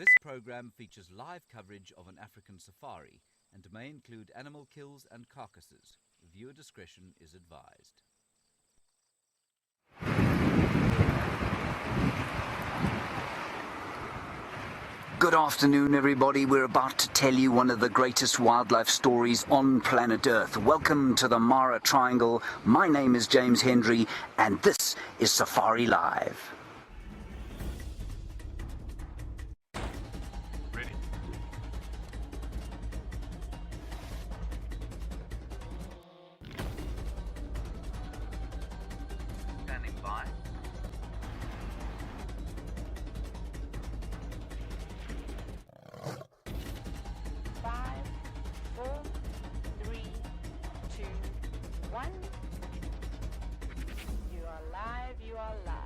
This program features live coverage of an African safari and may include animal kills and carcasses. Viewer discretion is advised. Good afternoon, everybody. We're about to tell you one of the greatest wildlife stories on planet Earth. Welcome to the Mara Triangle. My name is James Hendry, and this is Safari Live. Ready? Standing by. Five, four, three, two, one. You are live, you are live.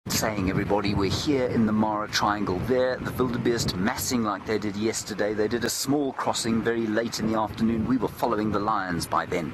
Saying, everybody, we're here in the Mara Triangle. There, the wildebeest massing like they did yesterday. They did a small crossing very late in the afternoon. We were following the lions by then.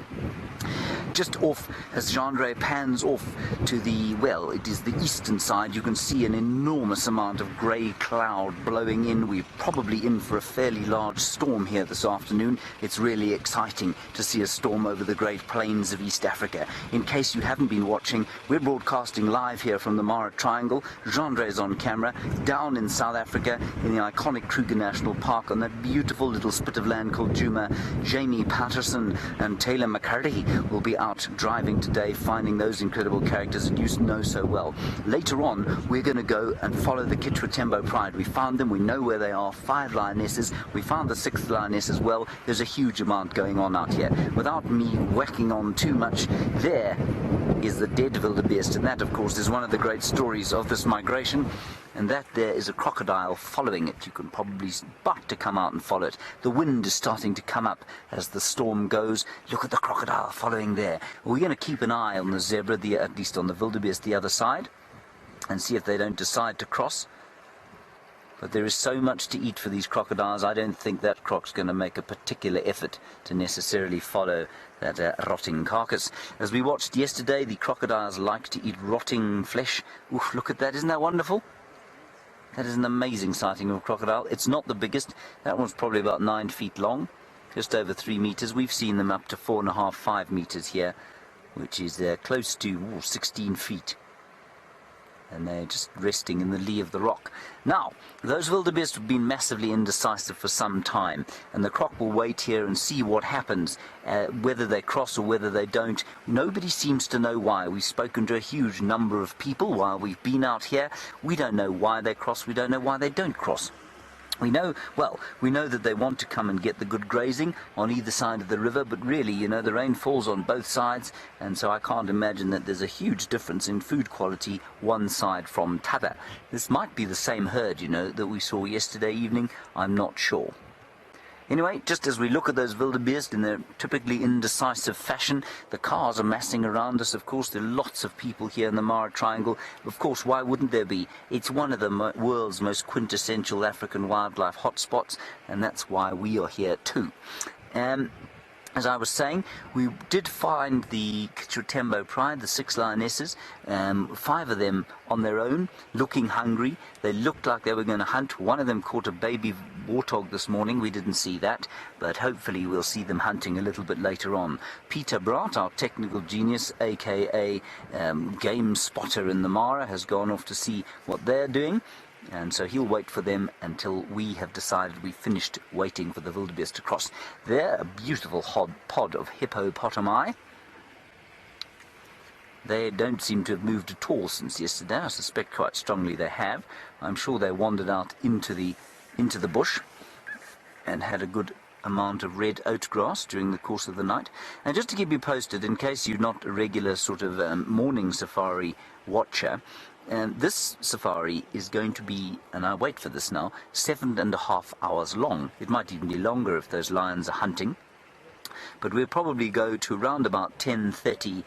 Just off, as Jean-Ray pans off to the, well, it is the eastern side, you can see an enormous amount of grey cloud blowing in. We're probably in for a fairly large storm here this afternoon. It's really exciting to see a storm over the Great Plains of East Africa. In case you haven't been watching, we're broadcasting live here from the Mara Triangle. Jean-Ray's on camera, down in South Africa, in the iconic Kruger National Park, on that beautiful little spit of land called Djuma. Jamie Patterson and Tayla McCarthy will be out driving today, finding those incredible characters that you know so well. Later on, we're going to go and follow the Kitchwatembo Pride. We found them, we know where they are, 5 lionesses. We found the 6th lioness as well. There's a huge amount going on out here. Without me whacking on too much, there is the dead wildebeest, and that, of course, is one of the great stories of this migration. And that there is a crocodile following it. You can probably but to come out and follow it. The wind is starting to come up as the storm goes. Look at the crocodile following there. We're going to keep an eye on the zebra, at least on the wildebeest the other side, and see if they don't decide to cross. But there is so much to eat for these crocodiles, I don't think that croc's going to make a particular effort to necessarily follow that rotting carcass. As we watched yesterday, the crocodiles like to eat rotting flesh. Oof, look at that, isn't that wonderful? That is an amazing sighting of a crocodile. It's not the biggest. That one's probably about 9 feet long, just over 3 meters. We've seen them up to 4.5, 5 meters here, which is close to 16 feet. And they're just resting in the lee of the rock. Now, those wildebeest have been massively indecisive for some time, and the croc will wait here and see what happens, whether they cross or whether they don't. Nobody seems to know why. We've spoken to a huge number of people while we've been out here. We don't know why they cross. We don't know why they don't cross. We know that they want to come and get the good grazing on either side of the river, but really, the rain falls on both sides, and so I can't imagine that there's a huge difference in food quality one side from t'other. This might be the same herd, that we saw yesterday evening. I'm not sure. Anyway, just as we look at those wildebeest in their typically indecisive fashion, the cars are massing around us. Of course, there are lots of people here in the Mara Triangle. Of course, why wouldn't there be? It's one of the world's most quintessential African wildlife hotspots, and that's why we are here too. As I was saying, we did find the Kitchwatembo Pride, the 6 lionesses, 5 of them on their own, looking hungry. They looked like they were going to hunt. One of them caught a baby warthog this morning. We didn't see that, but hopefully we'll see them hunting a little bit later on. Peter Braat, our technical genius, aka game spotter in the Mara, has gone off to see what they're doing. And so he'll wait for them until we have decided we've finished waiting for the wildebeest to cross. They're a beautiful pod of hippopotami. They don't seem to have moved at all since yesterday. I suspect quite strongly they have. I'm sure they wandered out into the bush and had a good amount of red oat grass during the course of the night. And just to keep you posted, in case you're not a regular sort of morning safari watcher, this safari is going to be, and I wait for this now, 7.5 hours long. It might even be longer if those lions are hunting. But we'll probably go to around about 10:30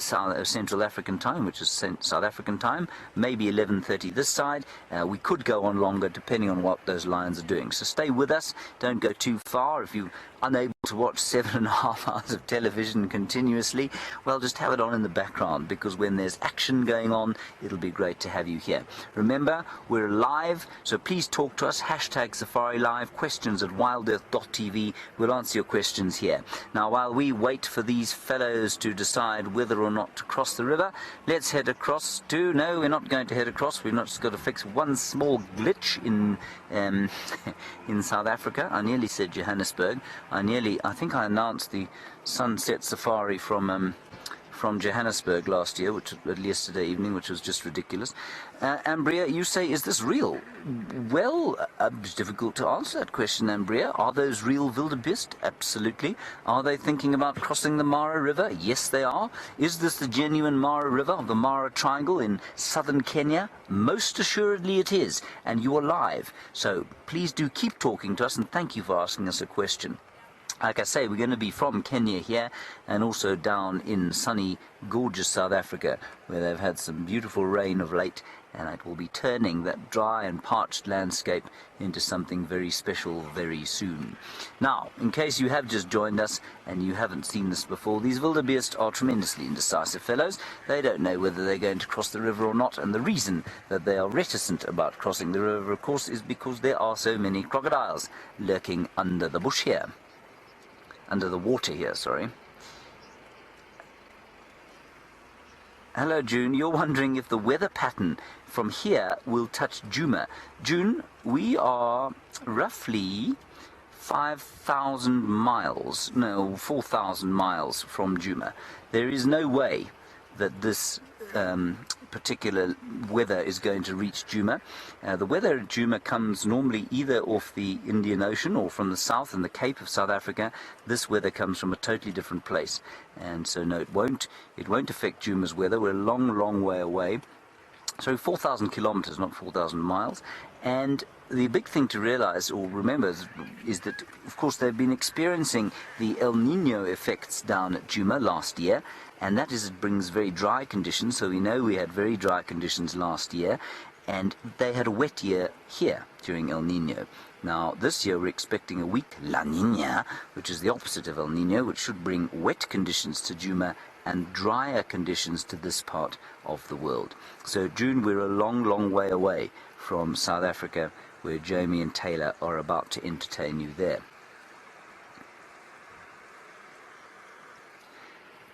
Central African time, which is South African time, maybe 11:30 this side. We could go on longer depending on what those lions are doing. So stay with us, don't go too far. If you unable to watch 7.5 hours of television continuously, well, just have it on in the background, because when there's action going on, it'll be great to have you here. Remember, we're live, so please talk to us. Hashtag Safari Live, questions at wildearth.tv. We'll answer your questions here. Now, while we wait for these fellows to decide whether or not to cross the river, let's head across to... No, we're not going to head across. We've not just got to fix one small glitch in in South Africa. I nearly said Johannesburg. I think I announced the Sunset Safari from Johannesburg last year, yesterday evening, which was just ridiculous. Ambria, you say, is this real? Well, it's difficult to answer that question, Ambria. Are those real wildebeest? Absolutely. Are they thinking about crossing the Mara River? Yes, they are. Is this the genuine Mara River of the Mara Triangle in southern Kenya? Most assuredly it is, and you are live. So please do keep talking to us, and thank you for asking us a question. Like I say, we're going to be from Kenya here, and also down in sunny, gorgeous South Africa, where they've had some beautiful rain of late, and it will be turning that dry and parched landscape into something very special very soon. Now, in case you have just joined us and you haven't seen this before, these wildebeest are tremendously indecisive fellows. They don't know whether they're going to cross the river or not, and the reason that they are reticent about crossing the river, of course, is because there are so many crocodiles lurking under the bush here. Under the water here, sorry. Hello, June. You're wondering if the weather pattern from here will touch Djuma. June, we are roughly 5,000 miles, no, 4,000 miles from Djuma. There is no way that this particular weather is going to reach Djuma. The weather at Djuma comes normally either off the Indian Ocean or from the south in the Cape of South Africa. This weather comes from a totally different place, and so no, it won't affect Djuma's weather. We're a long way away. So 4,000 kilometers, not 4,000 miles. And the big thing to realize or remember is that, of course, they've been experiencing the El Nino effects down at Djuma last year, and that is, it brings very dry conditions. So we know we had very dry conditions last year, and they had a wet year here during El Nino. Now, this year we're expecting a weak La Nina, which is the opposite of El Nino, which should bring wet conditions to Djuma and drier conditions to this part of the world. So, June, we're a long way away from South Africa, where Jamie and Tayla are about to entertain you there.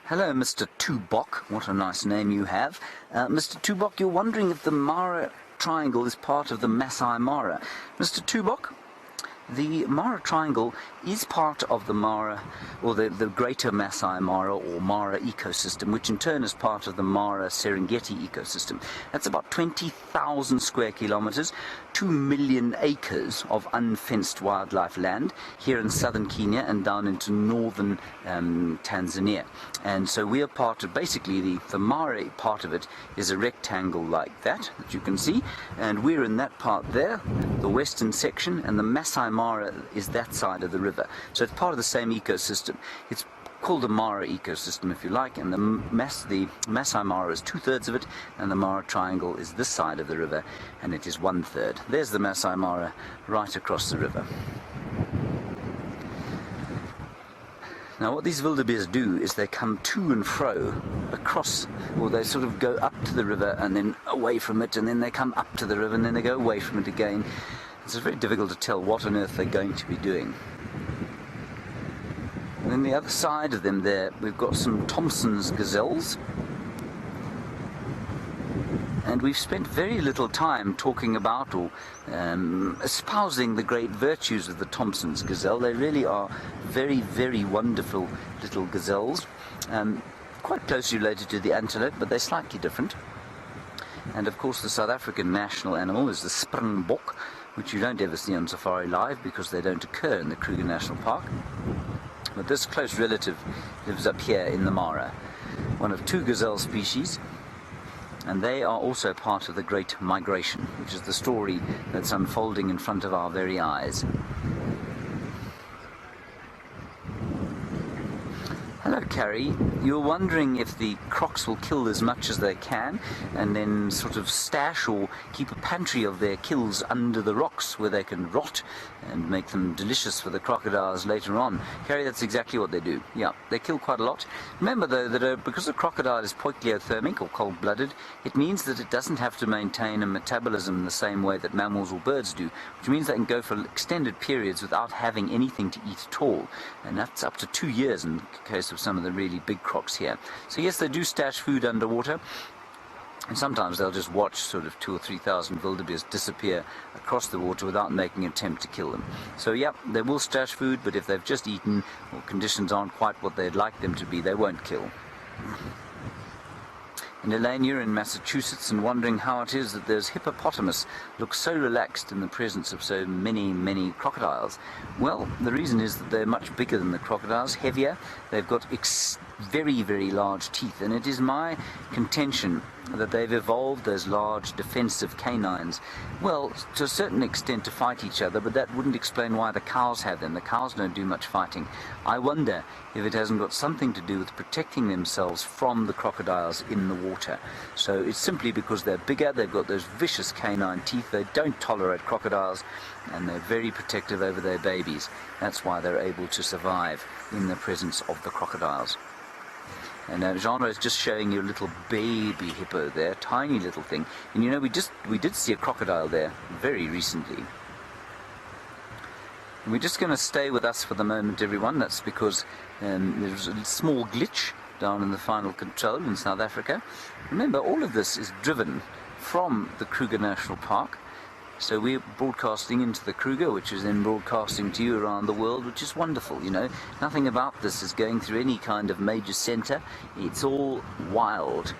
Hello, Mr. Tubok. What a nice name you have. Mr. Tubok, you're wondering if the Mara Triangle is part of the Masai Mara. Mr. Tubok, the Mara Triangle is part of the Mara, or the greater Masai Mara or Mara ecosystem, which in turn is part of the Mara Serengeti ecosystem. That's about 20,000 square kilometers, 2 million acres of unfenced wildlife land here in southern Kenya and down into northern Tanzania. And so we are part of, basically the Mara part of it is a rectangle like that you can see, and we're in that part there, the western section, and the Masai Mara is that side of the river. So it's part of the same ecosystem. It's called the Mara ecosystem, if you like, and the Masai Mara is 2/3 of it, and the Mara Triangle is this side of the river, and it is 1/3. There's the Masai Mara right across the river. Now, what these wildebeest do is they come to and fro across, or they sort of go up to the river and then away from it, and then they come up to the river and then they go away from it again. It's very difficult to tell what on earth they're going to be doing. And then the other side of them there, we've got some Thompson's gazelles. And we've spent very little time talking about or espousing the great virtues of the Thompson's gazelle. They really are very wonderful little gazelles. Quite closely related to the antelope, but they're slightly different. And of course the South African national animal is the springbok, which you don't ever see on Safari Live because they don't occur in the Kruger National Park. But this close relative lives up here in the Mara, one of 2 gazelle species, and they are also part of the Great Migration, which is the story that's unfolding in front of our very eyes. Hello, Karen. Gary, you're wondering if the crocs will kill as much as they can and then sort of stash or keep a pantry of their kills under the rocks where they can rot and make them delicious for the crocodiles later on. Gary, that's exactly what they do. Yeah, they kill quite a lot. Remember, though, that because a crocodile is poikilothermic or cold-blooded, it means that it doesn't have to maintain a metabolism the same way that mammals or birds do, which means they can go for extended periods without having anything to eat at all. And that's up to 2 years in the case of some of the really big crocs here. So yes, they do stash food underwater. And sometimes they'll just watch sort of 2,000 or 3,000 wildebeest disappear across the water without making an attempt to kill them. So yeah, they will stash food, but if they've just eaten or conditions aren't quite what they'd like them to be, they won't kill. And Elaine, you're in Massachusetts and wondering how it is that those hippopotamus look so relaxed in the presence of so many crocodiles. Well, the reason is that they're much bigger than the crocodiles, heavier. They've got very large teeth, and it is my contention that they've evolved those large defensive canines, well, to a certain extent to fight each other, but that wouldn't explain why the cows have them. The cows don't do much fighting. I wonder if it hasn't got something to do with protecting themselves from the crocodiles in the water. So it's simply because they're bigger, they've got those vicious canine teeth, they don't tolerate crocodiles, and they're very protective over their babies. That's why they're able to survive in the presence of the crocodiles. And Genre is just showing you a little baby hippo there, tiny little thing. And you know, we did see a crocodile there very recently. And we're just going to stay with us for the moment, everyone. That's because there's a small glitch down in the final control in South Africa. Remember, all of this is driven from the Kruger National Park. So we're broadcasting into the Kruger, which is then broadcasting to you around the world, which is wonderful, you know. Nothing about this is going through any kind of major centre. It's all wild.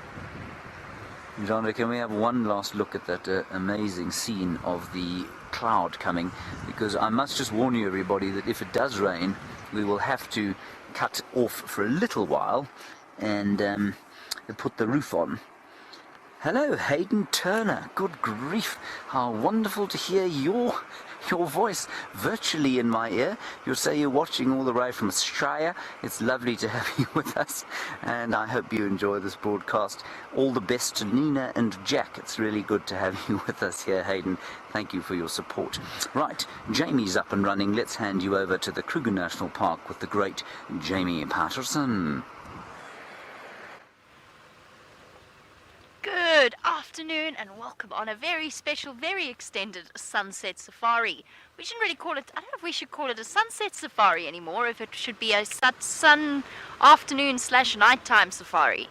Genre, can we have one last look at that amazing scene of the cloud coming? Because I must just warn you, everybody, that if it does rain, we will have to cut off for a little while and put the roof on. Hello, Hayden Turner. Good grief. How wonderful to hear your voice virtually in my ear. You'll say you're watching all the way from Australia. It's lovely to have you with us, and I hope you enjoy this broadcast. All the best to Nina and Jack. It's really good to have you with us here, Hayden. Thank you for your support. Right, Jamie's up and running. Let's hand you over to the Kruger National Park with the great Jamie Patterson. Good afternoon and welcome on a very special, very extended sunset safari. We shouldn't really call it, I don't know if we should call it a sunset safari anymore, if it should be a sun afternoon / nighttime safari.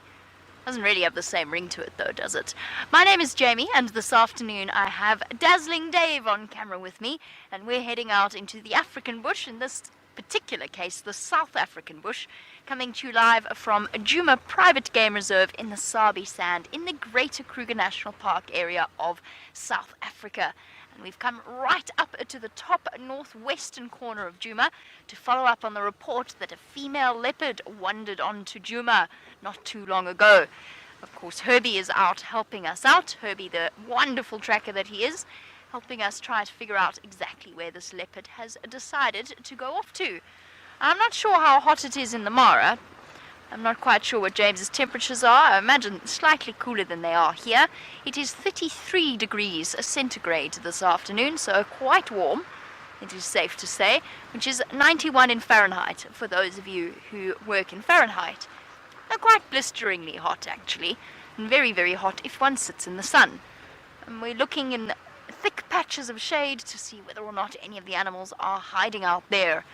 Doesn't really have the same ring to it though, does it? My name is Jamie, and this afternoon I have Dazzling Dave on camera with me, and we're heading out into the African bush, in this particular case the South African bush, coming to you live from Djuma Private Game Reserve in the Sabi Sand in the Greater Kruger National Park area of South Africa. And we've come right up to the top northwestern corner of Djuma to follow up on the report that a female leopard wandered onto Djuma not too long ago. Of course, Herbie is out helping us out. Herbie, the wonderful tracker that he is, helping us try to figure out exactly where this leopard has decided to go off to. I'm not sure how hot it is in the Mara. I'm not quite sure what James's temperatures are. I imagine slightly cooler than they are here. It is 33 degrees centigrade this afternoon, so quite warm, it is safe to say, which is 91 in Fahrenheit for those of you who work in Fahrenheit. Quite blisteringly hot, actually, and very hot if one sits in the sun. And we're looking in thick patches of shade to see whether or not any of the animals are hiding out there.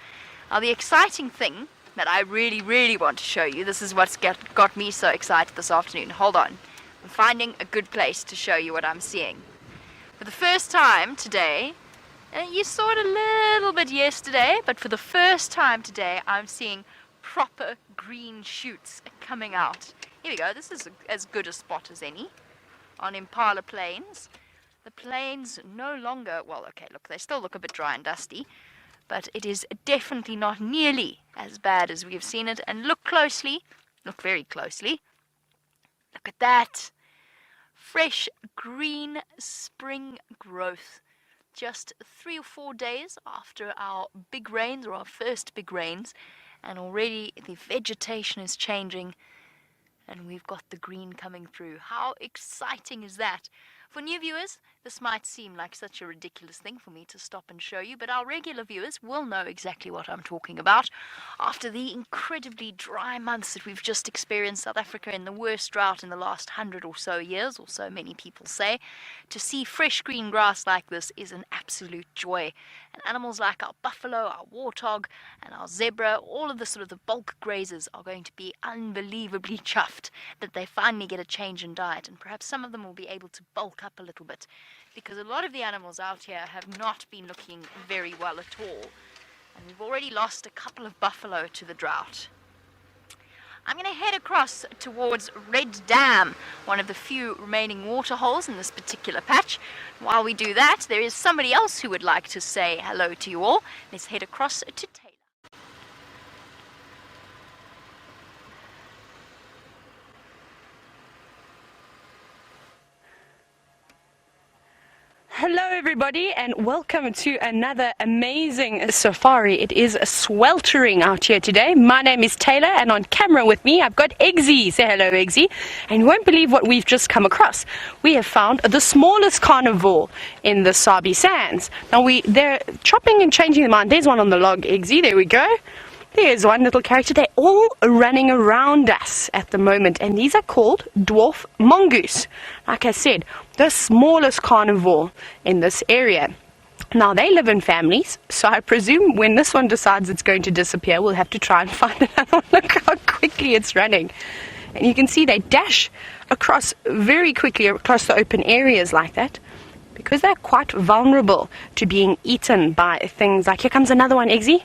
Now, the exciting thing that I really want to show you, this is what's got me so excited this afternoon. Hold on. I'm finding a good place to show you what I'm seeing. For the first time today, you saw it a little bit yesterday, but for the first time today, I'm seeing proper green shoots coming out. Here we go. This is as good a spot as any on Impala Plains. The plains no longer, well, okay, look, they still look a bit dry and dusty, but it is definitely not nearly as bad as we've seen it. And look closely, look very closely. Look at that. Fresh green spring growth. Just 3 or 4 days after our big rains, or our first big rains, and already the vegetation is changing and we've got the green coming through. How exciting is that? For new viewers, this might seem like such a ridiculous thing for me to stop and show you, but our regular viewers will know exactly what I'm talking about. After the incredibly dry months that we've just experienced, South Africa in the worst drought in the last 100 or so years, or so many people say, to see fresh green grass like this is an absolute joy. And animals like our buffalo, our warthog, and our zebra, all of the sort of the bulk grazers are going to be unbelievably chuffed that they finally get a change in diet, and perhaps some of them will be able to bulk up a little bit, because a lot of the animals out here have not been looking very well at all, and we've already lost a couple of buffalo to the drought. I'm going to head across towards Red Dam, one of the few remaining water holes in this particular patch. While we do that, there is somebody else who would like to say hello to you all. Let's head across to Tayla. Hello everybody and welcome to another amazing safari. It is sweltering out here today. My name is Tayla and on camera with me I've got Eggsy. Say hello Eggsy. And you won't believe what we've just come across. We have found the smallest carnivore in the Sabi Sands. Now they're chopping and changing them on. There's one on the log, Eggsy. There we go. There's one little character. They're all running around us at the moment, and these are called dwarf mongoose. Like I said, the smallest carnivore in this area. Now, they live in families, so I presume when this one decides it's going to disappear, we'll have to try and find another one. Look how quickly it's running. And you can see they dash across very quickly across the open areas like that, because they're quite vulnerable to being eaten by things like, here comes another one, Eggsy.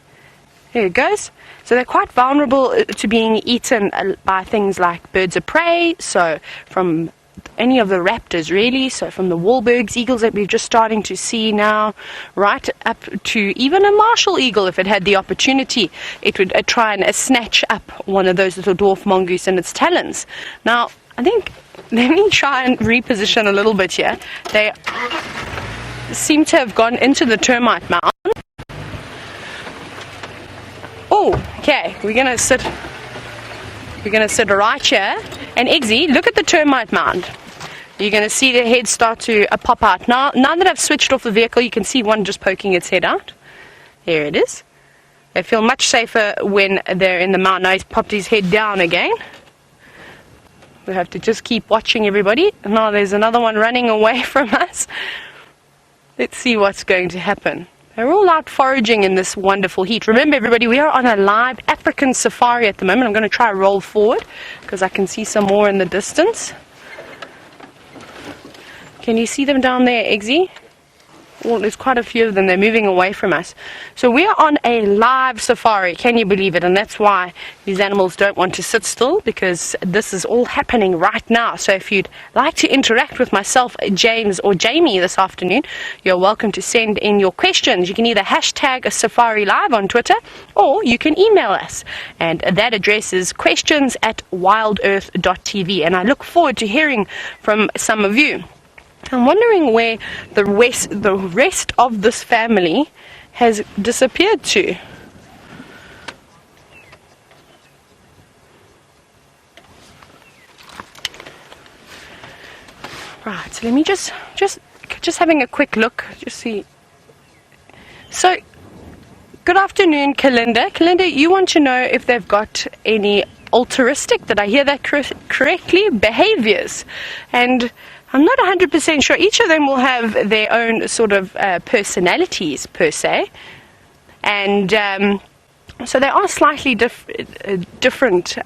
There it goes. So they're quite vulnerable to being eaten by things like birds of prey, so from any of the raptors really, so from the Wahlberg's eagles that we're just starting to see now, right up to even a martial eagle. If it had the opportunity, it would try and snatch up one of those little dwarf mongoose in its talons. Now, I think, let me try and reposition a little bit here. They seem to have gone into the termite mound. Oh, okay, we're gonna sit right here, and Eggsy, look at the termite mound. You're gonna see their heads start to pop out. Now that I've switched off the vehicle, you can see one just poking its head out. There it is. They feel much safer when they're in the mound. Now he's popped his head down again. We have to just keep watching, everybody. Now there's another one running away from us. Let's see what's going to happen. They're all out foraging in this wonderful heat. Remember, everybody, we are on a live African safari at the moment. I'm going to try to roll forward because I can see some more in the distance. Can you see them down there, Eggsy? Well, there's quite a few of them. They're moving away from us. So we are on a live safari. Can you believe it? And that's why these animals don't want to sit still, because this is all happening right now. So if you'd like to interact with myself, James, or Jamie this afternoon, you're welcome to send in your questions. You can either hashtag Safari Live on Twitter, or you can email us. And that address is questions@wildearth.tv. And I look forward to hearing from some of you. I'm wondering where the rest of this family has disappeared to. Right, so let me just having a quick look, just see. So, good afternoon, Kalinda. Kalinda, you want to know if they've got any altruistic, did I hear that correctly, behaviors? And I'm not 100% sure. Each of them will have their own sort of personalities, per se. And so they are slightly different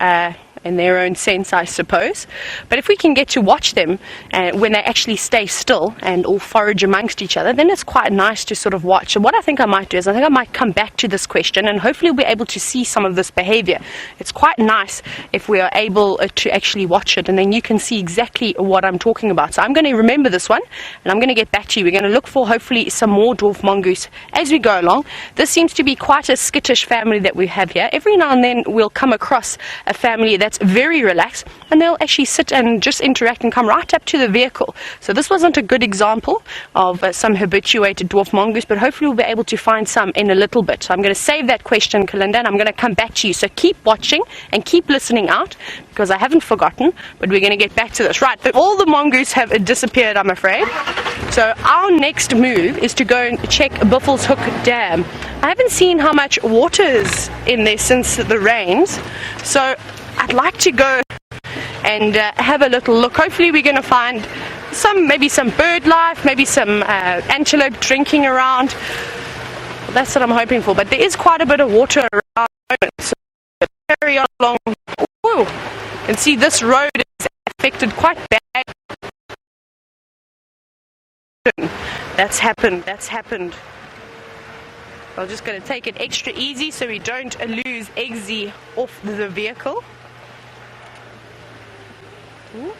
in their own sense, I suppose. But if we can get to watch them when they actually stay still and all forage amongst each other, then it's quite nice to sort of watch. So what I think I might do is I think I might come back to this question and hopefully we'll be able to see some of this behavior. It's quite nice if we are able to actually watch it, and then you can see exactly what I'm talking about. So I'm going to remember this one and I'm going to get back to you. We're going to look for hopefully some more dwarf mongoose as we go along. This seems to be quite a skittish family that we have here. Every now and then we'll come across a family that that's very relaxed, and they'll actually sit and just interact and come right up to the vehicle. So this wasn't a good example of some habituated dwarf mongoose, but hopefully we'll be able to find some in a little bit. So I'm going to save that question, Kalinda, and I'm going to come back to you. So keep watching and keep listening out, because I haven't forgotten, but we're going to get back to this. Right, but all the mongoose have disappeared, I'm afraid. So our next move is to go and check Buffelshoek Dam. I haven't seen how much water is in there since the rains, so I'd like to go and have a little look. Hopefully we're going to find maybe some bird life, maybe some antelope drinking around. That's what I'm hoping for, but there is quite a bit of water around the moment, so carry on along. Ooh, you can see this road is affected quite bad. That's happened. I'm just going to take it extra easy so we don't lose Eggsy off the vehicle. Ooh.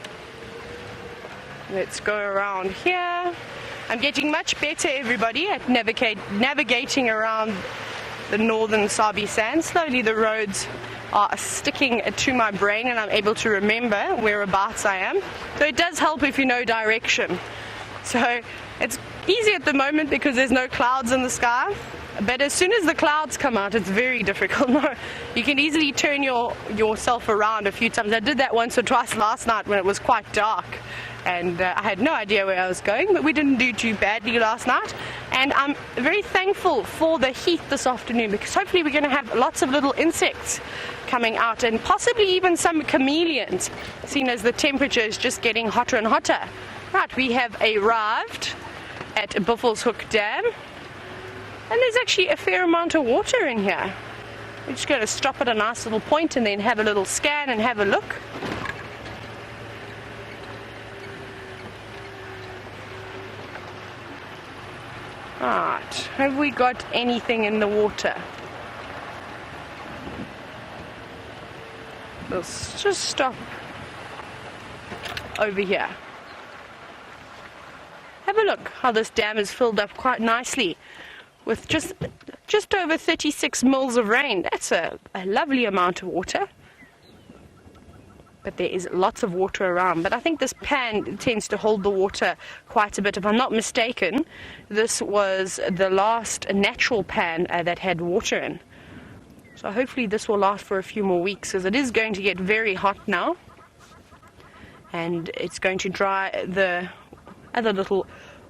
Let's go around here. I'm getting much better, everybody, at navigating around the northern Sabi Sand. Slowly the roads are sticking to my brain and I'm able to remember whereabouts I am. So it does help if you know direction. So it's easy at the moment because there's no clouds in the sky. But as soon as the clouds come out, it's very difficult. No, you can easily turn yourself around a few times. I did that once or twice last night when it was quite dark. And I had no idea where I was going, but we didn't do too badly last night. And I'm very thankful for the heat this afternoon, because hopefully we're going to have lots of little insects coming out and possibly even some chameleons, seeing as the temperature is just getting hotter and hotter. Right, we have arrived at Buffelshoek Dam. And there's actually a fair amount of water in here. We're just going to stop at a nice little point and then have a little scan and have a look. Right, have we got anything in the water? Let's just stop over here. Have a look how this dam is filled up quite nicely with just over 36 mils of rain. That's a lovely amount of water. But there is lots of water around. But I think this pan tends to hold the water quite a bit. If I'm not mistaken, this was the last natural pan that had water in. So hopefully this will last for a few more weeks, because it is going to get very hot now. And it's going to dry the other little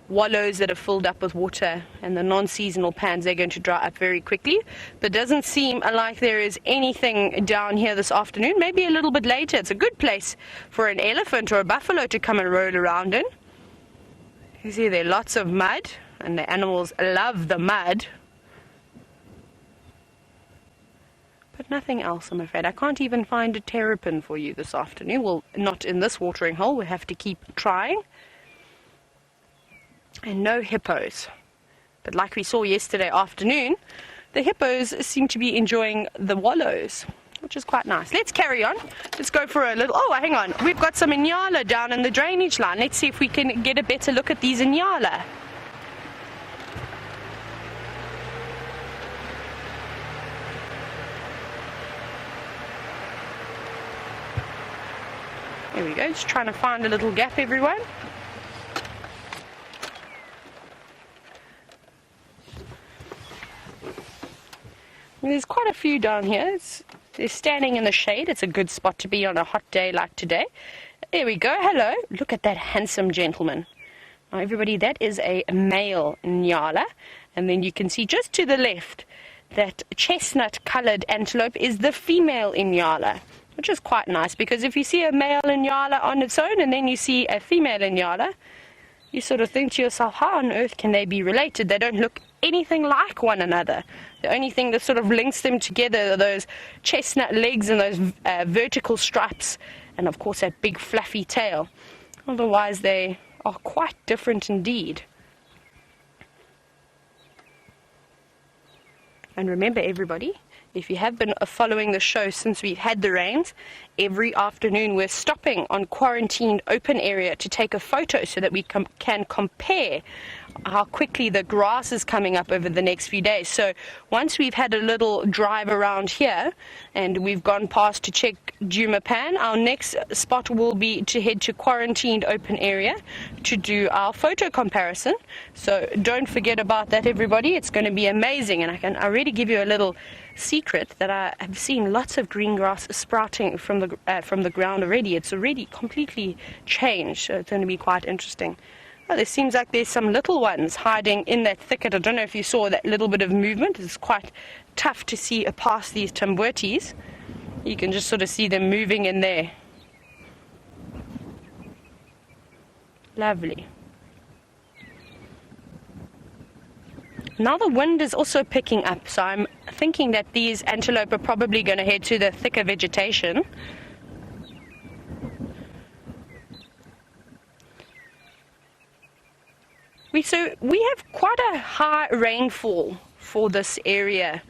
wallows that are filled up with water, and the non-seasonal pans, they're going to dry up very quickly. But it doesn't seem like there is anything down here this afternoon. Maybe a little bit later. It's a good place for an elephant or a buffalo to come and roll around in. You see there are lots of mud, and the animals love the mud. But nothing else, I'm afraid. I can't even find a terrapin for you this afternoon. Well, not in this watering hole. We have to keep trying. And no hippos. But like we saw yesterday afternoon, the hippos seem to be enjoying the wallows, which is quite nice. Let's carry on. Let's go for a little... Oh, hang on. We've got some inyala down in the drainage line. Let's see if we can get a better look at these inyala. There we go. Just trying to find a little gap, everyone. There's quite a few down here. They're standing in the shade. It's a good spot to be on a hot day like today. There we go. Hello. Look at that handsome gentleman. Now, everybody, that is a male nyala. And then you can see just to the left that chestnut-colored antelope is the female inyala, which is quite nice, because if you see a male inyala on its own and then you see a female inyala, you sort of think to yourself, how on earth can they be related? They don't look anything like one another. The only thing that sort of links them together are those chestnut legs and those vertical stripes, and of course that big fluffy tail. Otherwise they are quite different indeed. And remember, everybody, if you have been following the show since we've had the rains, every afternoon we're stopping on quarantined open area to take a photo so that we can compare how quickly the grass is coming up over the next few days. So once we've had a little drive around here and we've gone past to check Jumapan, our next spot will be to head to quarantined open area to do our photo comparison. So don't forget about that, everybody. It's going to be amazing, and I can already give you a little secret that I have seen lots of green grass sprouting from the ground already. It's already completely changed, so it's going to be quite interesting. Oh, there seems like there's some little ones hiding in that thicket. I don't know if you saw that little bit of movement. It's quite tough to see past these tamburtis. You can just sort of see them moving in there. Lovely. Now the wind is also picking up, so I'm thinking that these antelope are probably going to head to the thicker vegetation. We have quite a high rainfall for this area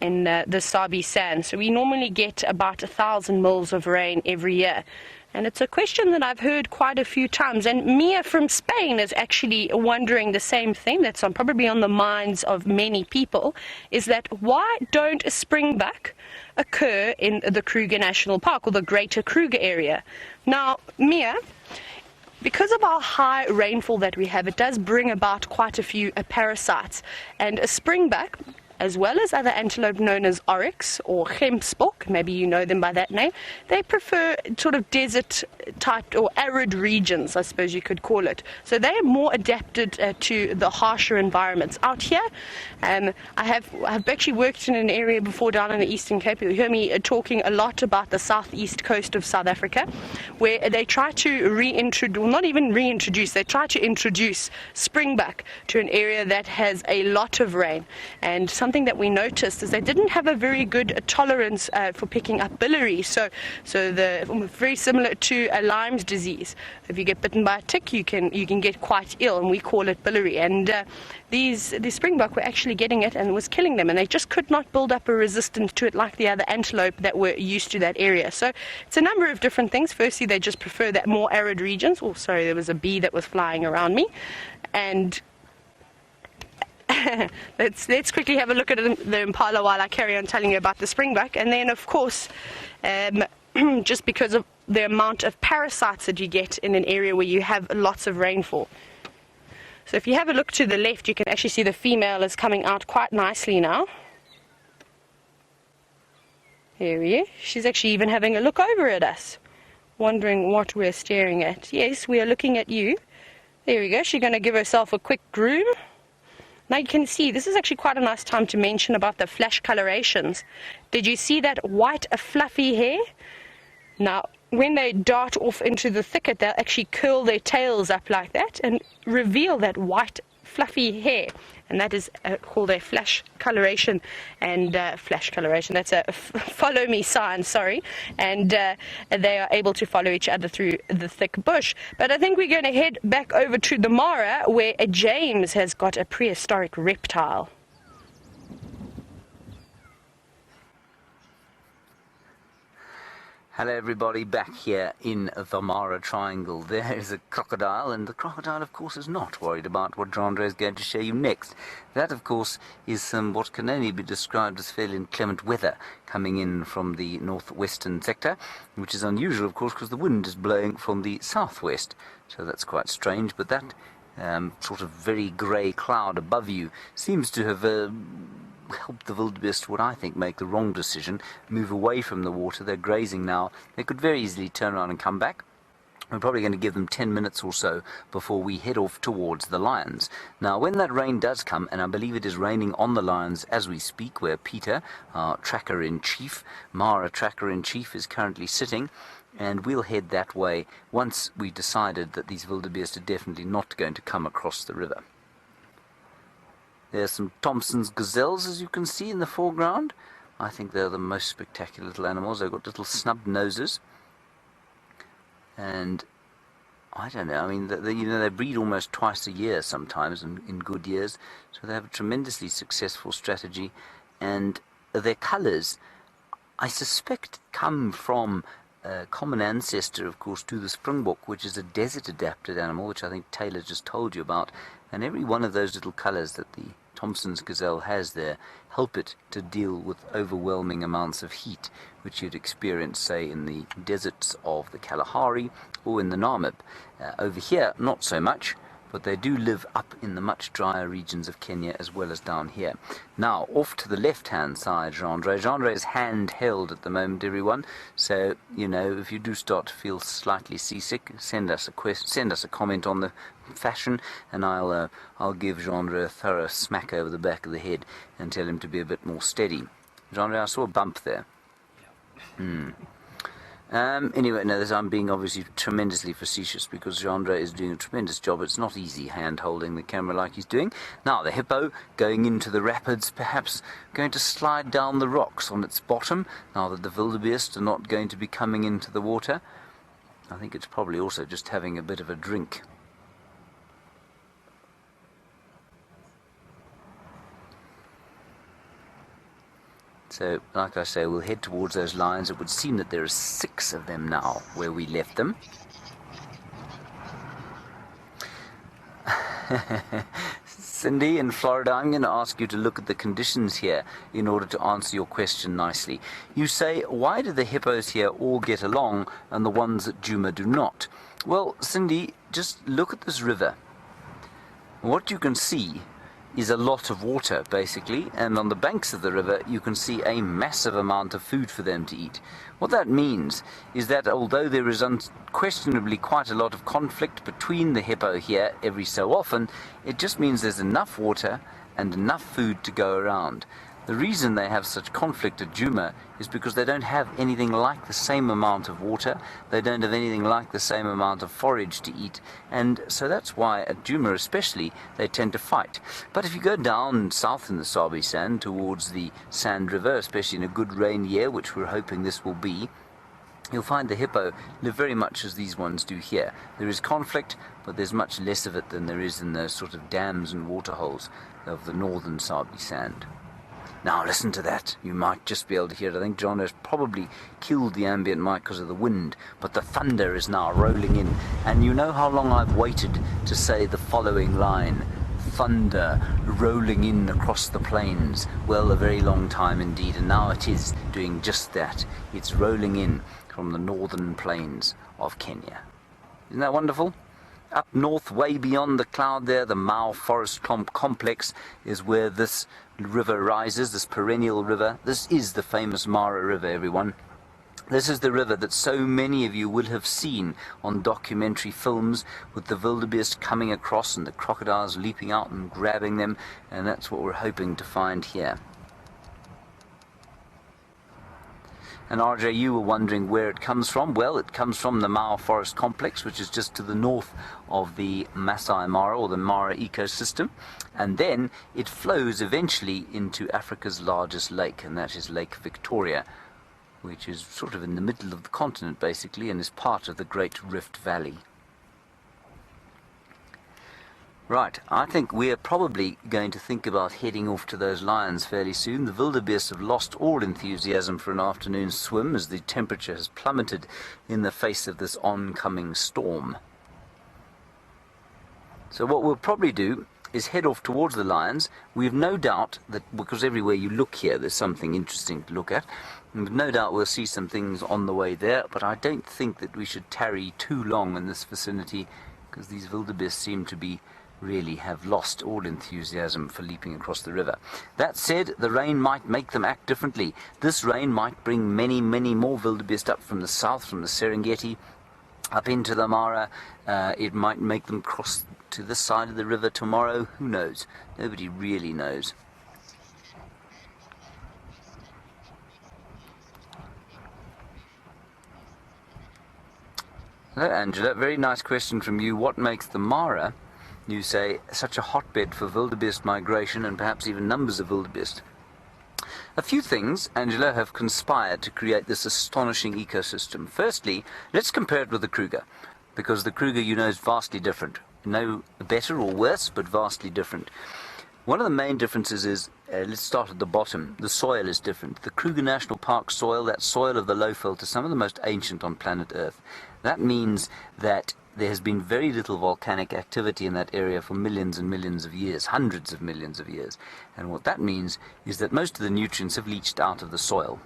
in the Sabi Sand. So we normally get about 1,000 mils of rain every year. And it's a question that I've heard quite a few times. And Mia from Spain is actually wondering the same thing that's probably on the minds of many people, is that why don't a springbuck occur in the Kruger National Park or the greater Kruger area? Now, Mia, because of our high rainfall that we have, it does bring about quite a few parasites. And a springbuck, as well as other antelope known as oryx or gemsbok, maybe you know them by that name, they prefer sort of desert type or arid regions, I suppose you could call it. So they are more adapted to the harsher environments. Out here, I've actually worked in an area before down in the Eastern Cape. You'll hear me talking a lot about the southeast coast of South Africa, where they try to they try to introduce springbuck to an area that has a lot of rain. And something that we noticed is they didn't have a very good tolerance for picking up biliary. So very similar to a Lyme's disease. If you get bitten by a tick, you can get quite ill, and we call it biliary. And the springbok were actually getting it and it was killing them, and they just could not build up a resistance to it like the other antelope that were used to that area. So it's a number of different things. Firstly, they just prefer that more arid regions. Oh, sorry, there was a bee that was flying around me. And let's quickly have a look at the impala while I carry on telling you about the springbuck. And then, of course, just because of the amount of parasites that you get in an area where you have lots of rainfall. So if you have a look to the left, you can actually see the female is coming out quite nicely now. Here we are. She's actually even having a look over at us, wondering what we're staring at. Yes, we are looking at you. There we go. She's going to give herself a quick groom. Now you can see, this is actually quite a nice time to mention about the flash colorations. Did you see that white fluffy hair? Now, when they dart off into the thicket, they'll actually curl their tails up like that and reveal that white fluffy hair. And that is called a flash coloration. And flash coloration, that's a follow me sign, sorry. And they are able to follow each other through the thick bush. But I think we're going to head back over to the Mara, where James has got a prehistoric reptile. Hello everybody, back here in the Mara Triangle. There is a crocodile, and the crocodile of course is not worried about what Jandre is going to show you next. That of course is what can only be described as fairly inclement weather coming in from the northwestern sector, which is unusual of course because the wind is blowing from the southwest. So that's quite strange, but that sort of very grey cloud above you seems to have helped the wildebeest, what I think, make the wrong decision, move away from the water. They're grazing now. They could very easily turn around and come back. We're probably going to give them 10 minutes or so before we head off towards the lions. Now, when that rain does come, and I believe it is raining on the lions as we speak, where Peter, our tracker-in-chief, Mara tracker-in-chief, is currently sitting, and we'll head that way once we've decided that these wildebeest are definitely not going to come across the river. There's some Thompson's gazelles, as you can see in the foreground. I think they're the most spectacular little animals. They've got little snubbed noses. And I don't know, I mean, they breed almost twice a year sometimes in good years. So they have a tremendously successful strategy. And their colours, I suspect, come from a common ancestor, of course, to the springbok, which is a desert-adapted animal, which I think Tayla just told you about. And every one of those little colours that the Thompson's gazelle has there help it to deal with overwhelming amounts of heat, which you'd experience, say, in the deserts of the Kalahari or in the Namib. Over here, not so much, but they do live up in the much drier regions of Kenya as well as down here. Now, off to the left-hand side, Gendre. Gendre is handheld at the moment, everyone. So, you know, if you do start to feel slightly seasick, send us a comment on the fashion, and I'll give Gendre a thorough smack over the back of the head and tell him to be a bit more steady. Gendre, I saw a bump there. Anyway, no, I'm being obviously tremendously facetious because Gendre is doing a tremendous job. It's not easy hand-holding the camera like he's doing. Now, the hippo going into the rapids, perhaps going to slide down the rocks on its bottom, now that the wildebeest are not going to be coming into the water. I think it's probably also just having a bit of a drink. So, like I say, we'll head towards those lines. It would seem that there are 6 of them now where we left them. Cindy in Florida, I'm going to ask you to look at the conditions here in order to answer your question nicely. You say, why do the hippos here all get along and the ones at Djuma do not? Well, Cindy, just look at this river. What you can see is a lot of water, basically, and on the banks of the river you can see a massive amount of food for them to eat. What that means is that although there is unquestionably quite a lot of conflict between the hippo here every so often, it just means there's enough water and enough food to go around. The reason they have such conflict at Djuma is because they don't have anything like the same amount of water, they don't have anything like the same amount of forage to eat, and so that's why at Djuma especially they tend to fight. But if you go down south in the Sabi Sand towards the Sand River, especially in a good rain year, which we're hoping this will be, you'll find the hippo live very much as these ones do here. There is conflict, but there's much less of it than there is in the sort of dams and waterholes of the northern Sabi Sand. Now listen to that. You might just be able to hear it. I think John has probably killed the ambient mic because of the wind, but the thunder is now rolling in. And you know how long I've waited to say the following line. Thunder rolling in across the plains. Well, a very long time indeed, and now it is doing just that. It's rolling in from the northern plains of Kenya. Isn't that wonderful? Up north, way beyond the cloud there, the Mau Forest Complex is where this river rises, this perennial river. This is the famous Mara River, everyone. This is the river that so many of you will have seen on documentary films, with the wildebeest coming across and the crocodiles leaping out and grabbing them, and that's what we're hoping to find here. And RJ, you were wondering where it comes from. Well, it comes from the Mau Forest Complex, which is just to the north of the Masai Mara, or the Mara ecosystem. And then it flows eventually into Africa's largest lake, and that is Lake Victoria, which is sort of in the middle of the continent, basically, and is part of the Great Rift Valley. Right, I think we're probably going to think about heading off to those lions fairly soon. The wildebeest have lost all enthusiasm for an afternoon swim as the temperature has plummeted in the face of this oncoming storm. So what we'll probably do is head off towards the lions. We've no doubt that, because everywhere you look here there's something interesting to look at, and no doubt we'll see some things on the way there, but I don't think that we should tarry too long in this vicinity, because these wildebeest seem to really have lost all enthusiasm for leaping across the river. That said, the rain might make them act differently. This rain might bring many, many more wildebeest up from the south, from the Serengeti, up into the Mara. It might make them cross to this side of the river tomorrow. Who knows? Nobody really knows. Hello, Angela. Very nice question from you. What makes the Mara, you say, such a hotbed for wildebeest migration and perhaps even numbers of wildebeest? A few things, Angela, have conspired to create this astonishing ecosystem. Firstly, let's compare it with the Kruger, because the Kruger, you know, is vastly different. No better or worse, but vastly different. One of the main differences is, let's start at the bottom, the soil is different. The Kruger National Park soil, that soil of the Lowveld, is some of the most ancient on planet Earth. That means that there has been very little volcanic activity in that area for millions and millions of years, hundreds of millions of years. And what that means is that most of the nutrients have leached out of the soil.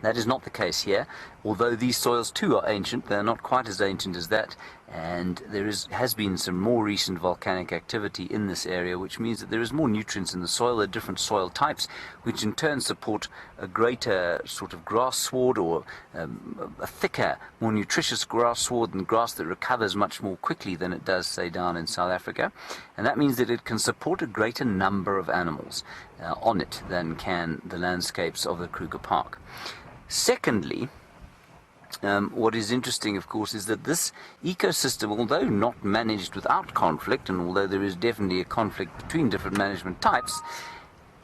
That is not the case here. Although these soils too are ancient, they're not quite as ancient as that, and there has been some more recent volcanic activity in this area, which means that there is more nutrients in the soil. There are different soil types, which in turn support a greater sort of grass sward, or a thicker, more nutritious grass sward, and grass that recovers much more quickly than it does, say, down in South Africa. And that means that it can support a greater number of animals on it than can the landscapes of the Kruger Park. Secondly, what is interesting, of course, is that this ecosystem, although not managed without conflict, and although there is definitely a conflict between different management types,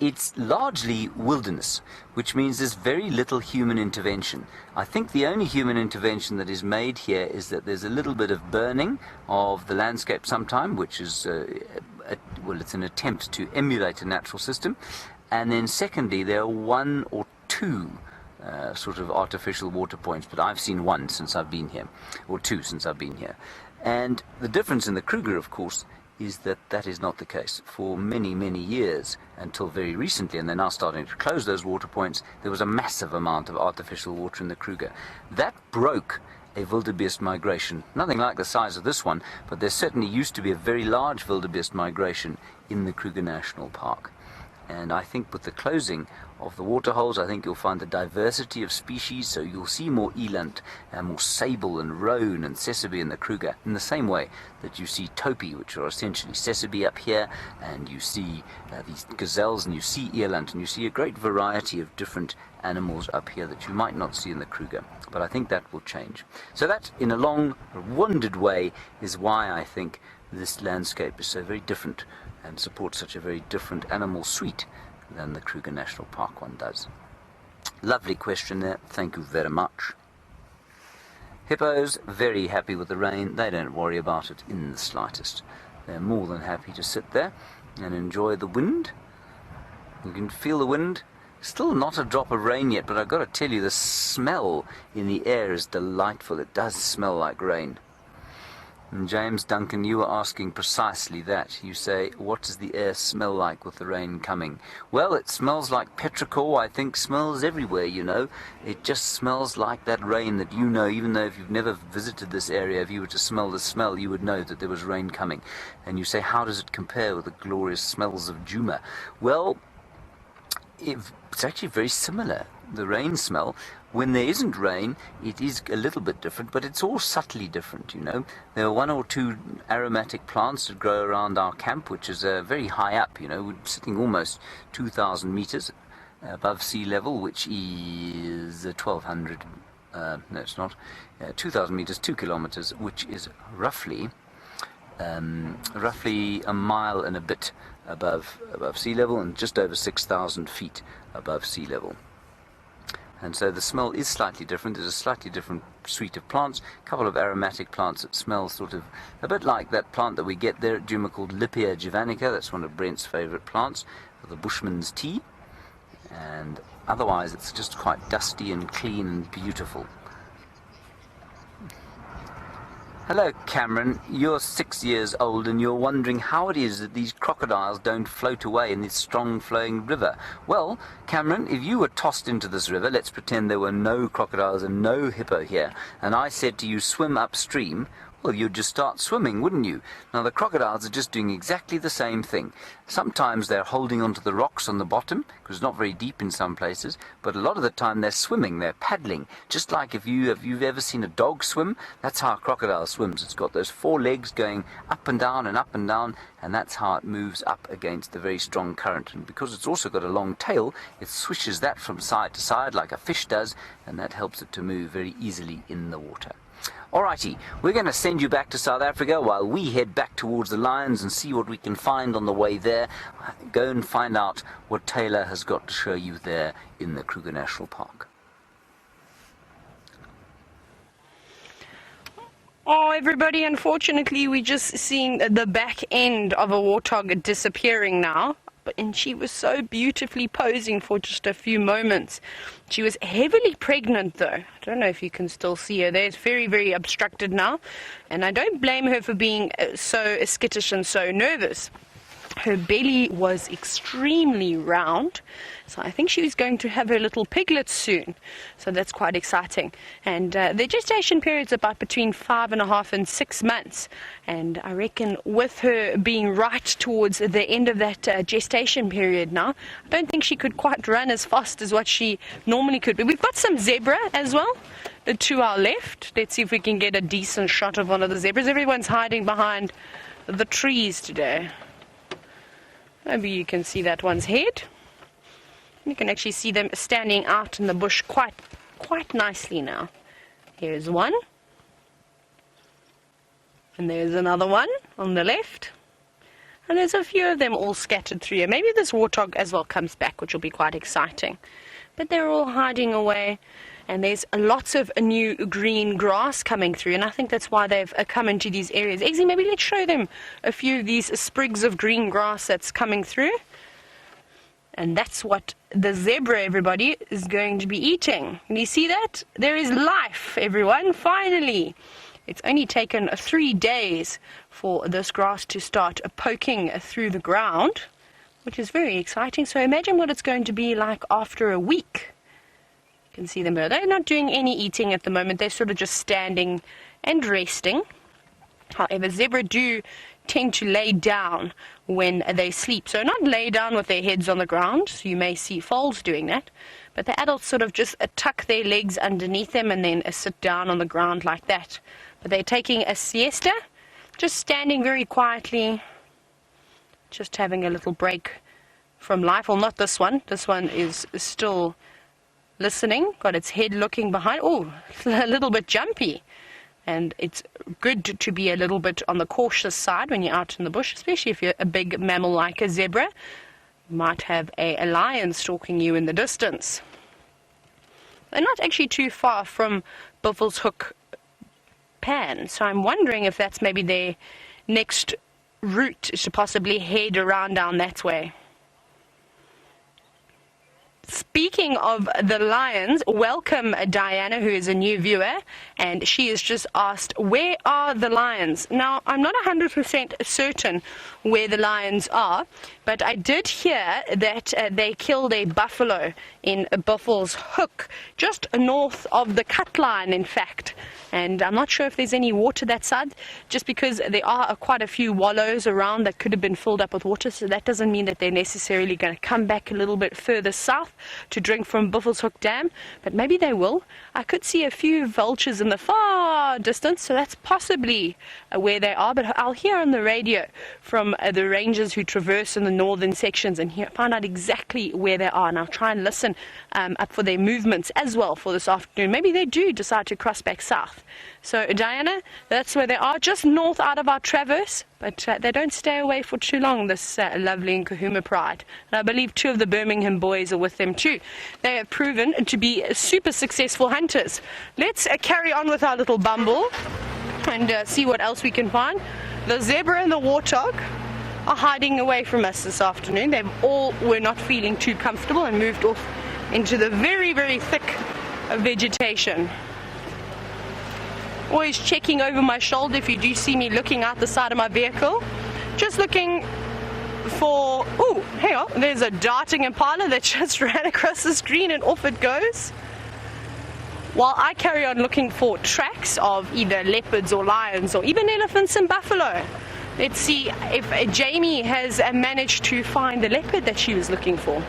it's largely wilderness, which means there's very little human intervention. I think the only human intervention that is made here is that there's a little bit of burning of the landscape sometime, which is, it's an attempt to emulate a natural system. And then secondly, there are one or two sort of artificial water points, but I've seen one since I've been here, or two since I've been here. And the difference in the Kruger, of course, is that that is not the case. For many, many years, until very recently, and they're now starting to close those water points, there was a massive amount of artificial water in the Kruger. That broke a wildebeest migration, nothing like the size of this one, but there certainly used to be a very large wildebeest migration in the Kruger National Park. And I think with the closing of the waterholes, I think you'll find the diversity of species, so you'll see more eland and more sable and roan and tsessebe in the Kruger, in the same way that you see topi, which are essentially tsessebe up here, and you see these gazelles, and you see eland, and you see a great variety of different animals up here that you might not see in the Kruger. But I think that will change. So that, in a long-winded way, is why I think this landscape is so very different and supports such a very different animal suite than the Kruger National Park one does. Lovely question there. Thank you very much. Hippos, very happy with the rain. They don't worry about it in the slightest. They're more than happy to sit there and enjoy the wind. You can feel the wind. Still not a drop of rain yet, but I've got to tell you, the smell in the air is delightful. It does smell like rain. And James Duncan, you were asking precisely that. You say, what does the air smell like with the rain coming? Well, it smells like petrichor, I think, smells everywhere, you know. It just smells like that rain that you know, even though if you've never visited this area, if you were to smell the smell, you would know that there was rain coming. And you say, how does it compare with the glorious smells of Djuma? Well, it's actually very similar, the rain smell. When there isn't rain, it is a little bit different, but it's all subtly different, you know. There are one or two aromatic plants that grow around our camp, which is very high up, you know. We're sitting almost 2,000 meters above sea level, which is 1,200, no it's not, 2,000 meters, 2 kilometers, which is roughly a mile and a bit above sea level, and just over 6,000 feet above sea level. And so the smell is slightly different. There's a slightly different suite of plants, a couple of aromatic plants that smell sort of a bit like that plant that we get there at Djuma called Lippia javanica. That's one of Brent's favourite plants, the Bushman's tea. And otherwise it's just quite dusty and clean and beautiful. Hello, Cameron. You're 6 years old and you're wondering how it is that these crocodiles don't float away in this strong flowing river. Well, Cameron, if you were tossed into this river, let's pretend there were no crocodiles and no hippo here, and I said to you, swim upstream, well, you'd just start swimming, wouldn't you? Now, the crocodiles are just doing exactly the same thing. Sometimes they're holding onto the rocks on the bottom, because it's not very deep in some places, but a lot of the time they're swimming, they're paddling. Just like if you've ever seen a dog swim, that's how a crocodile swims. It's got those 4 legs going up and down, and that's how it moves up against the very strong current. And because it's also got a long tail, it swishes that from side to side like a fish does, and that helps it to move very easily in the water. Alrighty, we're going to send you back to South Africa while we head back towards the lions and see what we can find on the way there. Go and find out what Tayla has got to show you there in the Kruger National Park. Oh, everybody, unfortunately, we're just seeing the back end of a warthog disappearing now. and she was so beautifully posing for just a few moments. She was heavily pregnant though. I don't know if you can still see her there. It's very, very obstructed now, and I don't blame her for being so skittish and so nervous. Her belly was extremely round, so I think she was going to have her little piglets soon. So that's quite exciting. And the gestation period is about between 5.5 and 6 months. And I reckon with her being right towards the end of that gestation period now, I don't think she could quite run as fast as what she normally could. But we've got some zebra as well to our left. Let's see if we can get a decent shot of one of the zebras. Everyone's hiding behind the trees today. Maybe you can see that one's head. You can actually see them standing out in the bush quite nicely now. Here's one. And there's another one on the left. And there's a few of them all scattered through here. Maybe this warthog as well comes back, which will be quite exciting. But they're all hiding away. And there's lots of new green grass coming through, and I think that's why they've come into these areas. Eggsy, maybe let's show them a few of these sprigs of green grass that's coming through. And that's what the zebra, everybody, is going to be eating. Can you see that? There is life, everyone, finally. It's only taken 3 days for this grass to start poking through the ground, which is very exciting. So imagine what it's going to be like after a week. You can see them there. They're not doing any eating at the moment. They're sort of just standing and resting. However, zebra do tend to lay down when they sleep. So not lay down with their heads on the ground. So you may see foals doing that. But the adults sort of just tuck their legs underneath them and then sit down on the ground like that. But they're taking a siesta, just standing very quietly, just having a little break from life. Well, not this one. This one is still listening, got its head looking behind. Oh, a little bit jumpy. And it's good to be a little bit on the cautious side when you're out in the bush, especially if you're a big mammal like a zebra. You might have a lion stalking you in the distance. They're not actually too far from Buffelshoek Pan, so I'm wondering if that's maybe their next route to possibly head around down that way. Speaking of the lions, welcome Diana, who is a new viewer, and she has just asked, where are the lions? Now, I'm not 100% certain where the lions are, but I did hear that they killed a buffalo in Buffelshoek, just north of the cut line, in fact. And I'm not sure if there's any water that side, just because there are quite a few wallows around that could have been filled up with water, so that doesn't mean that they're necessarily going to come back a little bit further south to drink from Buffelshoek Dam, but maybe they will. I could see a few vultures in the far distance, so that's possibly where they are, but I'll hear on the radio from the rangers who traverse in the northern sections and find out exactly where they are, and I'll try and listen up for their movements as well for this afternoon. Maybe they do decide to cross back south. So Diana, that's where they are, just north out of our traverse, but they don't stay away for too long, this lovely Nkahuma Pride. And I believe 2 of the Birmingham boys are with them too. They have proven to be super successful hunters. Let's carry on with our little bumble and see what else we can find. The zebra and the warthog are hiding away from us this afternoon. They all were not feeling too comfortable and moved off into the very, very thick vegetation. Always checking over my shoulder if you do see me looking out the side of my vehicle. Just looking for... Oh, hang on. There's a darting impala that just ran across the screen and off it goes. While I carry on looking for tracks of either leopards or lions or even elephants and buffalo. Let's see if Jamie has managed to find the leopard that she was looking for.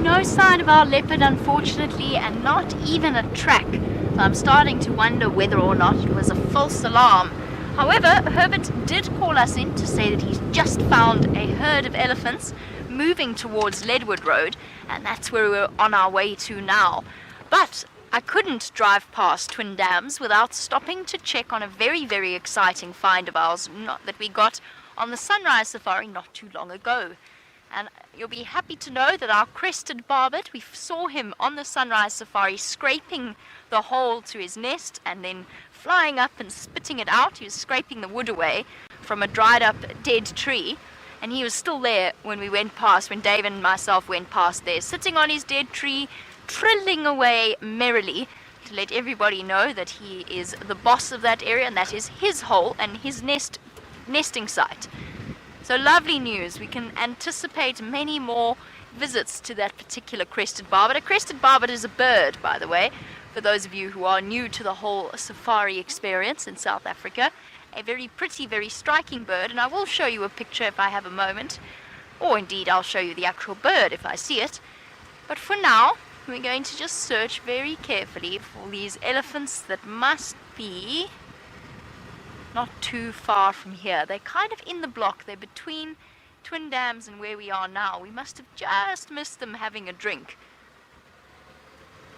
No sign of our leopard, unfortunately, and not even a track. So I'm starting to wonder whether or not it was a false alarm. However, Herbert did call us in to say that he's just found a herd of elephants moving towards Ledwood Road, and that's where we're on our way to now. But I couldn't drive past Twin Dams without stopping to check on a very, very exciting find of ours that we got on the Sunrise Safari not too long ago. And you'll be happy to know that our crested barbet, we saw him on the sunrise safari scraping the hole to his nest and then flying up and spitting it out. He was scraping the wood away from a dried up dead tree, and he was still there when we went past, when Dave and myself went past there, sitting on his dead tree, trilling away merrily to let everybody know that he is the boss of that area and that is his hole and his nesting site. So lovely news. We can anticipate many more visits to that particular crested barbet. A crested barbet is a bird, by the way, for those of you who are new to the whole safari experience in South Africa. A very pretty, very striking bird, and I will show you a picture if I have a moment, or indeed I'll show you the actual bird if I see it. But for now, we're going to just search very carefully for these elephants that must be not too far from here. They're kind of in the block. They're between Twin Dams and where we are now. We must have just missed them having a drink.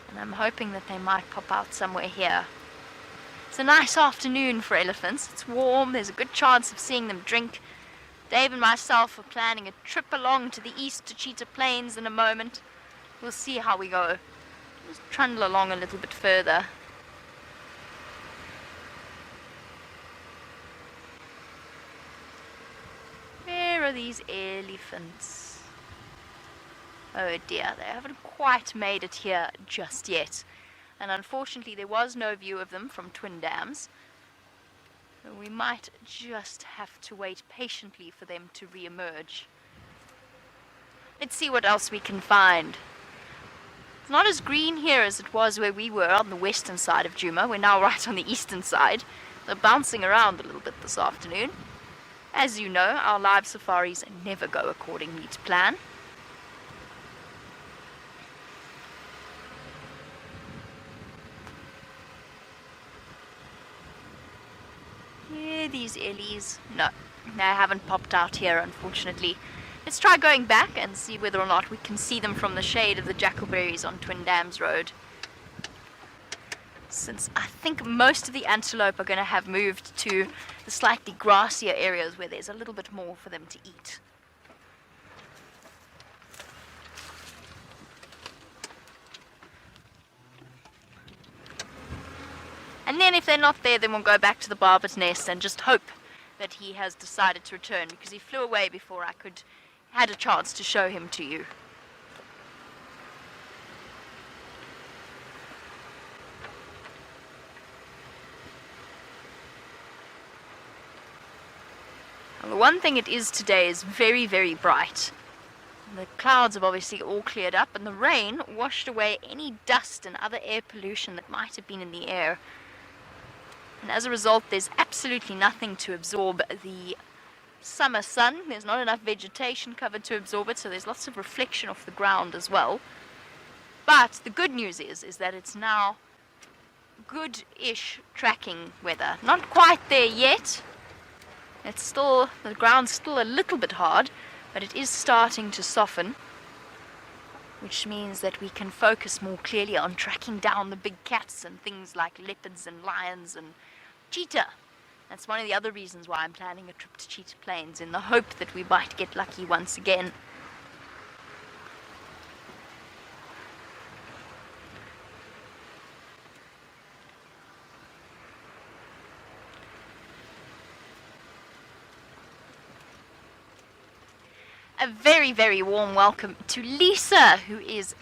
And I'm hoping that they might pop out somewhere here. It's a nice afternoon for elephants. It's warm. There's a good chance of seeing them drink. Dave and myself are planning a trip along to the east to Cheetah Plains in a moment. We'll see how we go. Just trundle along a little bit further. Where are these elephants? Oh dear, they haven't quite made it here just yet. And unfortunately there was no view of them from Twin Dams. So we might just have to wait patiently for them to re-emerge. Let's see what else we can find. It's not as green here as it was where we were on the western side of Djuma. We're now right on the eastern side. They're bouncing around a little bit this afternoon. As you know, our live safaris never go accordingly to plan. Here, these ellies. No, they haven't popped out here, unfortunately. Let's try going back and see whether or not we can see them from the shade of the jackalberries on Twin Dams Road. Since I think most of the antelope are going to have moved to the slightly grassier areas where there's a little bit more for them to eat. And then if they're not there, then we'll go back to the barbet's nest and just hope that he has decided to return, because he flew away before I had a chance to show him to you. Well, the one thing it is today is very, very bright. The clouds have obviously all cleared up, and the rain washed away any dust and other air pollution that might have been in the air. And as a result, there's absolutely nothing to absorb the summer sun. There's not enough vegetation covered to absorb it, so there's lots of reflection off the ground as well. But the good news is that it's now good-ish tracking weather. Not quite there yet. It's still, the ground's still a little bit hard, but it is starting to soften, which means that we can focus more clearly on tracking down the big cats and things like leopards and lions and cheetah. That's one of the other reasons why I'm planning a trip to Cheetah Plains, in the hope that we might get lucky once again. A very, very warm welcome to Lisa, who is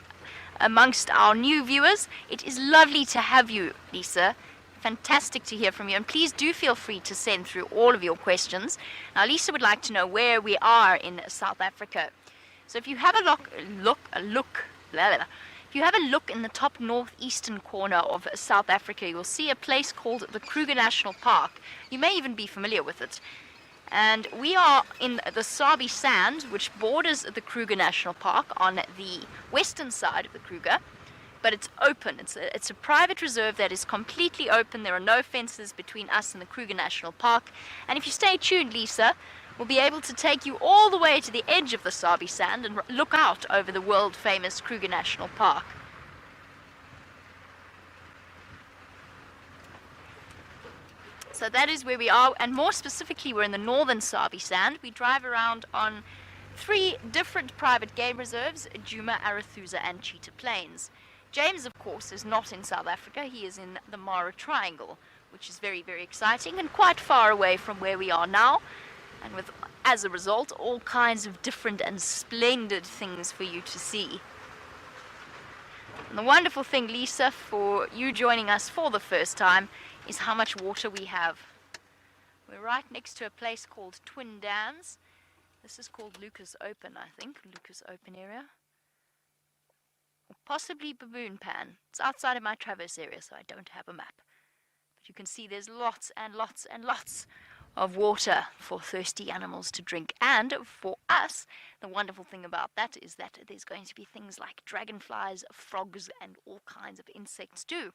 amongst our new viewers. It is lovely to have you, Lisa. Fantastic to hear from you, and please do feel free to send through all of your questions. Now, Lisa would like to know where we are in South Africa. So if you have a look in the top northeastern corner of South Africa, you will see a place called the Kruger National Park. You may even be familiar with it. And we are in the Sabi Sand, which borders the Kruger National Park on the western side of the Kruger, but it's open. It's a private reserve that is completely open. There are no fences between us and the Kruger National Park. And if you stay tuned, Lisa, we'll be able to take you all the way to the edge of the Sabi Sand and look out over the world-famous Kruger National Park. So that is where we are, and more specifically, we're in the northern Sabi Sand. We drive around on 3 different private game reserves, Djuma, Arathusa and Cheetah Plains. James, of course, is not in South Africa. He is in the Mara Triangle, which is very, very exciting and quite far away from where we are now. And with, as a result, all kinds of different and splendid things for you to see. And the wonderful thing, Lisa, for you joining us for the first time, is how much water we have. We're right next to a place called Twin Dams. This is called Lucas Open, I think. Lucas Open area. Or possibly Baboon Pan. It's outside of my Traverse area, so I don't have a map. But you can see there's lots and lots and lots of water for thirsty animals to drink. And for us, the wonderful thing about that is that there's going to be things like dragonflies, frogs, and all kinds of insects too.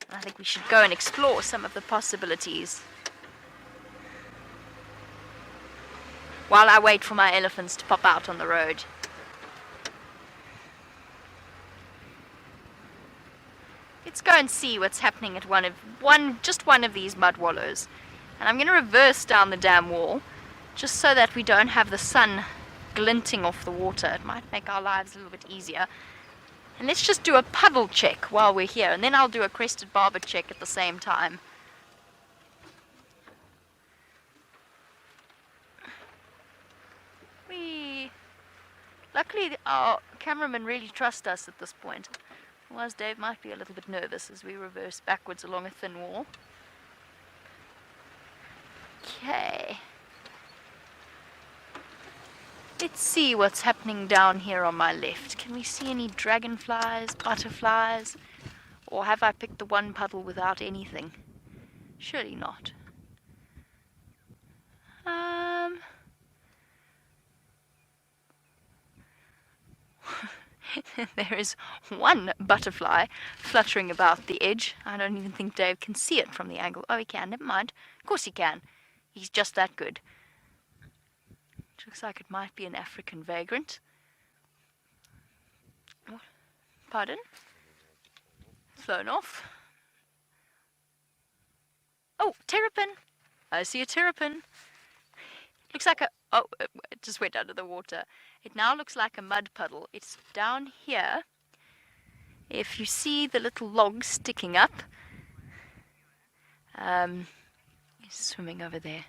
And I think we should go and explore some of the possibilities while I wait for my elephants to pop out on the road. Let's go and see what's happening at just one of these mud wallows. And I'm going to reverse down the dam wall, just so that we don't have the sun glinting off the water. It might make our lives a little bit easier. And let's just do a puddle check while we're here, and then I'll do a crested barbet check at the same time. Luckily, our cameramen really trust us at this point. Otherwise, Dave might be a little bit nervous as we reverse backwards along a thin wall. Okay. Let's see what's happening down here on my left. Can we see any dragonflies, butterflies? Or have I picked the one puddle without anything? Surely not. There is one butterfly fluttering about the edge. I don't even think Dave can see it from the angle. Oh, he can. Never mind. Of course he can. He's just that good. It looks like it might be an African vagrant. What? Pardon? Flown off. Oh, terrapin. I see a terrapin. Looks like a... Oh, it just went under the water. It now looks like a mud puddle. It's down here. If you see the little log sticking up. He's swimming over there.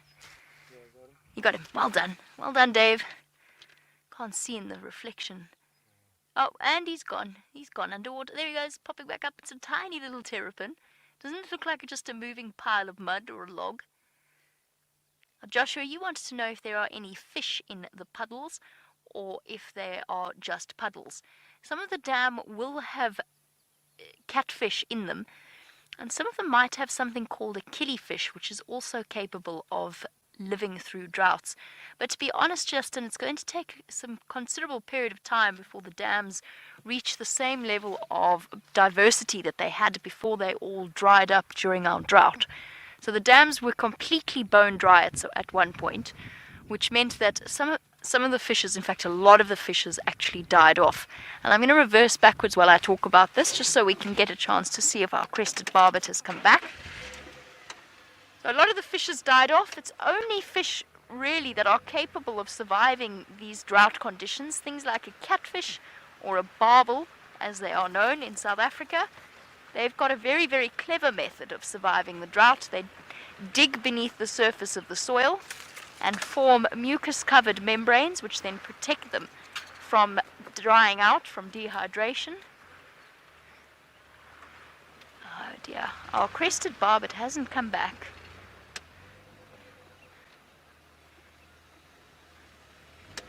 You got him. Well done. Well done, Dave. Can't see in the reflection. Oh, and he's gone. He's gone underwater. There he goes, popping back up. It's a tiny little terrapin. Doesn't it look like just a moving pile of mud or a log? Joshua, you wanted to know if there are any fish in the puddles or if they are just puddles. Some of the dam will have catfish in them, and some of them might have something called a killifish, which is also capable of living through droughts. But to be honest, Justin, it's going to take some considerable period of time before the dams reach the same level of diversity that they had before they all dried up during our drought. So the dams were completely bone dry at one point, which meant that some of the fishes, in fact a lot of the fishes, actually died off. And I'm going to reverse backwards while I talk about this, just so we can get a chance to see if our crested barbet has come back. So a lot of the fishes died off. It's only fish really that are capable of surviving these drought conditions, things like a catfish or a barbel, as they are known in South Africa. They've got a very, very clever method of surviving the drought. They dig beneath the surface of the soil and form mucus-covered membranes, which then protect them from drying out, from dehydration. Oh dear, our crested barbet hasn't come back.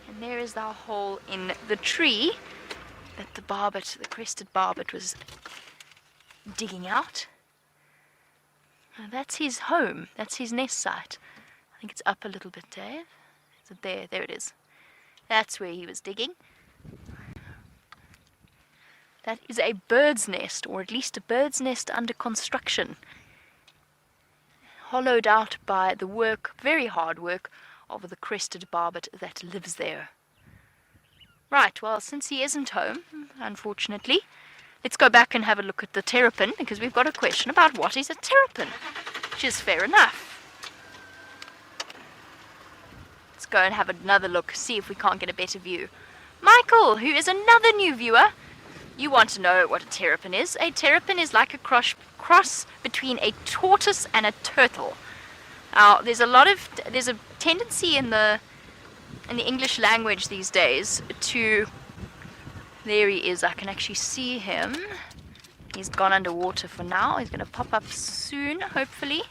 And there is our hole in the tree that the crested barbet was digging out. That's his home. That's his nest site. I think it's up a little bit, Dave. Is it there? There it is. That's where he was digging. That is a bird's nest, or at least a bird's nest under construction. Hollowed out by the work, very hard work, of the crested barbet that lives there. Right, well, since he isn't home, unfortunately, let's go back and have a look at the terrapin, because we've got a question about what is a terrapin, which is fair enough. Let's go and have another look, see if we can't get a better view. Michael, who is another new viewer, you want to know what a terrapin is. A terrapin is like a cross between a tortoise and a turtle. Now, there's a tendency in the English language these days to, there he is, I can actually see him. He's gone underwater for now. He's going to pop up soon, hopefully.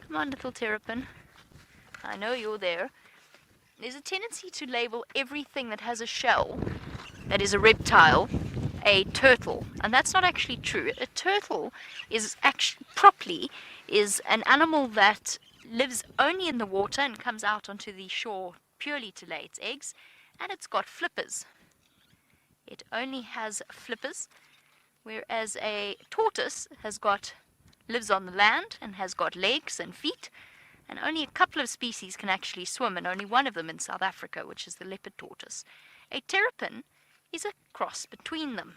Come on, little terrapin. I know you're there. There's a tendency to label everything that has a shell, that is a reptile, a turtle. And that's not actually true. A turtle is actually, properly, is an animal that lives only in the water and comes out onto the shore purely to lay its eggs. And it's got flippers. It only has flippers. Whereas a tortoise lives on the land and has got legs and feet, and only a couple of species can actually swim, and only one of them in South Africa, which is the leopard tortoise. A terrapin is a cross between them.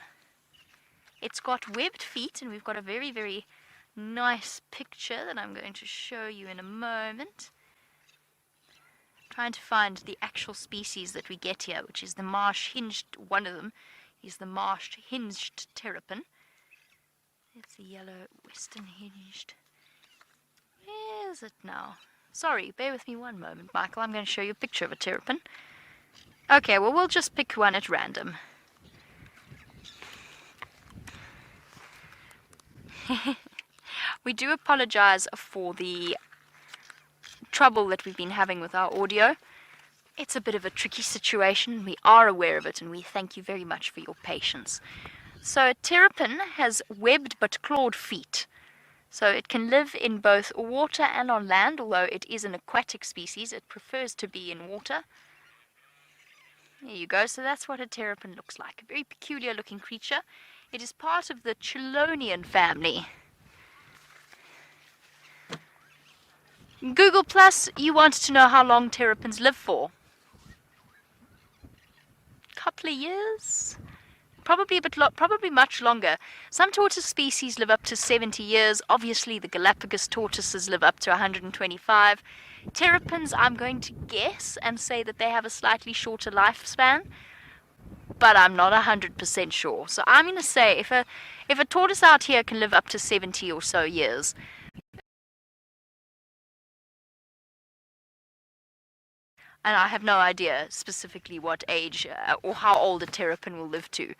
It's got webbed feet, and we've got a very, very nice picture that I'm going to show you in a moment. I'm trying to find the actual species that we get here, which is the marsh-hinged, one of them is the marsh-hinged terrapin. It's the yellow western-hinged. Where is it now? Sorry, bear with me one moment, Michael. I'm going to show you a picture of a terrapin. Okay, well, we'll just pick one at random. We do apologize for the trouble that we've been having with our audio. It's a bit of a tricky situation. We are aware of it, and we thank you very much for your patience. So a terrapin has webbed but clawed feet. So it can live in both water and on land, although it is an aquatic species. It prefers to be in water. There you go. So that's what a terrapin looks like. A very peculiar looking creature. It is part of the Chelonian family. Google Plus, you wanted to know how long terrapins live for. Couple of years? Probably a bit probably much longer. Some tortoise species live up to 70 years. Obviously, the Galapagos tortoises live up to 125. Terrapins, I'm going to guess and say that they have a slightly shorter lifespan, but I'm not 100% sure. So I'm going to say if a tortoise out here can live up to 70 or so years, and I have no idea specifically what age or how old a terrapin will live to,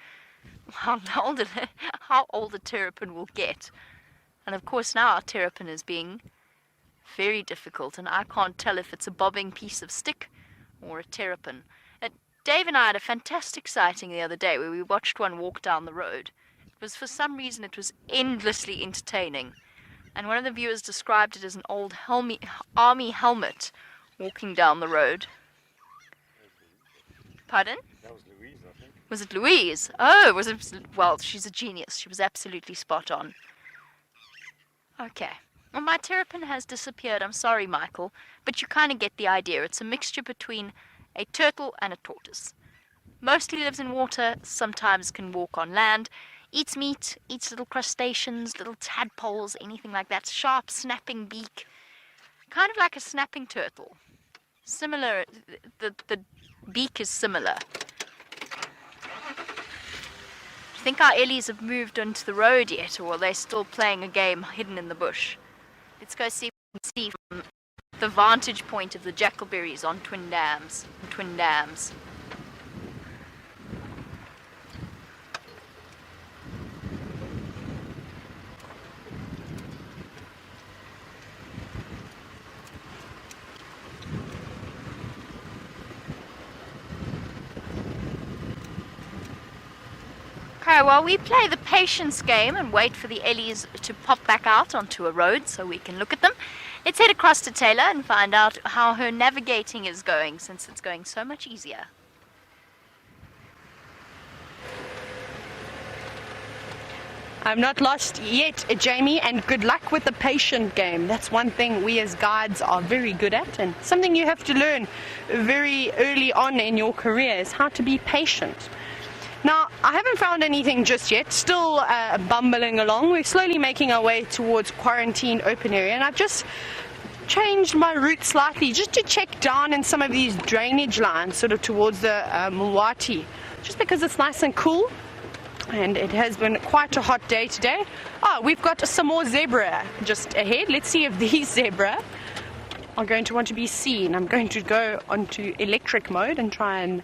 how old a terrapin will get. And of course now our terrapin is being very difficult, and I can't tell if it's a bobbing piece of stick or a terrapin. Dave and I had a fantastic sighting the other day where we watched one walk down the road. For some reason it was endlessly entertaining, and one of the viewers described it as an old army helmet walking down the road. Pardon? That was Louise, I think. Was it Louise? Oh, was it? Well, she's a genius. She was absolutely spot on. Okay. Well, my terrapin has disappeared. I'm sorry, Michael, but you kind of get the idea. It's a mixture between a turtle and a tortoise. Mostly lives in water, sometimes can walk on land, eats meat, eats little crustaceans, little tadpoles, anything like that. Sharp, snapping beak. Kind of like a snapping turtle. Similar, the beak is similar. Do you think our Ellies have moved onto the road yet, or are they still playing a game hidden in the bush? Let's go see if we can see from the vantage point of the jackalberries on Twin Dams. Okay, well, we play the patience game and wait for the Ellies to pop back out onto a road so we can look at them. Let's head across to Tayla and find out how her navigating is going, since it's going so much easier. I'm not lost yet, Jamie, and good luck with the patient game. That's one thing we as guides are very good at, and something you have to learn very early on in your career is how to be patient. Now, I haven't found anything just yet, still bumbling along. We're slowly making our way towards quarantine open area, and I've just changed my route slightly just to check down in some of these drainage lines, sort of towards the Mulwati, just because it's nice and cool. And it has been quite a hot day today. Oh, we've got some more zebra just ahead. Let's see if these zebra are going to want to be seen. I'm going to go onto electric mode and try and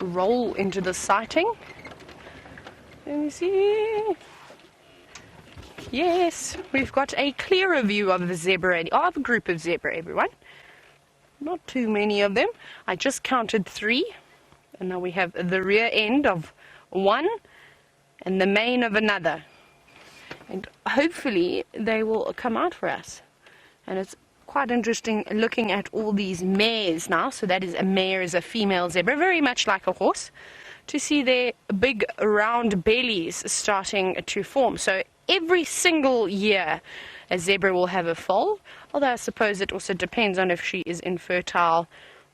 roll into the sighting. Let me see. Yes, we've got a clearer view of the zebra, of a group of zebra, everyone. Not too many of them. I just counted 3, and now we have the rear end of 1 and the mane of another. And hopefully they will come out for us. And it's quite interesting looking at all these mares now. So that is, a mare is a female zebra, very much like a horse, to see their big round bellies starting to form. So every single year a zebra will have a foal, although I suppose it also depends on if she is infertile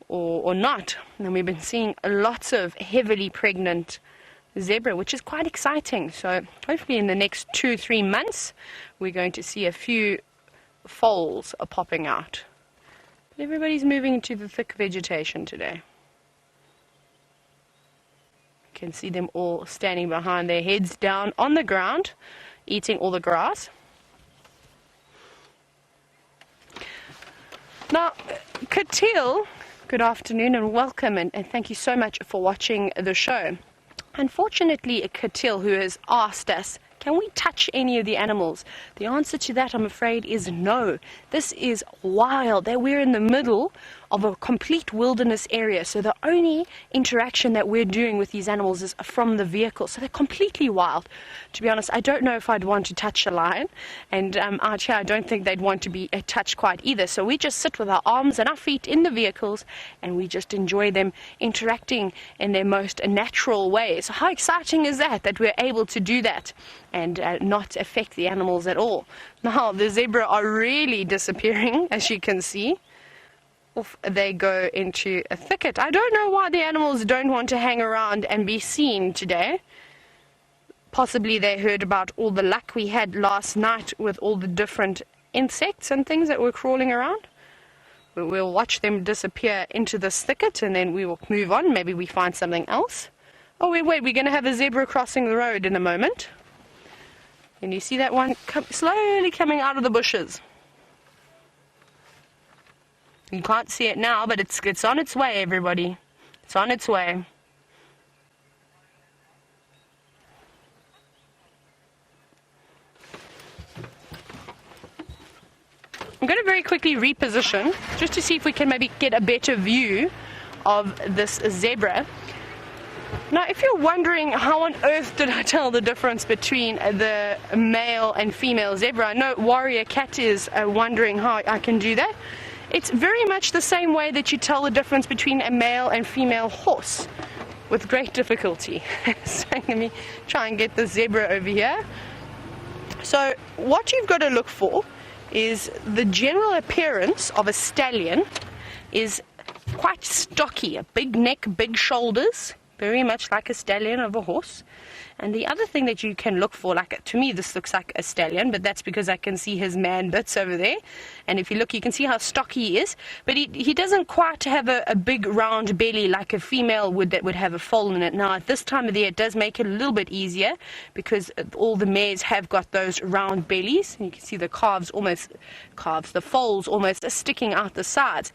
or not. And we've been seeing lots of heavily pregnant zebra, which is quite exciting. So hopefully in the next 2-3 months we're going to see a few foals are popping out. But everybody's moving into the thick vegetation today. You can see them all standing behind, their heads down on the ground, eating all the grass. Now, Katil, good afternoon and welcome, and thank you so much for watching the show. Unfortunately, Katil, who has asked us, can we touch any of the animals? The answer to that, I'm afraid, is no. This is wild. We're in the middle of a complete wilderness area, so the only interaction that we're doing with these animals is from the vehicle, so they're completely wild. To be honest, I don't know if I'd want to touch a lion, and out here I don't think they'd want to be touched quite either. So we just sit with our arms and our feet in the vehicles, and we just enjoy them interacting in their most natural way. So how exciting is that we're able to do that and not affect the animals at all? Now the zebra are really disappearing, as you can see. Off they go into a thicket. I don't know why the animals don't want to hang around and be seen today. Possibly they heard about all the luck we had last night with all the different insects and things that were crawling around. We'll watch them disappear into this thicket and then we will move on. Maybe we find something else. Oh wait, we're going to have a zebra crossing the road in a moment. And you see that one slowly coming out of the bushes. You can't see it now, but it's on its way, everybody. It's on its way. I'm going to very quickly reposition, just to see if we can maybe get a better view of this zebra. Now, if you're wondering how on earth did I tell the difference between the male and female zebra, I know Warrior Cat is wondering how I can do that. It's very much the same way that you tell the difference between a male and female horse, with great difficulty. So let me try and get the zebra over here. So what you've got to look for is the general appearance of a stallion is quite stocky, a big neck, big shoulders, very much like a stallion of a horse. And the other thing that you can look for, like to me this looks like a stallion, but that's because I can see his man bits over there. And if you look, you can see how stocky he is, but he doesn't quite have a big round belly like a female would that would have a foal in it. Now at this time of the year it does make it a little bit easier because all the mares have got those round bellies, and you can see the the foals almost sticking out the sides.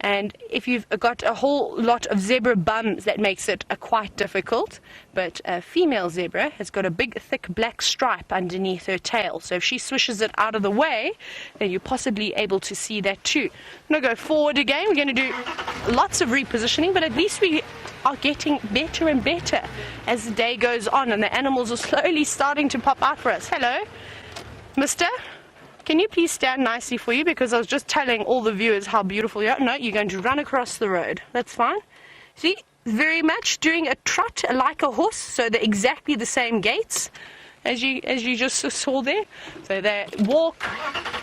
And if you've got a whole lot of zebra bums, that makes it quite difficult. But a female zebra has got a big, thick black stripe underneath her tail. So if she swishes it out of the way, then you're possibly able to see that too. I'm going to go forward again. We're going to do lots of repositioning, but at least we are getting better and better as the day goes on, and the animals are slowly starting to pop out for us. Hello, mister. Can you please stand nicely for you, because I was just telling all the viewers how beautiful you are. No, you're going to run across the road. That's fine. See, very much doing a trot like a horse, so they're exactly the same gaits as you just saw there. So they walk,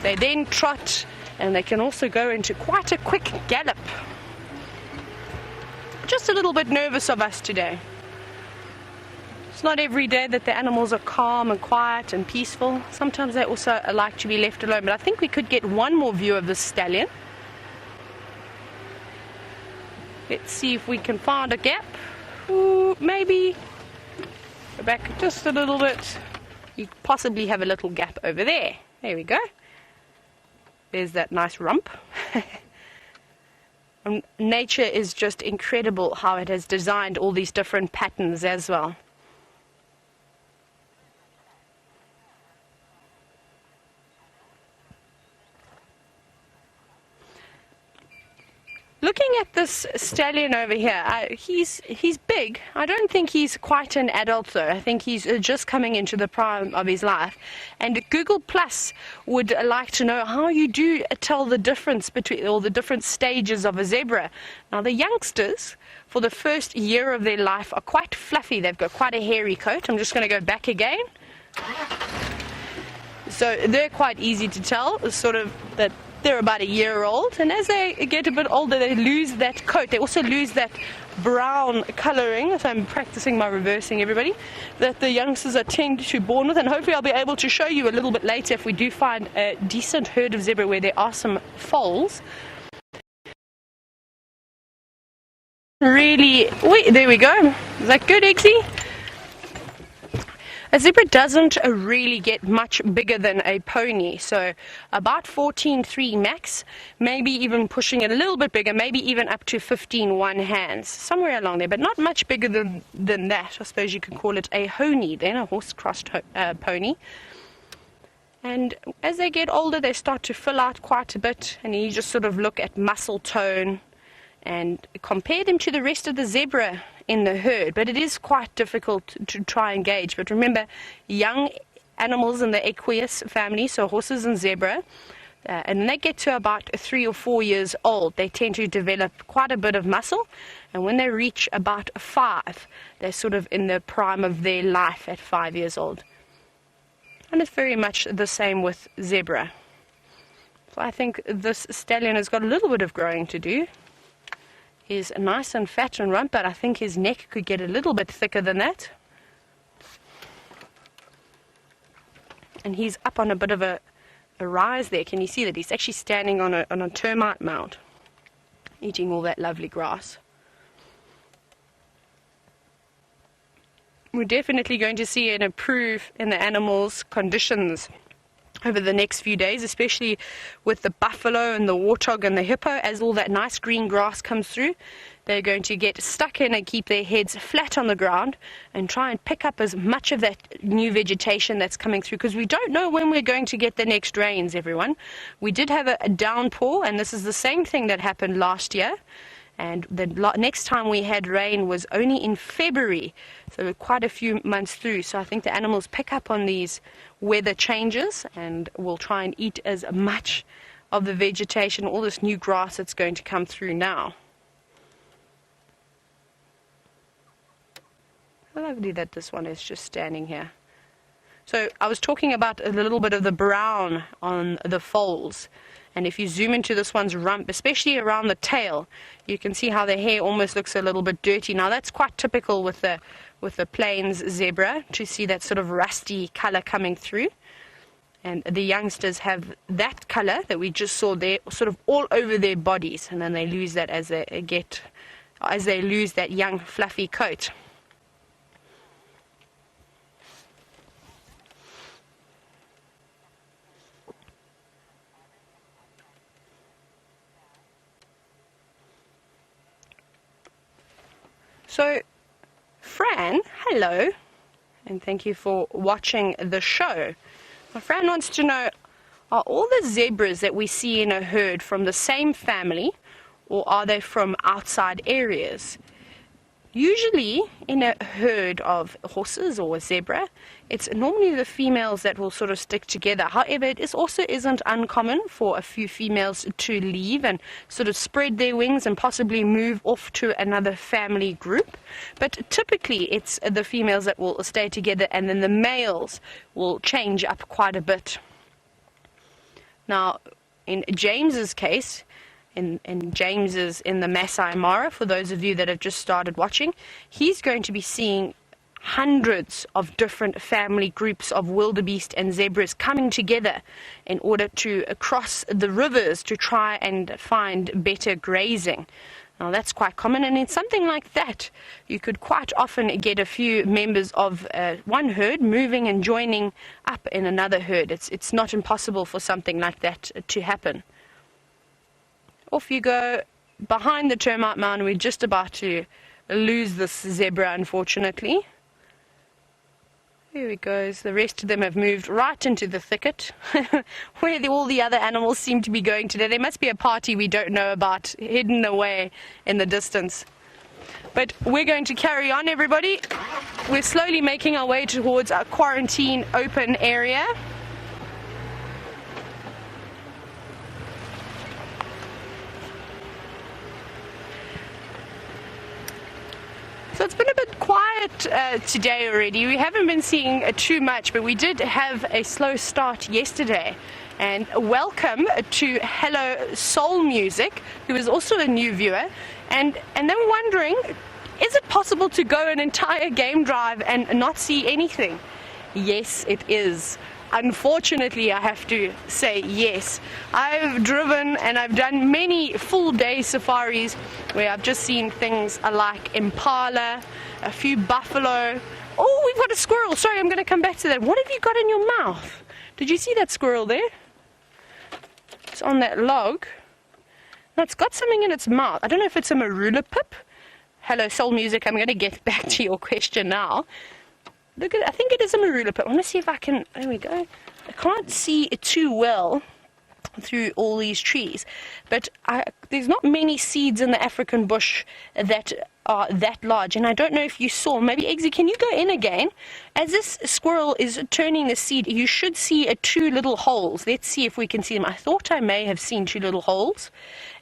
they then trot, and they can also go into quite a quick gallop. Just a little bit nervous of us today. It's not every day that the animals are calm and quiet and peaceful. Sometimes they also like to be left alone. But I think we could get one more view of the stallion. Let's see if we can find a gap. Ooh, maybe go back just a little bit. You possibly have a little gap over there. There we go. There's that nice rump. Nature is just incredible how it has designed all these different patterns as well. Looking at this stallion over here, he's big. I don't think he's quite an adult though. I think he's just coming into the prime of his life. And Google Plus would like to know how you do tell the difference between all the different stages of a zebra. Now the youngsters, for the first year of their life, are quite fluffy. They've got quite a hairy coat. I'm just going to go back again. So they're quite easy to tell, sort of that they're about a year old, and as they get a bit older they lose that coat. They also lose that brown colouring, so I'm practicing my reversing, everybody, that the youngsters are tend to born with, and hopefully I'll be able to show you a little bit later if we do find a decent herd of zebra where there are some foals. Really, wait, there we go. Is that good, Eggsy? A zebra doesn't really get much bigger than a pony, so about 14.3 max, maybe even pushing it a little bit bigger, maybe even up to 15 one hands, somewhere along there, but not much bigger than that. I suppose you could call it a honey then, a horse-crossed pony. And as they get older, they start to fill out quite a bit, and you just sort of look at muscle tone and compare them to the rest of the zebra in the herd. But it is quite difficult to try and gauge. But remember, young animals in the equus family, so horses and zebra, and when they get to about 3 or 4 years old, they tend to develop quite a bit of muscle, and when they reach about 5, they're sort of in the prime of their life at 5 years old. And it's very much the same with zebra. So I think this stallion has got a little bit of growing to do. He's nice and fat and rump, but I think his neck could get a little bit thicker than that. And he's up on a bit of a rise there. Can you see that? He's actually standing on a termite mound, eating all that lovely grass. We're definitely going to see an improve in the animals' conditions over the next few days, especially with the buffalo and the warthog and the hippo. As all that nice green grass comes through, they're going to get stuck in and keep their heads flat on the ground and try and pick up as much of that new vegetation that's coming through, because we don't know when we're going to get the next rains, everyone. We did have a downpour, and this is the same thing that happened last year. And the next time we had rain was only in February, so quite a few months through. So I think the animals pick up on these weather changes and will try and eat as much of the vegetation, all this new grass that's going to come through now. How lovely that this one is just standing here. So I was talking about a little bit of the brown on the foals. And if you zoom into this one's rump, especially around the tail, you can see how the hair almost looks a little bit dirty. Now that's quite typical with the plains zebra, to see that sort of rusty color coming through. And the youngsters have that color that we just saw there sort of all over their bodies, and then they lose that as they lose that young fluffy coat. So, Fran, hello, and thank you for watching the show. Well, Fran wants to know, are all the zebras that we see in a herd from the same family, or are they from outside areas? Usually, in a herd of horses or a zebra, it's normally the females that will sort of stick together. However, it also isn't uncommon for a few females to leave and sort of spread their wings and possibly move off to another family group. But typically, it's the females that will stay together, and then the males will change up quite a bit. Now, in James's case, and James is in the Masai Mara, for those of you that have just started watching, he's going to be seeing hundreds of different family groups of wildebeest and zebras coming together in order to cross the rivers to try and find better grazing. Now that's quite common, and in something like that you could quite often get a few members of one herd moving and joining up in another herd. It's not impossible for something like that to happen. Off you go behind the termite mound. We're just about to lose this zebra, unfortunately. There he goes. The rest of them have moved right into the thicket where all the other animals seem to be going today. There must be a party we don't know about hidden away in the distance. But we're going to carry on, everybody. We're slowly making our way towards our quarantine open area. So it's been a bit quiet today already. We haven't been seeing too much, but we did have a slow start yesterday. And welcome to Hello Soul Music, who is also a new viewer. And they were wondering, is it possible to go an entire game drive and not see anything? Yes, it is. Unfortunately, I have to say yes. I've driven and I've done many full-day safaris where I've just seen things like impala, a few buffalo. Oh, we've got a squirrel. Sorry, I'm going to come back to that. What have you got in your mouth? Did you see that squirrel there? It's on that log. No, it's got something in its mouth. I don't know if it's a marula pip. Hello, Soul Music. I'm going to get back to your question now. Look at, I think it is a marula pip. I want to see if I can, there we go. I can't see it too well through all these trees, but there's not many seeds in the African bush that are that large, and I don't know if you saw, maybe Eggsy, can you go in again? As this squirrel is turning the seed, you should see two little holes. Let's see if we can see them. I thought I may have seen two little holes,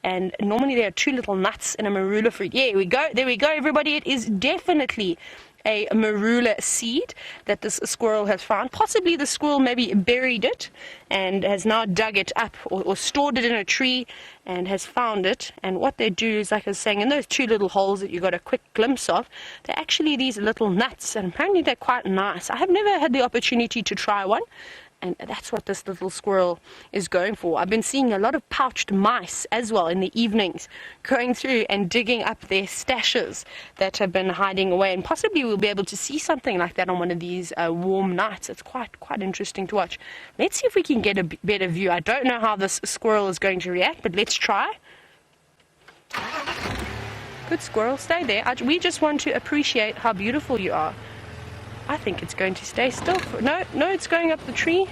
and normally there are two little nuts in a marula fruit. Yeah, there we go, everybody. It is definitely a marula seed that this squirrel has found. Possibly the squirrel maybe buried it and has now dug it up or stored it in a tree and has found it. And what they do is, like I was saying, in those two little holes that you got a quick glimpse of, they're actually these little nuts, and apparently they're quite nice. I have never had the opportunity to try one, and that's what this little squirrel is going for. I've been seeing a lot of pouched mice as well in the evenings, going through and digging up their stashes that have been hiding away, and possibly we'll be able to see something like that on one of these warm nights. It's quite interesting to watch. Let's see if we can get a better view. I don't know how this squirrel is going to react, but let's try. Good squirrel, stay there. We just want to appreciate how beautiful you are. I think it's going to stay still. No, it's going up the tree.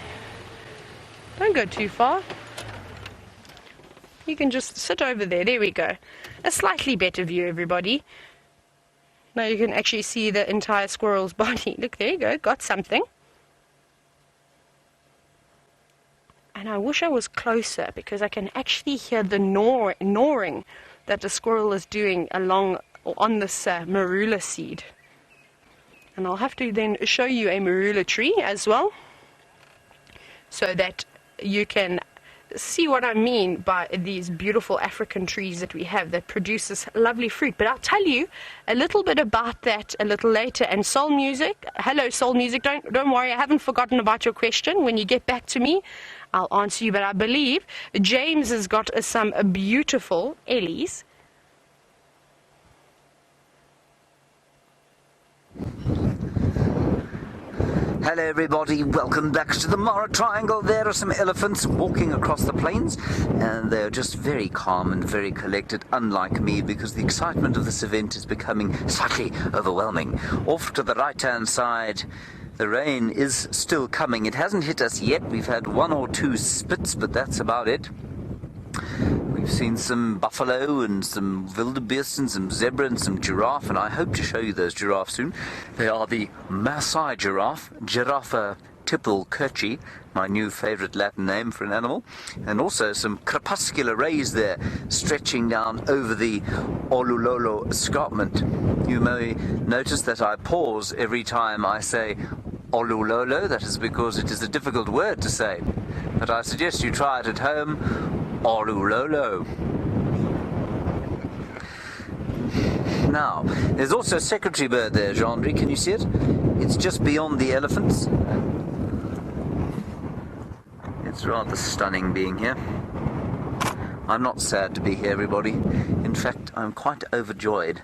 Don't go too far. You can just sit over there. There we go. A slightly better view, everybody. Now you can actually see the entire squirrel's body. Look, there you go. Got something. And I wish I was closer, because I can actually hear the gnawing that the squirrel is doing on this marula seed. And I'll have to then show you a marula tree as well, so that you can see what I mean by these beautiful African trees that we have that produce this lovely fruit. But I'll tell you a little bit about that a little later. And Soul Music, hello Soul Music, don't worry, I haven't forgotten about your question. When you get back to me, I'll answer you. But I believe James has got some beautiful Ellies. Hello everybody, welcome back to the Mara Triangle. There are some elephants walking across the plains, and they're just very calm and very collected, unlike me, because the excitement of this event is becoming slightly overwhelming. Off to the right-hand side, the rain is still coming. It hasn't hit us yet. We've had one or two spits, but that's about it. We've seen some buffalo and some wildebeest and some zebra and some giraffe, and I hope to show you those giraffes soon. They are the Maasai giraffe, Giraffa tipple-kirchi, my new favourite Latin name for an animal, and also some crepuscular rays there stretching down over the Olulolo escarpment. You may notice that I pause every time I say Olulolo. That is because it is a difficult word to say, but I suggest you try it at home. Olulolo. Now, there's also a secretary bird there, Jean-Marie, can you see it? It's just beyond the elephants. It's rather stunning being here. I'm not sad to be here, everybody. In fact, I'm quite overjoyed.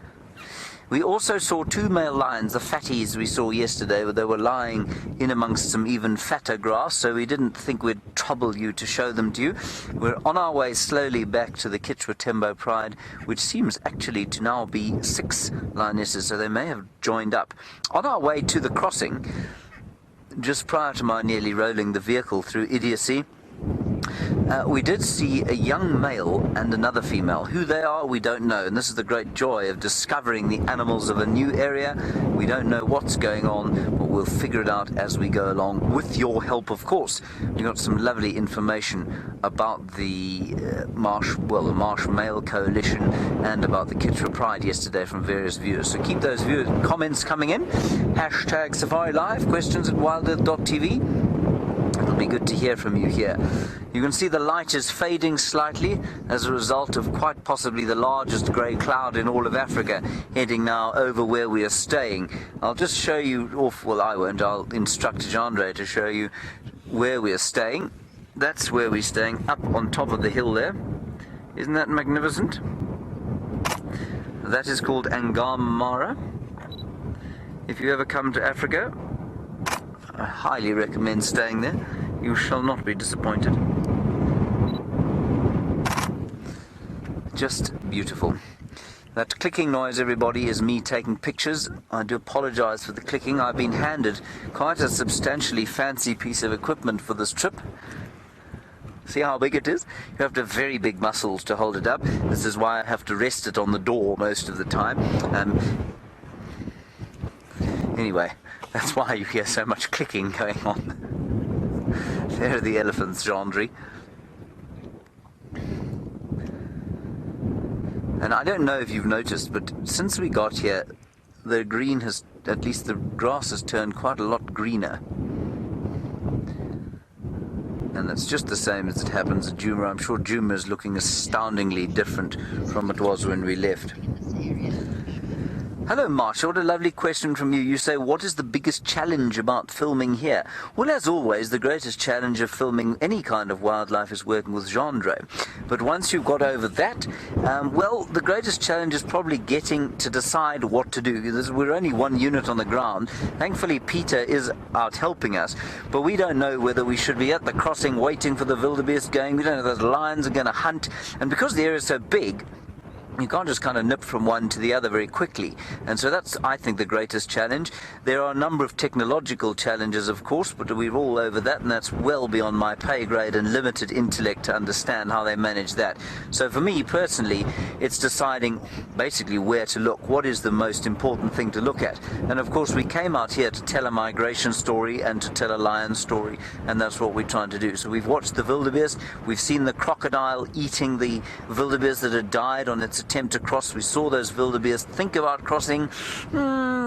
We also saw 2 male lions, the fatties we saw yesterday, where they were lying in amongst some even fatter grass, so we didn't think we'd trouble you to show them to you. We're on our way slowly back to the Kitchwa Tembo Pride, which seems actually to now be 6 lionesses, so they may have joined up. On our way to the crossing, just prior to my nearly rolling the vehicle through idiocy, we did see a young male and another female. Who they are, we don't know, and this is the great joy of discovering the animals of a new area. We don't know what's going on, but we'll figure it out as we go along, with your help, of course. We got some lovely information about the Marsh Male Coalition and about the Kitchwa Pride yesterday from various viewers. So keep those comments coming in. Hashtag Safari Live, questions at wildearth.tv. It'll be good to hear from you here. You can see the light is fading slightly as a result of quite possibly the largest grey cloud in all of Africa heading now over where we are staying. I'll just show you off, well, I won't, I'll instruct Jandre to show you where we are staying. That's where we're staying, up on top of the hill there. Isn't that magnificent? That is called Angamara. If you ever come to Africa, I highly recommend staying there. You shall not be disappointed. Just beautiful. That clicking noise, everybody, is me taking pictures. I do apologize for the clicking. I've been handed quite a substantially fancy piece of equipment for this trip. See how big it is? You have to have very big muscles to hold it up. This is why I have to rest it on the door most of the time. Anyway, that's why you hear so much clicking going on. There are the elephants, Gendry. And I don't know if you've noticed, but since we got here, the green has, at least the grass has turned quite a lot greener. And that's just the same as it happens at Djuma. I'm sure Djuma is looking astoundingly different from it was when we left. Hello, Marsha. What a lovely question from you. You say, what is the biggest challenge about filming here? Well, as always, the greatest challenge of filming any kind of wildlife is working with Jandre. But once you've got over that, well, the greatest challenge is probably getting to decide what to do. We're only 1 unit on the ground. Thankfully, Peter is out helping us. But we don't know whether we should be at the crossing waiting for the wildebeest going. We don't know if those lions are going to hunt. And because the area is so big, you can't just kind of nip from one to the other very quickly. And so that's, I think, the greatest challenge. There are a number of technological challenges, of course, but we're all over that, and that's well beyond my pay grade and limited intellect to understand how they manage that. So for me, personally, it's deciding basically where to look. What is the most important thing to look at? And of course, we came out here to tell a migration story and to tell a lion story, and that's what we're trying to do. So we've watched the wildebeest, we've seen the crocodile eating the wildebeest that had died on its attempt to cross. We saw those wildebeest think about crossing,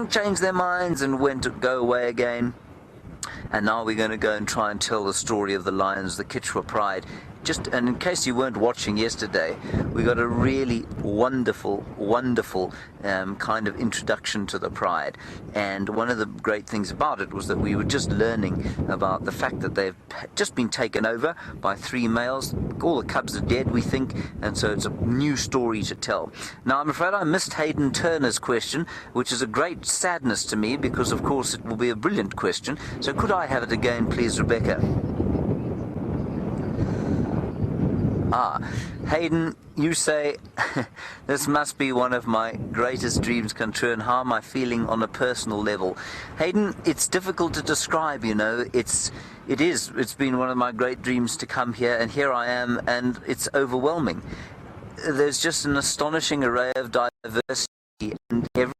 change their minds and went to go away again. And now we're going to go and try and tell the story of the lions, the Kitchwa Pride. And in case you weren't watching yesterday, we got a really wonderful kind of introduction to the Pride. And one of the great things about it was that we were just learning about the fact that they've just been taken over by 3 males. All the cubs are dead, we think, and so it's a new story to tell. Now, I'm afraid I missed Hayden Turner's question, which is a great sadness to me because, of course, it will be a brilliant question. So could I have it again, please, Rebecca? Hayden, you say, this must be one of my greatest dreams come true, and how am I feeling on a personal level? Hayden, it's difficult to describe, you know. It's been one of my great dreams to come here, and here I am, and it's overwhelming. There's just an astonishing array of diversity, and every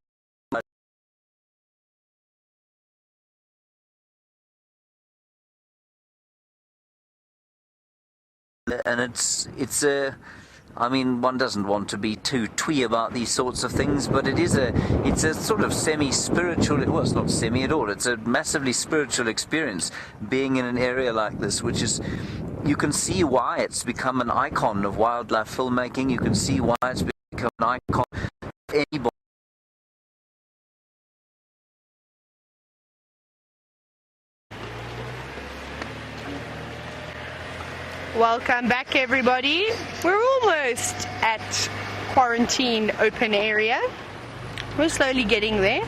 and it's a, I mean, one doesn't want to be too twee about these sorts of things, but it's a sort of semi-spiritual, well, it's not semi at all, it's a massively spiritual experience being in an area like this, which is, you can see why it's become an icon of wildlife filmmaking. You can see why it's become an icon of anybody Welcome back, everybody. We're almost at quarantine open area. We're slowly getting there.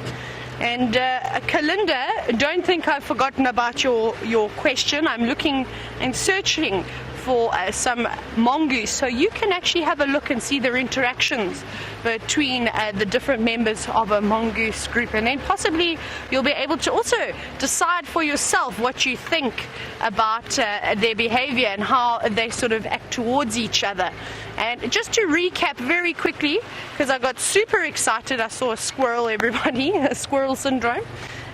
And Kalinda, don't think I've forgotten about your question. I'm looking and searching for some mongoose, so you can actually have a look and see their interactions between the different members of a mongoose group, and then possibly you'll be able to also decide for yourself what you think about their behavior and how they sort of act towards each other. And just to recap very quickly, because I got super excited, I saw a squirrel, everybody, a squirrel syndrome,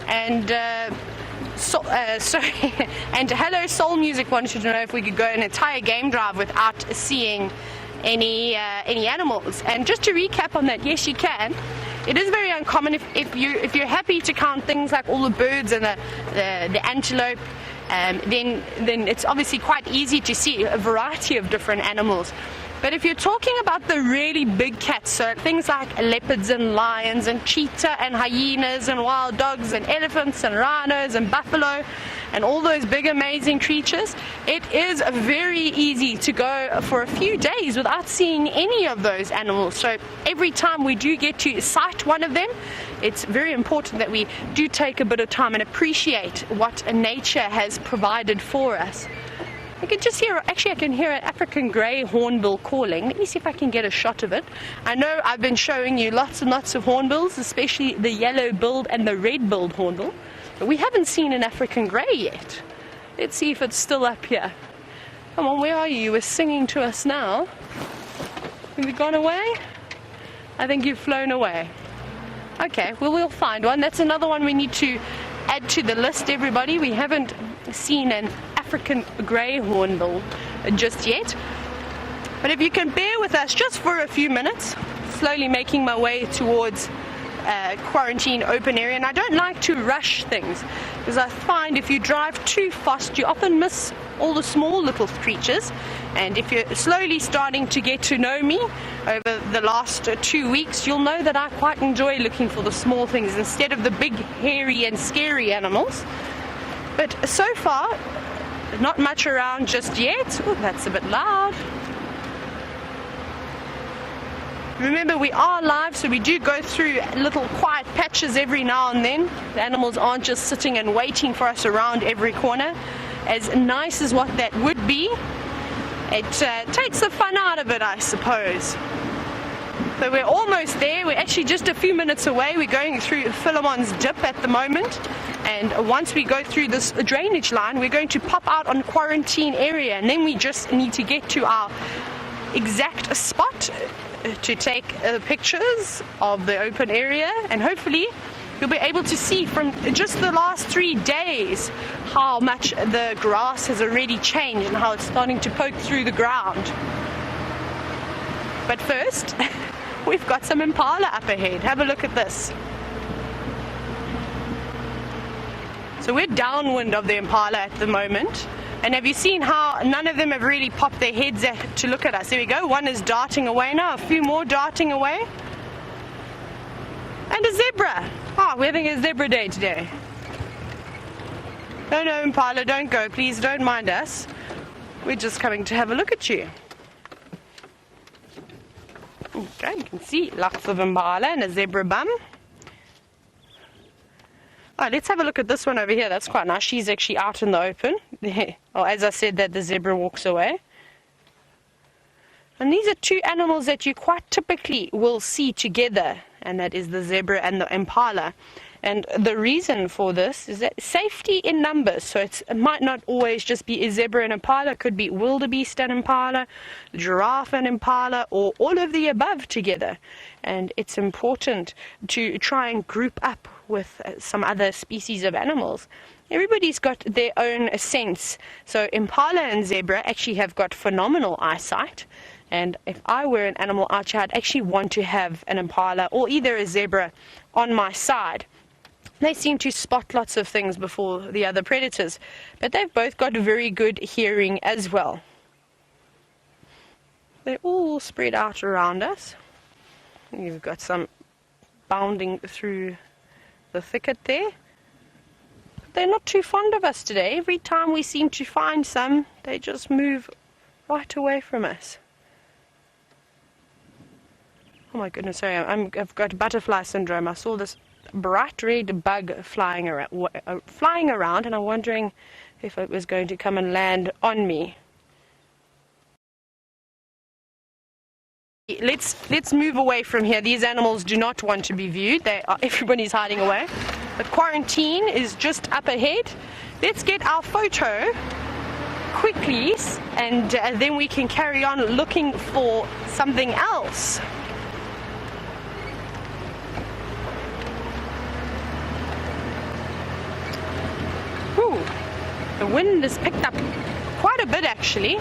and sorry, and Hello Soul Music wanted to know if we could go an entire game drive without seeing any animals. And just to recap on that, yes, you can. It is very uncommon if you're happy to count things like all the birds and the antelope. Then it's obviously quite easy to see a variety of different animals. But if you're talking about the really big cats, so things like leopards and lions and cheetah and hyenas and wild dogs and elephants and rhinos and buffalo and all those big amazing creatures, it is very easy to go for a few days without seeing any of those animals. So every time we do get to sight one of them, it's very important that we do take a bit of time and appreciate what nature has provided for us. I can just hear, actually I can hear an African grey hornbill calling. Let me see if I can get a shot of it. I know I've been showing you lots and lots of hornbills, especially the yellow-billed and the red-billed hornbill. But we haven't seen an African grey yet. Let's see if it's still up here. Come on, where are you? You were singing to us now. Have you gone away? I think you've flown away. Okay, well, we'll find one. That's another one we need to add to the list, everybody. We haven't seen an African grey hornbill just yet. But if you can bear with us just for a few minutes, slowly making my way towards quarantine open area. And I don't like to rush things, because I find if you drive too fast, you often miss all the small little creatures. And if you're slowly starting to get to know me over the last 2 weeks, you'll know that I quite enjoy looking for the small things instead of the big, hairy and scary animals. But so far, not much around just yet. Oh, that's a bit loud. Remember, we are live, so we do go through little quiet patches every now and then. The animals aren't just sitting and waiting for us around every corner. As nice as what that would be, it takes the fun out of it, I suppose. So we're almost there. We're actually just a few minutes away. We're going through Philemon's Dip at the moment. And once we go through this drainage line, we're going to pop out on quarantine area. And then we just need to get to our exact spot to take pictures of the open area. And hopefully you'll be able to see from just the last 3 days how much the grass has already changed and how it's starting to poke through the ground. But first, we've got some impala up ahead. Have a look at this. So we're downwind of the impala at the moment. And have you seen how none of them have really popped their heads to look at us? There we go. One is darting away now. A few more darting away. And a zebra. Oh, we're having a zebra day today. No, impala, don't go. Please don't mind us. We're just coming to have a look at you. Okay, you can see lots of impala and a zebra bum. Oh, let's have a look at this one over here. That's quite nice. She's actually out in the open. Oh, as I said, that the zebra walks away. And these are two animals that you quite typically will see together, and that is the zebra and the impala. And the reason for this is that safety in numbers. So it might not always just be a zebra and impala. It could be wildebeest and impala, giraffe and impala, or all of the above together. And it's important to try and group up with some other species of animals. Everybody's got their own sense. So impala and zebra actually have got phenomenal eyesight. And if I were an animal archer, I'd actually want to have an impala or either a zebra on my side. They seem to spot lots of things before the other predators, but they've both got very good hearing as well. They're all spread out around us. You've got some bounding through the thicket there. They're not too fond of us today. Every time we seem to find some, they just move right away from us. Oh my goodness, sorry, I've got butterfly syndrome. I saw this bright red bug flying around, and I'm wondering if it was going to come and land on me. Let's move away from here. These animals do not want to be viewed. Everybody's hiding away. The quarantine is just up ahead. Let's get our photo quickly, and then we can carry on looking for something else. Ooh, the wind has picked up quite a bit actually.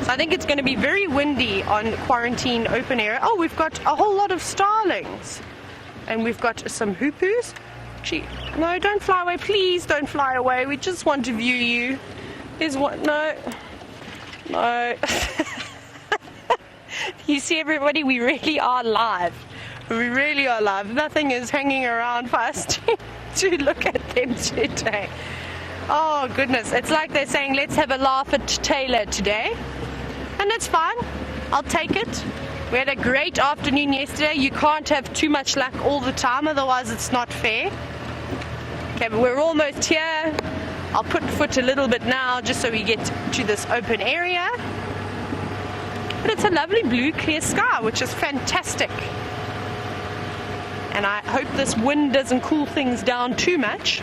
So I think it's going to be very windy on quarantine open area. Oh, we've got a whole lot of starlings. And we've got some hoopoes. Gee, no, don't fly away. Please don't fly away. We just want to view you. Here's what, no. You see everybody, we really are live. We really are live. Nothing is hanging around for us to look at them today. Oh goodness, it's like they're saying, let's have a laugh at Tayla today. And it's fine, I'll take it. We had a great afternoon yesterday. You can't have too much luck all the time, otherwise it's not fair. Okay, but we're almost here. I'll put foot a little bit now, just so we get to this open area. But it's a lovely blue, clear sky, which is fantastic. And I hope this wind doesn't cool things down too much,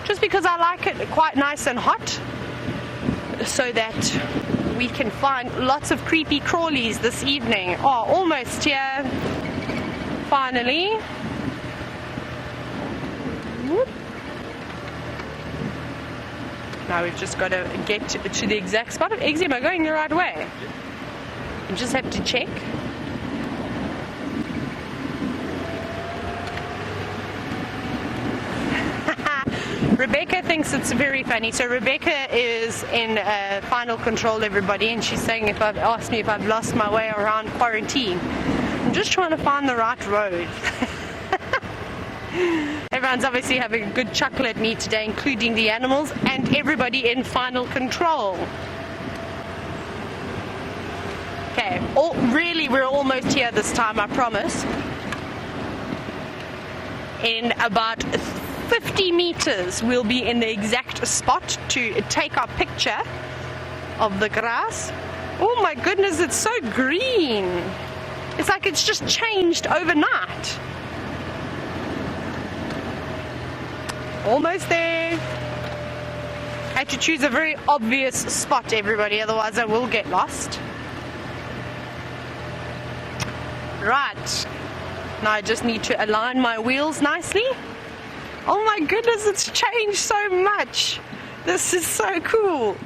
just because I like it quite nice and hot, so that we can find lots of creepy crawlies this evening. Oh, almost here. Finally. Whoop. Now we've just got to get to the exact spot of Eggsy. Am I going the right way? I just have to check. Rebecca thinks it's very funny. So Rebecca is in final control, everybody, and she's saying asked me if I've lost my way around quarantine. I'm just trying to find the right road. Everyone's obviously having a good chuckle at me today, including the animals and everybody in final control. Okay, really we're almost here this time, I promise. In about 50 meters we'll be in the exact spot to take our picture of the grass. Oh my goodness, it's so green. It's like it's just changed overnight. Almost there. I had to choose a very obvious spot, everybody, otherwise I will get lost. Right. Now I just need to align my wheels nicely. Oh my goodness, it's changed so much. This is so cool.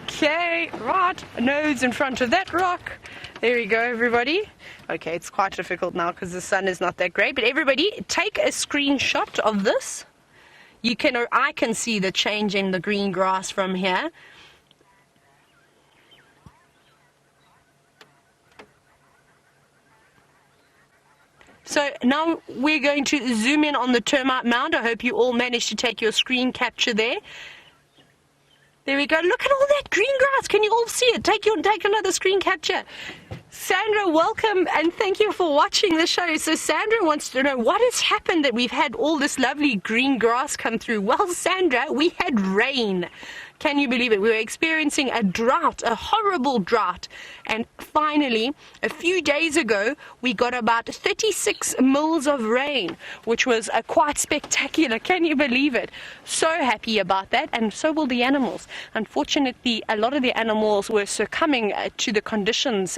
Okay, right, nose in front of that rock. There we go, everybody. Okay, it's quite difficult now because the sun is not that great, but everybody take a screenshot of this. I can see the change in the green grass from here. So now we're going to zoom in on the termite mound. I hope you all managed to take your screen capture there. There we go. Look at all that green grass. Can you all see it? Take another screen capture. Sandra, welcome and thank you for watching the show. So Sandra wants to know what has happened that we've had all this lovely green grass come through. Well, Sandra, we had rain. Can you believe it? We were experiencing a drought, a horrible drought. And finally, a few days ago, we got about 36 mils of rain, which was quite spectacular. Can you believe it? So happy about that, and so will the animals. Unfortunately, a lot of the animals were succumbing to the conditions,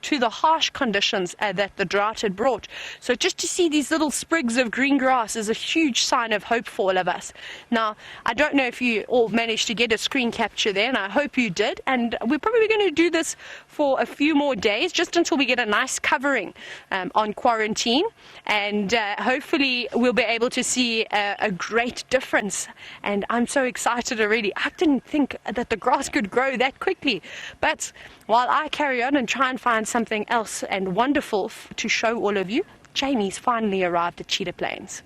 to the harsh conditions that the drought had brought. So just to see these little sprigs of green grass is a huge sign of hope for all of us. Now, I don't know if you all managed to get a screen capture there, and I hope you did, and we're probably going to do this for a few more days, just until we get a nice covering on quarantine, and hopefully we'll be able to see a great difference. And I'm so excited already. I didn't think that the grass could grow that quickly, but while I carry on and try and find something else and wonderful to show all of you, Jamie's finally arrived at Cheetah Plains.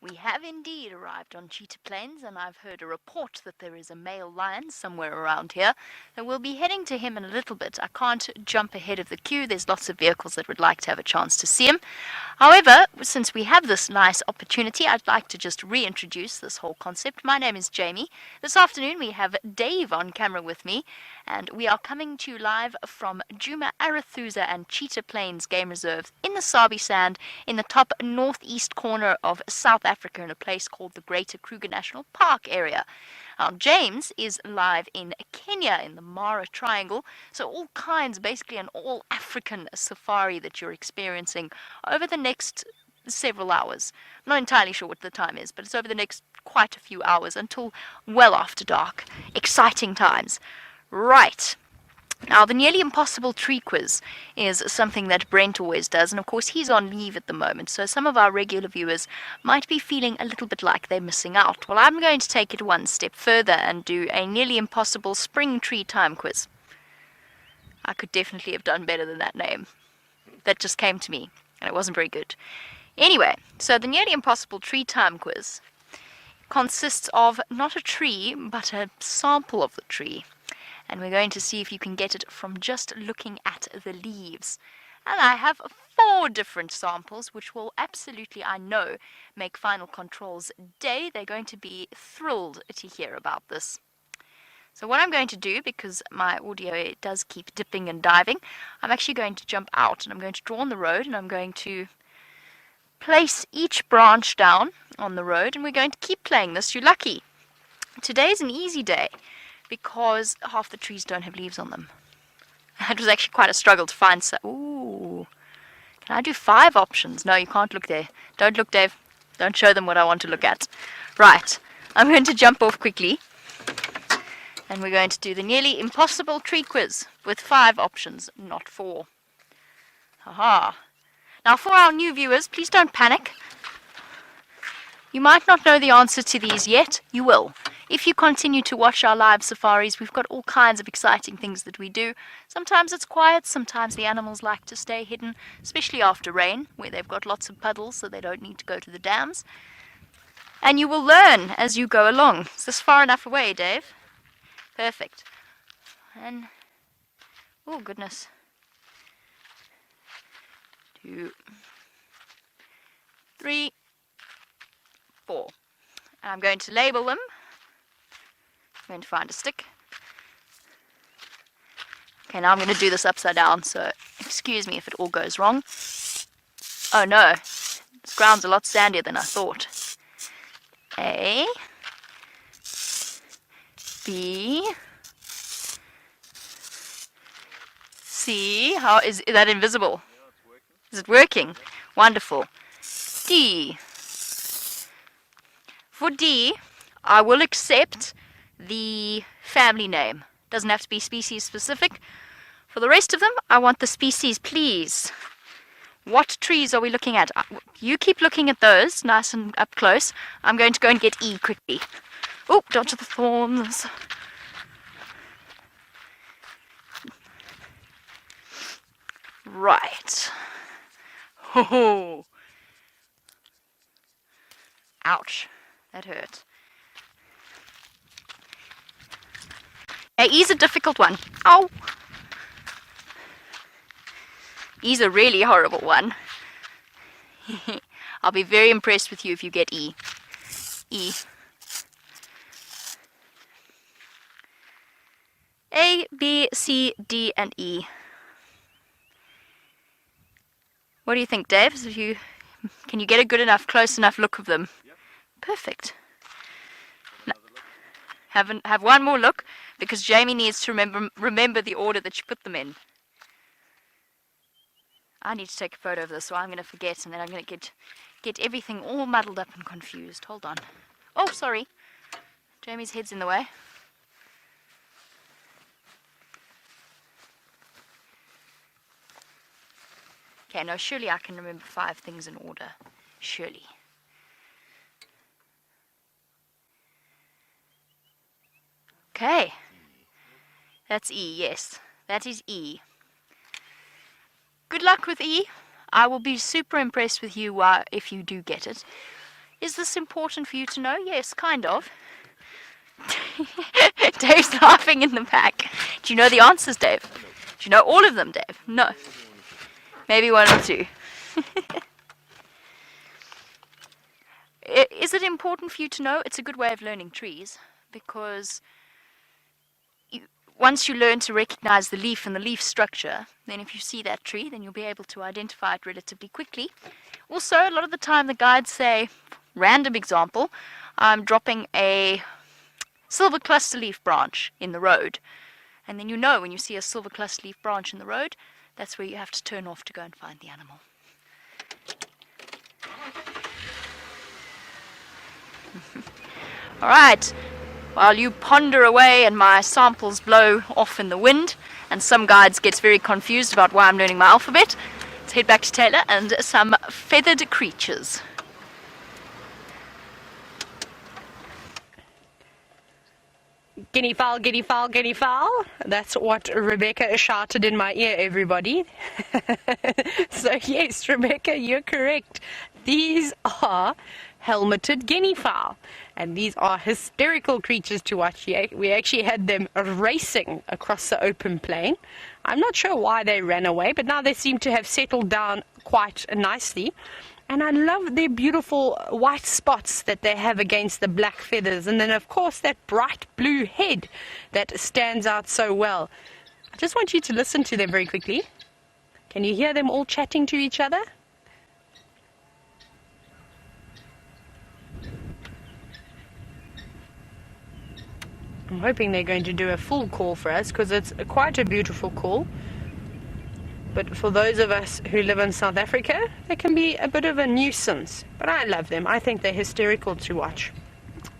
We have have indeed arrived on Cheetah Plains, and I've heard a report that there is a male lion somewhere around here, and we'll be heading to him in a little bit. I can't jump ahead of the queue. There's lots of vehicles that would like to have a chance to see him. However, since we have this nice opportunity, I'd like to just reintroduce this whole concept. My name is Jamie. This afternoon we have Dave on camera with me, and we are coming to you live from Juma Arathusa and Cheetah Plains Game Reserve in the Sabi Sand in the top northeast corner of South Africa in a place called the Greater Kruger National Park area. James is live in Kenya in the Mara Triangle, so all kinds, basically an all-African safari that you're experiencing over the next several hours. I'm not entirely sure what the time is, but it's over the next quite a few hours until well after dark. Exciting times. Right. Now, the nearly impossible tree quiz is something that Brent always does, and of course he's on leave at the moment, so some of our regular viewers might be feeling a little bit like they're missing out. Well, I'm going to take it one step further and do a nearly impossible spring tree time quiz. I could definitely have done better than that name. That just came to me, and it wasn't very good. Anyway, so the nearly impossible tree time quiz consists of not a tree, but a sample of the tree. And we're going to see if you can get it from just looking at the leaves. And I have 4 different samples, which will absolutely, I know, make Final Control's day. They're going to be thrilled to hear about this. So what I'm going to do, because my audio does keep dipping and diving, I'm actually going to jump out, and I'm going to draw on the road, and I'm going to place each branch down on the road, and we're going to keep playing this. You're lucky. Today's an easy day, because half the trees don't have leaves on them. It was actually quite a struggle to find. So, ooh, can I do 5 options? No, you can't look there. Don't look, Dave. Don't show them what I want to look at. Right, I'm going to jump off quickly, and we're going to do the nearly impossible tree quiz with 5 options, not 4. Aha. Now, for our new viewers, please don't panic. You might not know the answer to these yet. You will. If you continue to watch our live safaris, we've got all kinds of exciting things that we do. Sometimes it's quiet, sometimes the animals like to stay hidden, especially after rain, where they've got lots of puddles so they don't need to go to the dams. And you will learn as you go along. Is this far enough away, Dave? Perfect. And, oh goodness. 2, 3, 4. And I'm going to label them. I'm going to find a stick. Okay, now I'm going to do this upside down, so excuse me if it all goes wrong. Oh no, this ground's a lot sandier than I thought. A, B, C. How is that invisible? Is it working? Wonderful. D. For D, I will accept the family name. Doesn't have to be species specific. For the rest of them, I want the species, please. What trees are we looking at? You keep looking at those, nice and up close. I'm going to go and get E quickly. Oh, dodge the thorns. Right. Oh. Ouch. That hurt. E's a difficult one. Ow! E's a really horrible one. I'll be very impressed with you if you get E. E. A, B, C, D, and E. What do you think, Dave? Can you get a good enough, close enough look of them? Yep. Perfect. Have one more look, because Jamie needs to remember the order that you put them in. I need to take a photo of this, so I'm going to forget, and then I'm going to get everything all muddled up and confused. Hold on. Oh, sorry. Jamie's head's in the way. Okay, no, surely I can remember 5 things in order. Surely. Okay. That's E, yes. That is E. Good luck with E. I will be super impressed with you if you do get it. Is this important for you to know? Yes, kind of. Dave's laughing in the back. Do you know the answers, Dave? Do you know all of them, Dave? No. Maybe one or two. Is it important for you to know? It's a good way of learning trees, because once you learn to recognize the leaf and the leaf structure, then if you see that tree, then you'll be able to identify it relatively quickly. Also, a lot of the time the guides say, random example, I'm dropping a silver cluster leaf branch in the road. And then you know when you see a silver cluster leaf branch in the road, that's where you have to turn off to go and find the animal. Alright, while you ponder away and my samples blow off in the wind, and some guides gets very confused about why I'm learning my alphabet, let's head back to Tayla and some feathered creatures. Guinea fowl, guinea fowl, guinea fowl. That's what Rebecca shouted in my ear, everybody. So yes, Rebecca, you're correct. These are helmeted guinea fowl, and these are hysterical creatures to watch. We actually had them racing across the open plain. I'm not sure why they ran away, but now they seem to have settled down quite nicely. And I love their beautiful white spots that they have against the black feathers. And then, of course, that bright blue head that stands out so well. I just want you to listen to them very quickly. Can you hear them all chatting to each other? I'm hoping they're going to do a full call for us, because it's quite a beautiful call. But for those of us who live in South Africa, they can be a bit of a nuisance. But I love them. I think they're hysterical to watch.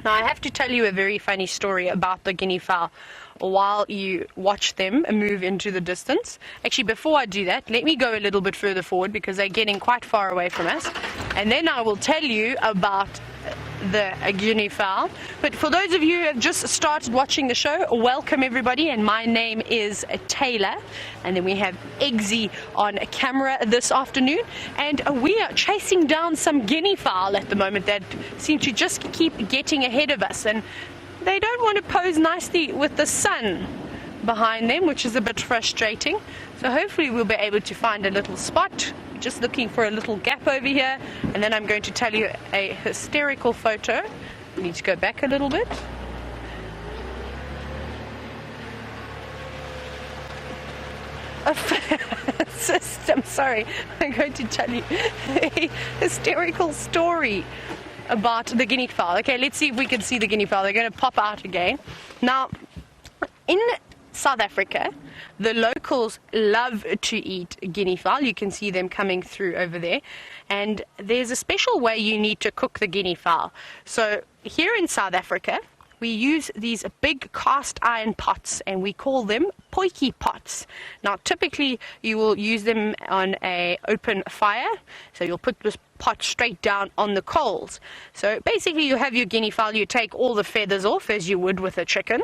Now, I have to tell you a very funny story about the guinea fowl while you watch them move into the distance. Actually, before I do that, let me go a little bit further forward, because they're getting quite far away from us. And then I will tell you about the guinea fowl. But for those of you who have just started watching the show, welcome everybody, and my name is Tayla, and then we have Eggsy on camera this afternoon, and we are chasing down some guinea fowl at the moment that seem to just keep getting ahead of us, and they don't want to pose nicely with the sun behind them, which is a bit frustrating. So hopefully we'll be able to find a little spot. Just looking for a little gap over here, and then I'm going to tell you a hysterical photo. We need to go back a little bit. I'm sorry, I'm going to tell you a hysterical story about the guinea fowl. Okay, let's see if we can see the guinea fowl. They're going to pop out again. Now, in South Africa, the locals love to eat guinea fowl. You can see them coming through over there. And there's a special way you need to cook the guinea fowl. So here in South Africa, we use these big cast iron pots, and we call them potjie pots. Now, typically, you will use them on an open fire. So you'll put this pot straight down on the coals. So basically, you have your guinea fowl, you take all the feathers off as you would with a chicken,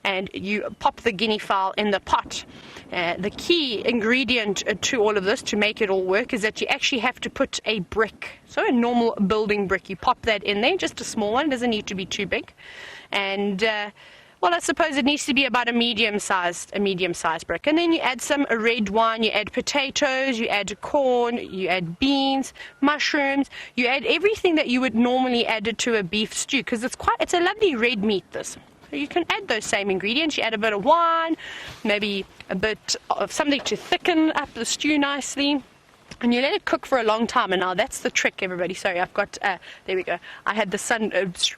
and you pop the guinea fowl in the pot. The key ingredient to all of this, to make it all work, is that you actually have to put a brick. So a normal building brick, you pop that in there, just a small one, doesn't need to be too big. And well, I suppose it needs to be about a medium-sized brick. And then you add some red wine, you add potatoes, you add corn, you add beans, mushrooms, you add everything that you would normally add to a beef stew, because it's a lovely red meat, this. So you can add those same ingredients. You add a bit of wine, maybe a bit of something to thicken up the stew nicely. And you let it cook for a long time. And now that's the trick, everybody. Sorry, I've got, there we go. I had the sun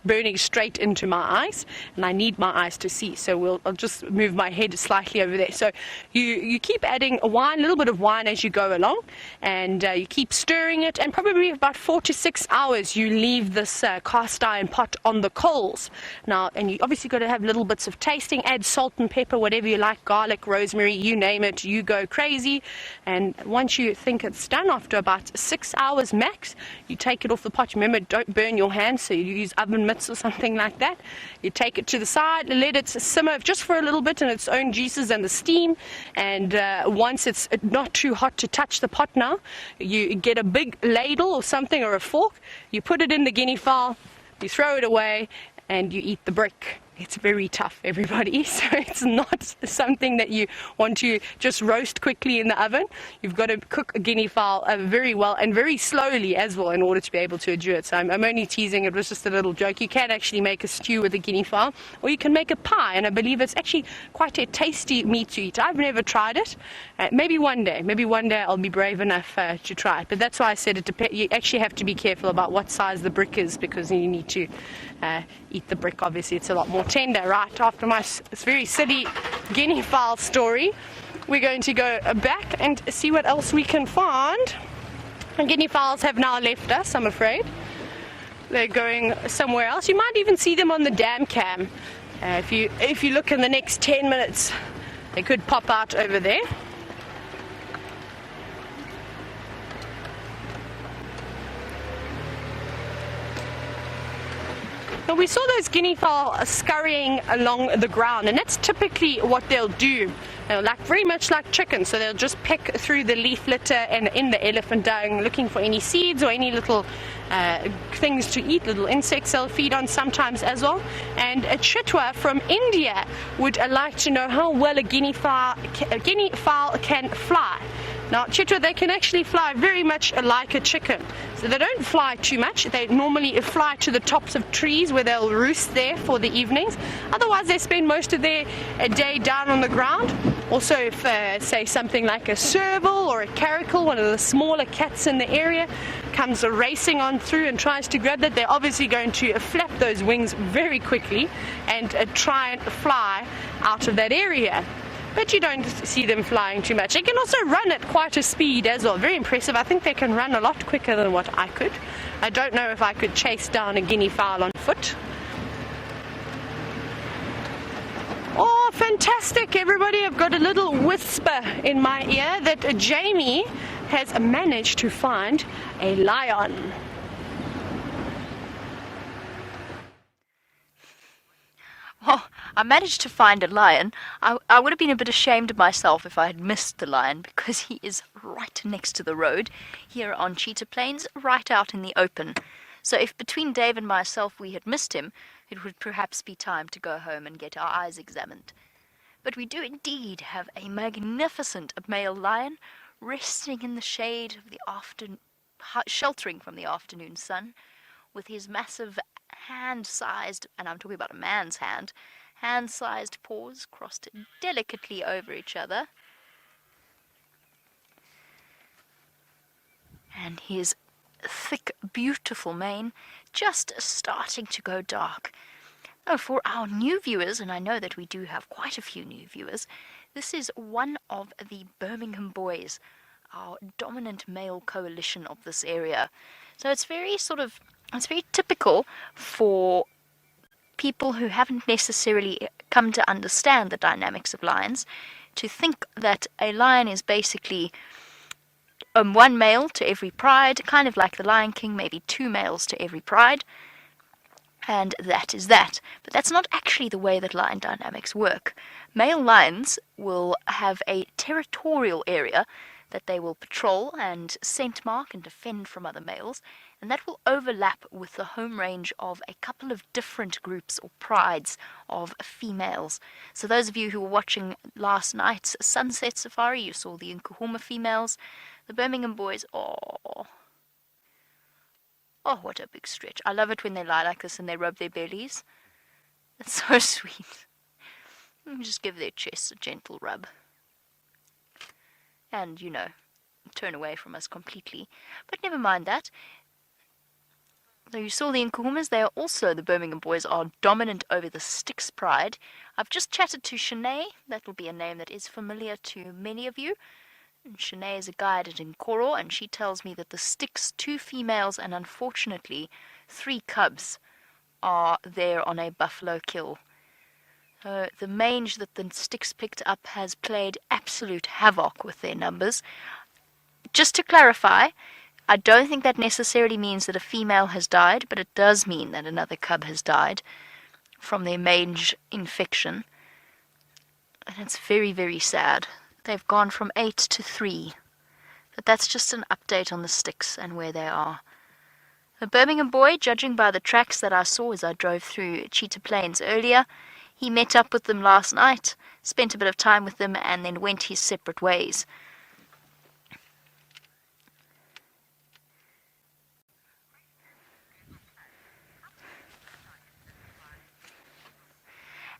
burning straight into my eyes, and I need my eyes to see. So I'll just move my head slightly over there. So you keep adding a little bit of wine as you go along, and you keep stirring it. And probably about 4 to 6 hours, you leave this cast iron pot on the coals. Now, and you obviously got to have little bits of tasting. Add salt and pepper, whatever you like, garlic, rosemary, you name it. You go crazy. And once you think it's it's done after about 6 hours max. You take it off the pot. Remember, don't burn your hands, so you use oven mitts or something like that. You take it to the side, let it simmer just for a little bit in its own juices and the steam. And once it's not too hot to touch the pot now, you get a big ladle or something, or a fork. You put it in the guinea fowl, you throw it away, and you eat the brick. It's very tough, everybody, so it's not something that you want to just roast quickly in the oven. You've got to cook a guinea fowl very well and very slowly as well in order to be able to endure it. So I'm only teasing, it was just a little joke. You can actually make a stew with a guinea fowl, or you can make a pie, and I believe it's actually quite a tasty meat to eat. I've never tried it. Maybe one day I'll be brave enough to try it. But that's why I said you actually have to be careful about what size the brick is, because you need to eat the brick. Obviously, it's a lot more tender. Right after my very silly guinea fowl story, we're going to go back and see what else we can find. And guinea fowls have now left us, I'm afraid. They're going somewhere else. You might even see them on the dam cam. If you look in the next 10 minutes, they could pop out over there. Now, we saw those guinea fowl scurrying along the ground, and that's typically what they'll do. Very much like chickens, so they'll just peck through the leaf litter and in the elephant dung, looking for any seeds or any little things to eat, little insects they'll feed on sometimes as well. And a Chitwa from India would like to know how well a guinea fowl can fly. Now, Chitwa, they can actually fly very much like a chicken. So they don't fly too much. They normally fly to the tops of trees where they'll roost there for the evenings. Otherwise, they spend most of their day down on the ground. Also, if, say, something like a serval or a caracal, one of the smaller cats in the area, comes racing on through and tries to grab that, they're obviously going to flap those wings very quickly and try and fly out of that area. But you don't see them flying too much. They can also run at quite a speed as well. Very impressive. I think they can run a lot quicker than what I could. I don't know if I could chase down a guinea fowl on foot. Oh, fantastic, everybody. I've got a little whisper in my ear that Jamie has managed to find a lion. Oh, I managed to find a lion. I would have been a bit ashamed of myself if I had missed the lion, because he is right next to the road here on Cheetah Plains, right out in the open. So if between Dave and myself we had missed him, it would perhaps be time to go home and get our eyes examined. But we do indeed have a magnificent male lion resting in the shade of the afternoon, sheltering from the afternoon sun, with his massive hand-sized, and I'm talking about a man's hand-sized paws crossed delicately over each other, and his thick, beautiful mane just starting to go dark. Now, for our new viewers, and I know that we do have quite a few new viewers, this is one of the Birmingham boys, our dominant male coalition of this area. So it's very typical for people who haven't necessarily come to understand the dynamics of lions to think that a lion is basically one male to every pride, kind of like the Lion King, maybe 2 males to every pride, and that is that. But that's not actually the way that lion dynamics work. Male lions will have a territorial area that they will patrol and scent mark and defend from other males, and that will overlap with the home range of a couple of different groups or prides of females. So those of you who were watching last night's sunset safari, you saw the Nkuhuma females, the Birmingham boys. Oh, what a big stretch. I love it when they lie like this and they rub their bellies. It's so sweet. Just give their chests a gentle rub. And, turn away from us completely. But never mind that. So you saw the Nkuhumas, they are also, the Birmingham boys are dominant over the Styx pride. I've just chatted to Shanae. That will be a name that is familiar to many of you. And Shanae is a guide at Nkoro, and she tells me that the Styx, 2 females and unfortunately 3 cubs are there on a buffalo kill. The mange that the Styx picked up has played absolute havoc with their numbers. just to clarify, I don't think that necessarily means that a female has died, but it does mean that another cub has died from their mange infection. And it's very, very sad. They've gone from 8 to 3. But that's just an update on the sticks and where they are. The Birmingham boy, judging by the tracks that I saw as I drove through Cheetah Plains earlier, he met up with them last night, spent a bit of time with them, and then went his separate ways.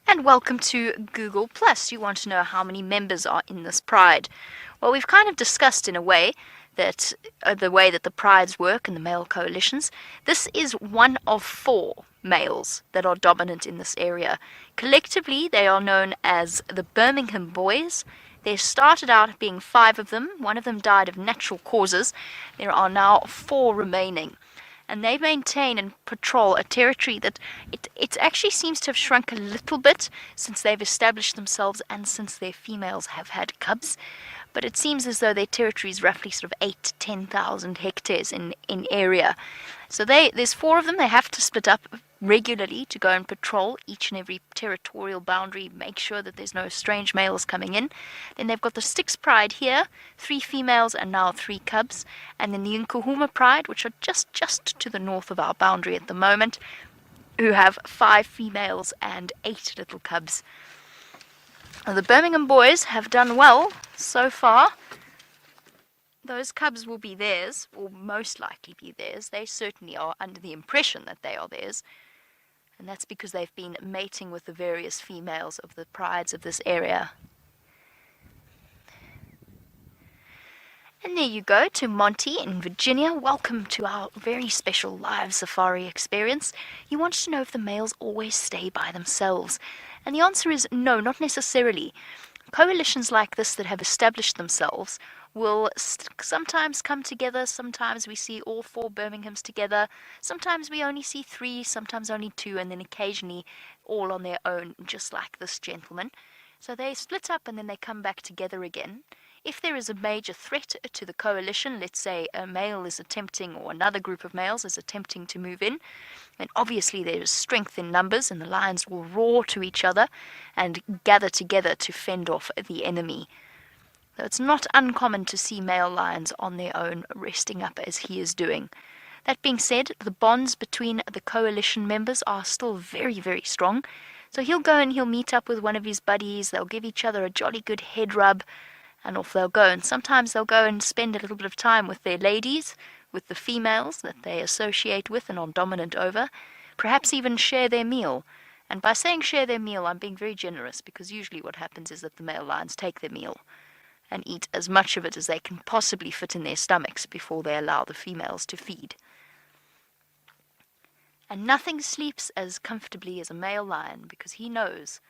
And welcome to Google Plus. You want to know how many members are in this pride. Well, we've kind of discussed in a way that the way that the prides work and the male coalitions. This is one of 4 males that are dominant in this area. Collectively, they are known as the Birmingham Boys. There started out being 5 of them. One of them died of natural causes. There are now 4 remaining. And they maintain and patrol a territory that it actually seems to have shrunk a little bit since they've established themselves and since their females have had cubs. But it seems as though their territory is roughly sort of 8,000 to 10,000 hectares in area. So there's 4 of them. They have to split up regularly to go and patrol each and every territorial boundary, make sure that there's no strange males coming in. Then they've got the Styx Pride here, 3 females and now 3 cubs. And then the Nkuhuma Pride, which are just to the north of our boundary at the moment, who have 5 females and 8 little cubs. Now, the Birmingham boys have done well so far. Those cubs will be theirs, or most likely be theirs. They certainly are under the impression that they are theirs. And that's because they've been mating with the various females of the prides of this area. And there you go, to Monty in Virginia. Welcome to our very special live safari experience. You want to know if the males always stay by themselves. And the answer is no, not necessarily. Coalitions like this that have established themselves will sometimes come together. Sometimes we see all 4 Birminghams together. Sometimes we only see 3, sometimes only 2, and then occasionally all on their own, just like this gentleman. So they split up and then they come back together again. If there is a major threat to the coalition, let's say a male is attempting, or another group of males is attempting to move in, then obviously there is strength in numbers and the lions will roar to each other and gather together to fend off the enemy. Though it's not uncommon to see male lions on their own resting up as he is doing. That being said, the bonds between the coalition members are still very, very strong. So he'll go and he'll meet up with one of his buddies, they'll give each other a jolly good head rub, and off they'll go. And sometimes they'll go and spend a little bit of time with their ladies, with the females that they associate with and are dominant over, perhaps even share their meal. And by saying share their meal, I'm being very generous, because usually what happens is that the male lions take their meal and eat as much of it as they can possibly fit in their stomachs before they allow the females to feed. And nothing sleeps as comfortably as a male lion, because he knows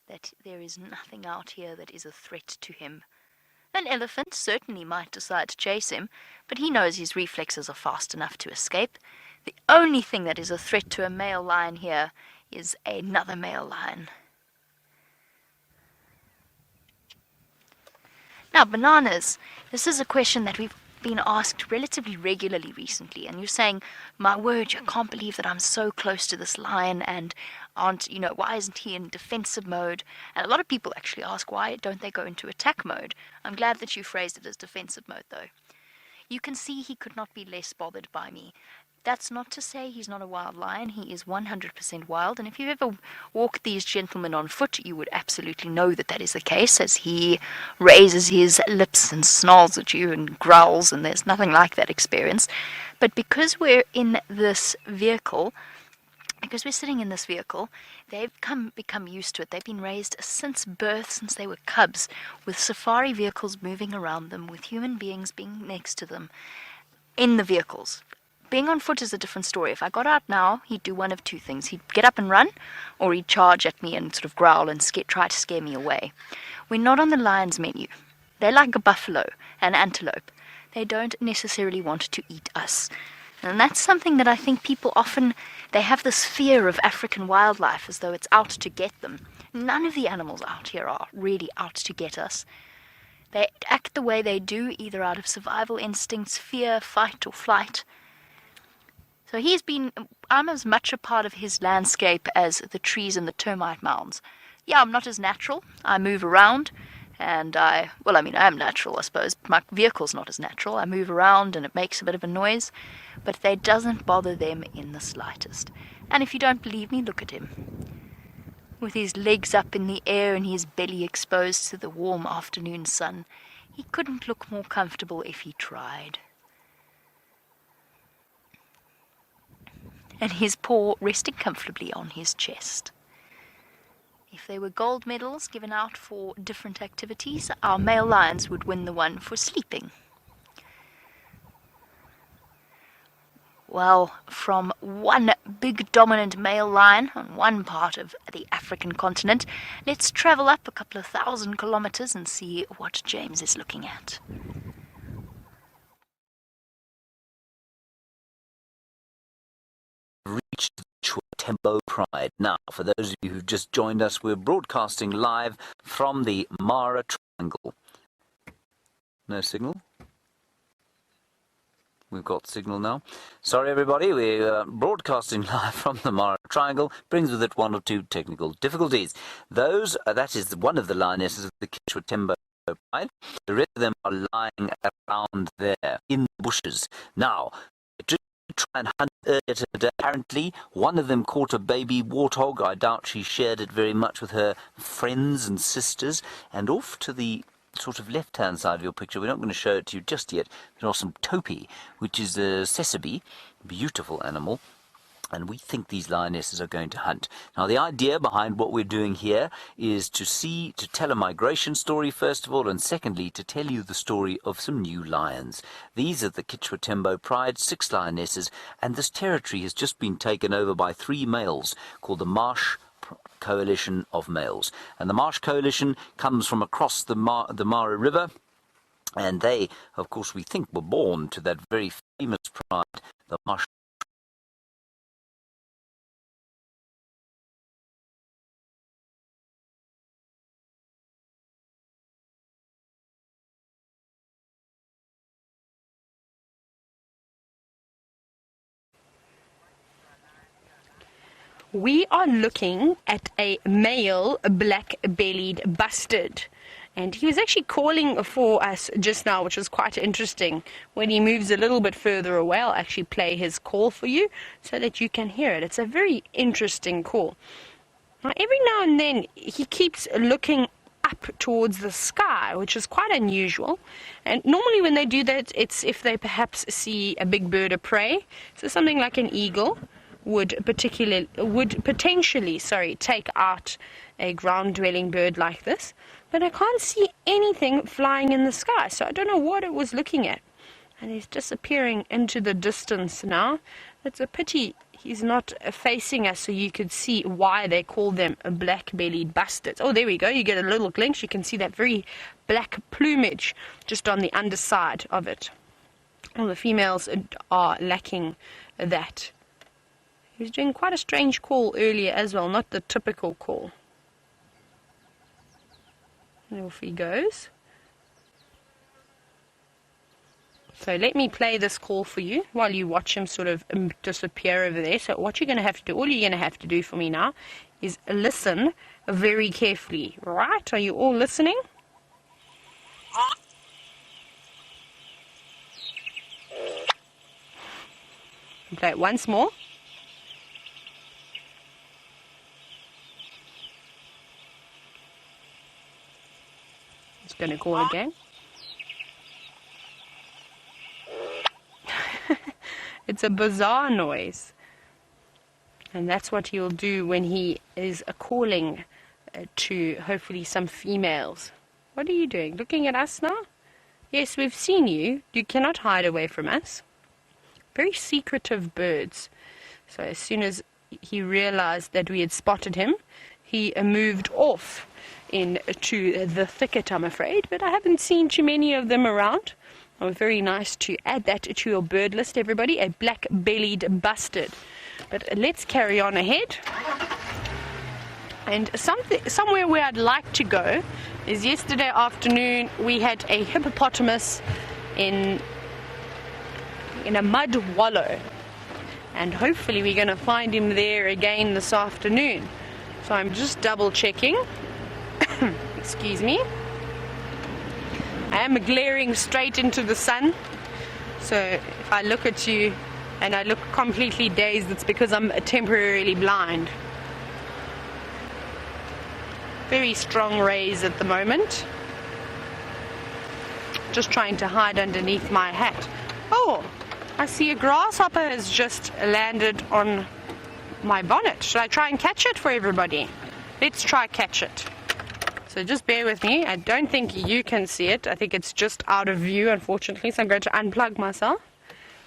that there is nothing out here that is a threat to him. An elephant certainly might decide to chase him, but he knows his reflexes are fast enough to escape. The only thing that is a threat to a male lion here is another male lion. Now, bananas. This is a question that we've been asked relatively regularly recently, and you're saying, my word, I can't believe that I'm so close to this lion, and why isn't he in defensive mode? And a lot of people actually ask, why don't they go into attack mode? I'm glad that you phrased it as defensive mode, though. You can see he could not be less bothered by me. That's not to say he's not a wild lion. He is 100% wild, and if you've ever walked these gentlemen on foot, you would absolutely know that that is the case, as he raises his lips and snarls at you and growls, and there's nothing like that experience. But because we're in this vehicle, because we're sitting in this vehicle, they've become used to it. They've been raised since birth, since they were cubs, with safari vehicles moving around them, with human beings being next to them in the vehicles. Being on foot is a different story. If I got out now, he'd do one of 2 things. He'd get up and run, or he'd charge at me and sort of growl and try to scare me away. We're not on the lion's menu. They're like a buffalo, an antelope. They don't necessarily want to eat us. And that's something that I think people often, they have this fear of African wildlife as though it's out to get them. None of the animals out here are really out to get us. They act the way they do, either out of survival instincts, fear, fight, or flight. So I'm as much a part of his landscape as the trees and the termite mounds. Yeah, I'm not as natural. I move around, and I am natural, I suppose. My vehicle's not as natural. I move around, and it makes a bit of a noise, but that doesn't bother them in the slightest. And if you don't believe me, look at him. With his legs up in the air and his belly exposed to the warm afternoon sun, he couldn't look more comfortable if he tried. And his paw resting comfortably on his chest. If they were gold medals given out for different activities, our male lions would win the one for sleeping. Well, from one big dominant male lion on one part of the African continent, let's travel up a couple of 1,000 kilometers and see what James is looking at. Reached the Tembo Pride. Now, for those of you who've just joined us, we're broadcasting live from the Mara Triangle. No signal? We've got signal now. Sorry, everybody. We're broadcasting live from the Mara Triangle. Brings with it one or two technical difficulties. That is one of the lionesses of the Kichwa Tembo Pride. The rest of them are lying around there in the bushes. Now, to try and hunt earlier today, apparently, one of them caught a baby warthog. I doubt she shared it very much with her friends and sisters. And off to the sort of left-hand side of your picture, we're not going to show it to you just yet, there are some topi, which is a sesame, beautiful animal, and we think these lionesses are going to hunt. Now, the idea behind what we're doing here is to tell a migration story, first of all, and secondly, to tell you the story of some new lions. These are the Kichwa Tembo Pride, 6 lionesses, and this territory has just been taken over by 3 males called the Marsh Coalition of Males. And the Marsh Coalition comes from across the Mara River, and they, of course, we think were born to that very famous pride, the Marsh. We are looking at a male black-bellied bustard. And he was actually calling for us just now, which was quite interesting. When he moves a little bit further away, I'll actually play his call for you so that you can hear it. It's a very interesting call. Now, every now and then, he keeps looking up towards the sky, which is quite unusual. And normally when they do that, it's if they perhaps see a big bird of prey. So something like an eagle would potentially take out a ground-dwelling bird like this, but I can't see anything flying in the sky, so I don't know what it was looking at. And he's disappearing into the distance now. It's a pity he's not facing us so you could see why they call them black-bellied bustards. Oh, there we go. You get a little glimpse. You can see that very black plumage just on the underside of it. Well, the females are lacking that. He was doing quite a strange call earlier as well, not the typical call. And off he goes. So let me play this call for you while you watch him sort of disappear over there. So what you're going to have to do, all you're going to have to do for me now is listen very carefully. Right? Are you all listening? Play it once more. Going to call again. It's a bizarre noise, and that's what he'll do when he is calling to hopefully some females. What are you doing? Looking at us now? Yes, we've seen you. You cannot hide away from us. Very secretive birds. So as soon as he realized that we had spotted him, he moved off into the thicket, I'm afraid, but I haven't seen too many of them around. Oh, very nice to add that to your bird list, everybody, a black-bellied bustard. But let's carry on ahead. And somewhere where I'd like to go is yesterday afternoon we had a hippopotamus in a mud wallow, and hopefully we're going to find him there again this afternoon. So I'm just double checking. Excuse me. I am glaring straight into the sun, so if I look at you and I look completely dazed, it's because I'm temporarily blind. Very strong rays at the moment. Just trying to hide underneath my hat. Oh, I see a grasshopper has just landed on my bonnet. Should I try and catch it for everybody? Let's try catch it. So just bear with me. I don't think you can see it. I think it's just out of view, unfortunately. So I'm going to unplug myself.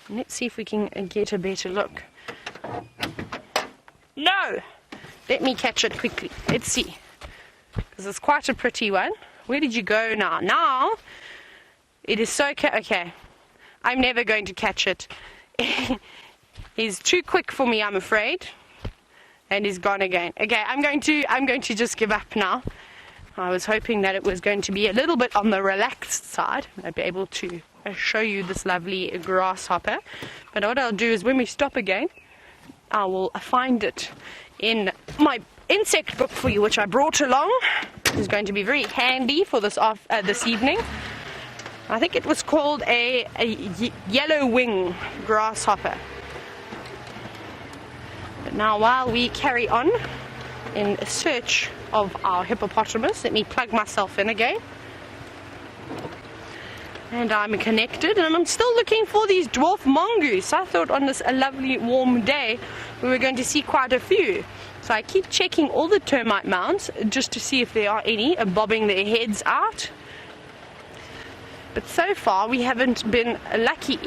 And let's see if we can get a better look. No! Let me catch it quickly. Let's see. Because it's quite a pretty one. Where did you go now? Now, it is so... Okay. I'm never going to catch it. He's too quick for me, I'm afraid. And he's gone again. Okay, I'm going to just give up now. I was hoping that it was going to be a little bit on the relaxed side. I'd be able to show you this lovely grasshopper. But what I'll do is when we stop again, I will find it in my insect book for you, which I brought along. It's going to be very handy for this evening. I think it was called a yellow wing grasshopper. But now while we carry on in search of our hippopotamus, let me plug myself in again. And I'm connected, and I'm still looking for these dwarf mongoose. I thought on this lovely warm day we were going to see quite a few. So I keep checking all the termite mounds just to see if there are any bobbing their heads out. But so far we haven't been lucky.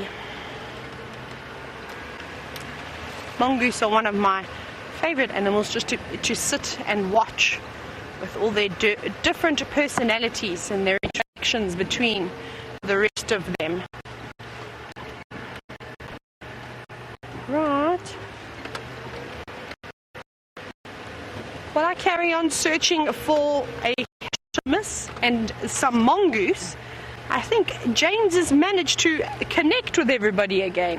Mongoose are one of my favorite animals just to sit and watch, with all their different personalities and their interactions between the rest of them. Right. While I carry on searching for a hippopotamus and some mongoose, I think James has managed to connect with everybody again.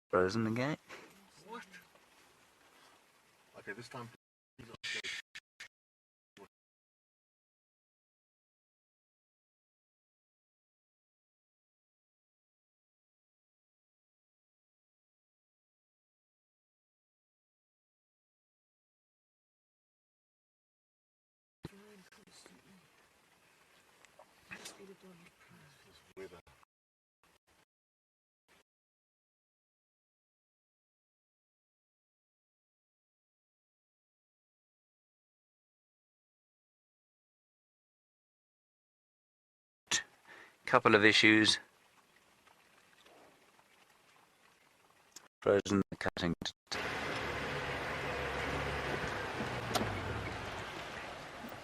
Frozen again. What? Okay, this time. Couple of issues. Frozen cutting.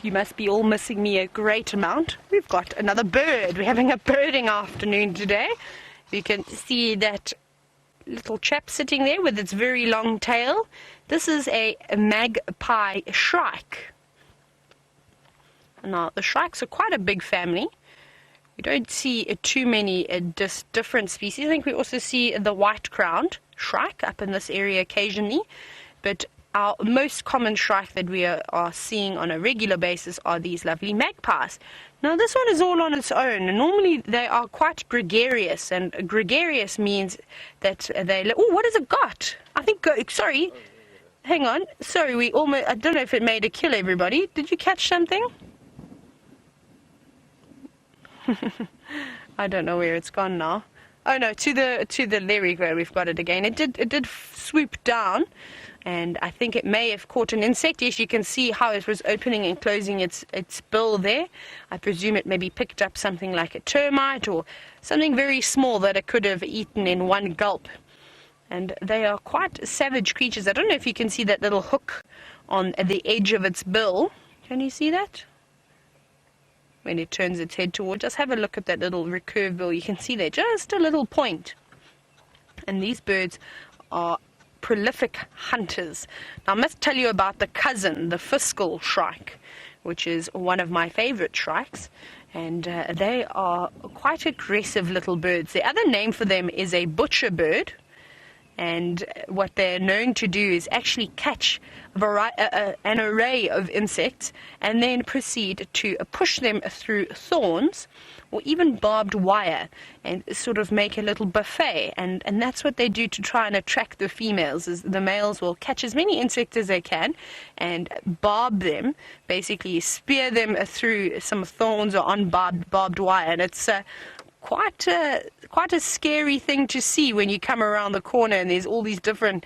You must be all missing me a great amount. We've got another bird. We're having a birding afternoon today. You can see that little chap sitting there with its very long tail. This is a magpie shrike. Now, the shrikes are quite a big family. We don't see too many different species. I think we also see the white-crowned shrike up in this area occasionally. But our most common shrike that we are seeing on a regular basis are these lovely magpies. Now, this one is all on its own. Normally, they are quite gregarious, and gregarious means that they... Oh, what has it got? I think... sorry. Hang on. Sorry, I don't know if it made a kill, everybody. Did you catch something? I don't know where it's gone now. Oh no, to the there we go, we've got it again. It did swoop down, and I think it may have caught an insect. Yes, you can see how it was opening and closing its bill there. I presume it maybe picked up something like a termite or something very small that it could have eaten in one gulp. And they are quite savage creatures. I don't know if you can see that little hook on the edge of its bill. Can you see that? when it turns its head towards us. Have a look at that little recurve bill. You can see there just a little point. And these birds are prolific hunters. Now, I must tell you about the cousin, the fiscal shrike, which is one of my favorite shrikes. And they are quite aggressive little birds. The other name for them is a butcher bird. And what they're known to do is actually catch an array of insects and then proceed to push them through thorns or even barbed wire and sort of make a little buffet. And that's what they do to try and attract the females. Is the males will catch as many insects as they can and barb them, basically spear them through some thorns or on barbed wire. And it's quite a scary thing to see when you come around the corner and there's all these different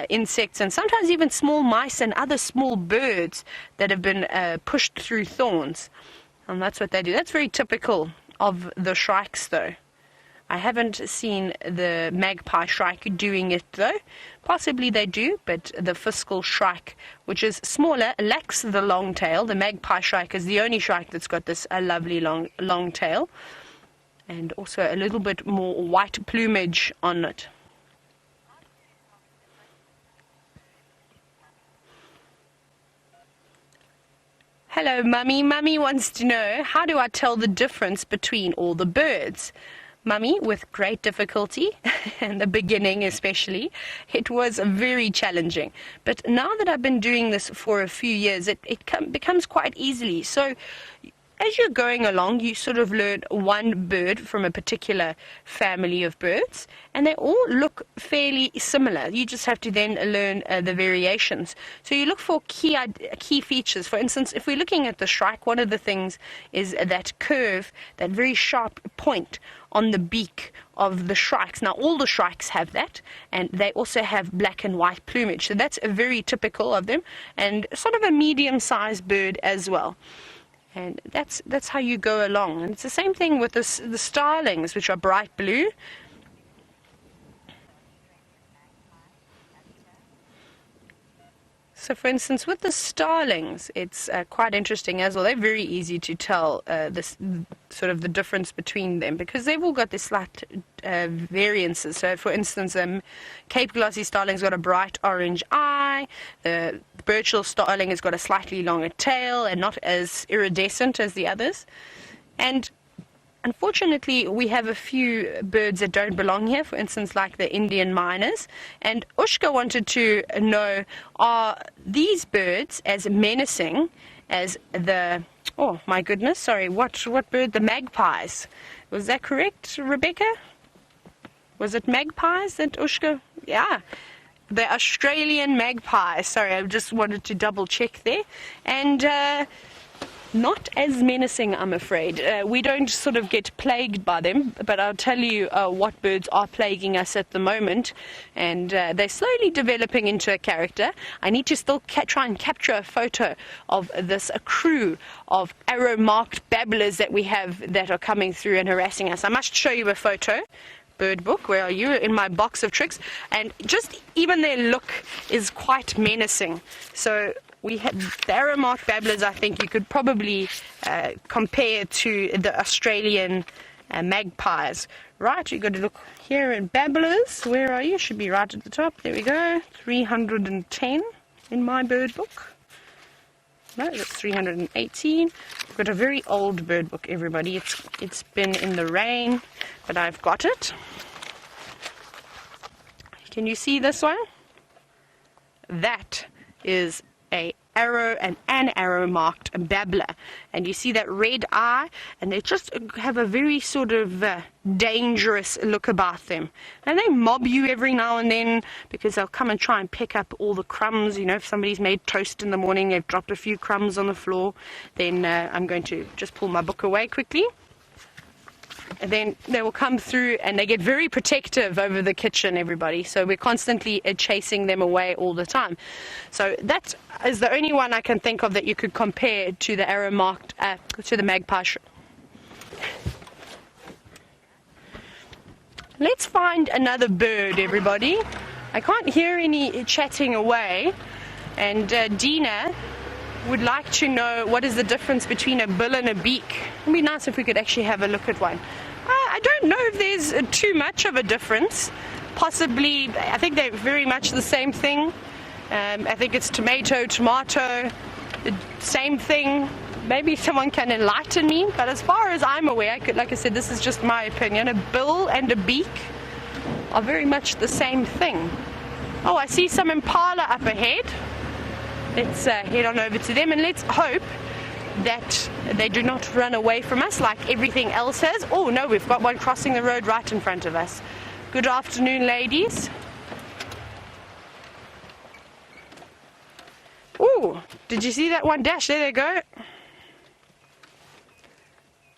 insects and sometimes even small mice and other small birds that have been pushed through thorns. And that's what they do. That's very typical of the shrikes, though. I haven't seen the magpie shrike doing it, though. Possibly they do, but the fiscal shrike, which is smaller, lacks the long tail. The magpie shrike is the only shrike that's got this lovely long tail. And also a little bit more white plumage on it. Hello, Mummy. Mummy wants to know, how do I tell the difference between all the birds? Mummy, with great difficulty, in the beginning especially, it was very challenging. But now that I've been doing this for a few years, it becomes quite easily. So as you're going along, you sort of learn one bird from a particular family of birds, and they all look fairly similar. You just have to then learn the variations. So you look for key features. For instance, if we're looking at the shrike, one of the things is that curve, that very sharp point on the beak of the shrikes. Now, all the shrikes have that, and they also have black and white plumage. So that's very typical of them, and sort of a medium-sized bird as well. And that's how you go along. And it's the same thing with the starlings, which are bright blue. So, for instance, with the starlings, it's quite interesting as well. They're very easy to tell this sort of the difference between them because they've all got this slight variances. So, for instance, Cape glossy starling's got a bright orange eye. The Birchill starling has got a slightly longer tail and not as iridescent as the others. And unfortunately, we have a few birds that don't belong here, for instance, like the Indian miners. And Ushka wanted to know, are these birds as menacing as the, oh my goodness, sorry, what bird? The magpies. Was that correct, Rebecca? Was it magpies that Ushka? Yeah. The Australian magpie. Sorry, I just wanted to double check there. And not as menacing, I'm afraid. We don't sort of get plagued by them, but I'll tell you what birds are plaguing us at the moment. And they're slowly developing into a character. I need to still try and capture a photo of this crew of arrow-marked babblers that we have that are coming through and harassing us. I must show you a photo. Bird book, where are you? In my box of tricks. And just even their look is quite menacing. So we had the arrow-marked babblers, I think you could probably compare to the Australian magpies. Right, you've got to look here in babblers. Where are you? Should be right at the top. There we go. 310 in my bird book. No, that's 318. I've got a very old bird book, everybody. It's been in the rain, but I've got it. Can you see this one? That is an arrow marked babbler, and you see that red eye, and they just have a very sort of dangerous look about them, and they mob you every now and then because they'll come and try and pick up all the crumbs. You know, if somebody's made toast in the morning, they've dropped a few crumbs on the floor, then I'm going to just pull my book away quickly. And then they will come through and they get very protective over the kitchen, everybody. So we're constantly chasing them away all the time. So that is the only one I can think of that you could compare to the arrow-marked, to the magpie. Let's find another bird, everybody. I can't hear any chatting away. And Dina would like to know what is the difference between a bill and a beak. It'd be nice if we could actually have a look at one. I don't know if there's too much of a difference. Possibly, I think they're very much the same thing. I think it's tomato, the same thing. Maybe someone can enlighten me, but as far as I'm aware, like I said, this is just my opinion, a bill and a beak are very much the same thing. Oh, I see some impala up ahead. Let's head on over to them and let's hope that they do not run away from us like everything else has. Oh no, we've got one crossing the road right in front of us. Good afternoon, ladies. Oh, did you see that one dash? There they go.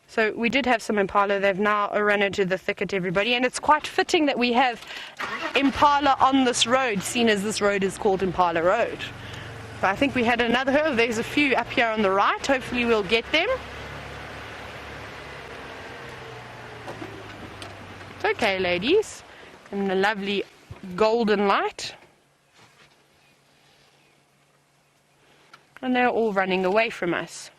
So we did have some impala. They've now run into the thicket, everybody. And it's quite fitting that we have impala on this road, seeing as this road is called Impala Road. But I think we had another. Oh, there's a few up here on the right. Hopefully we'll get them. It's okay, ladies. In the lovely golden light. And they're all running away from us.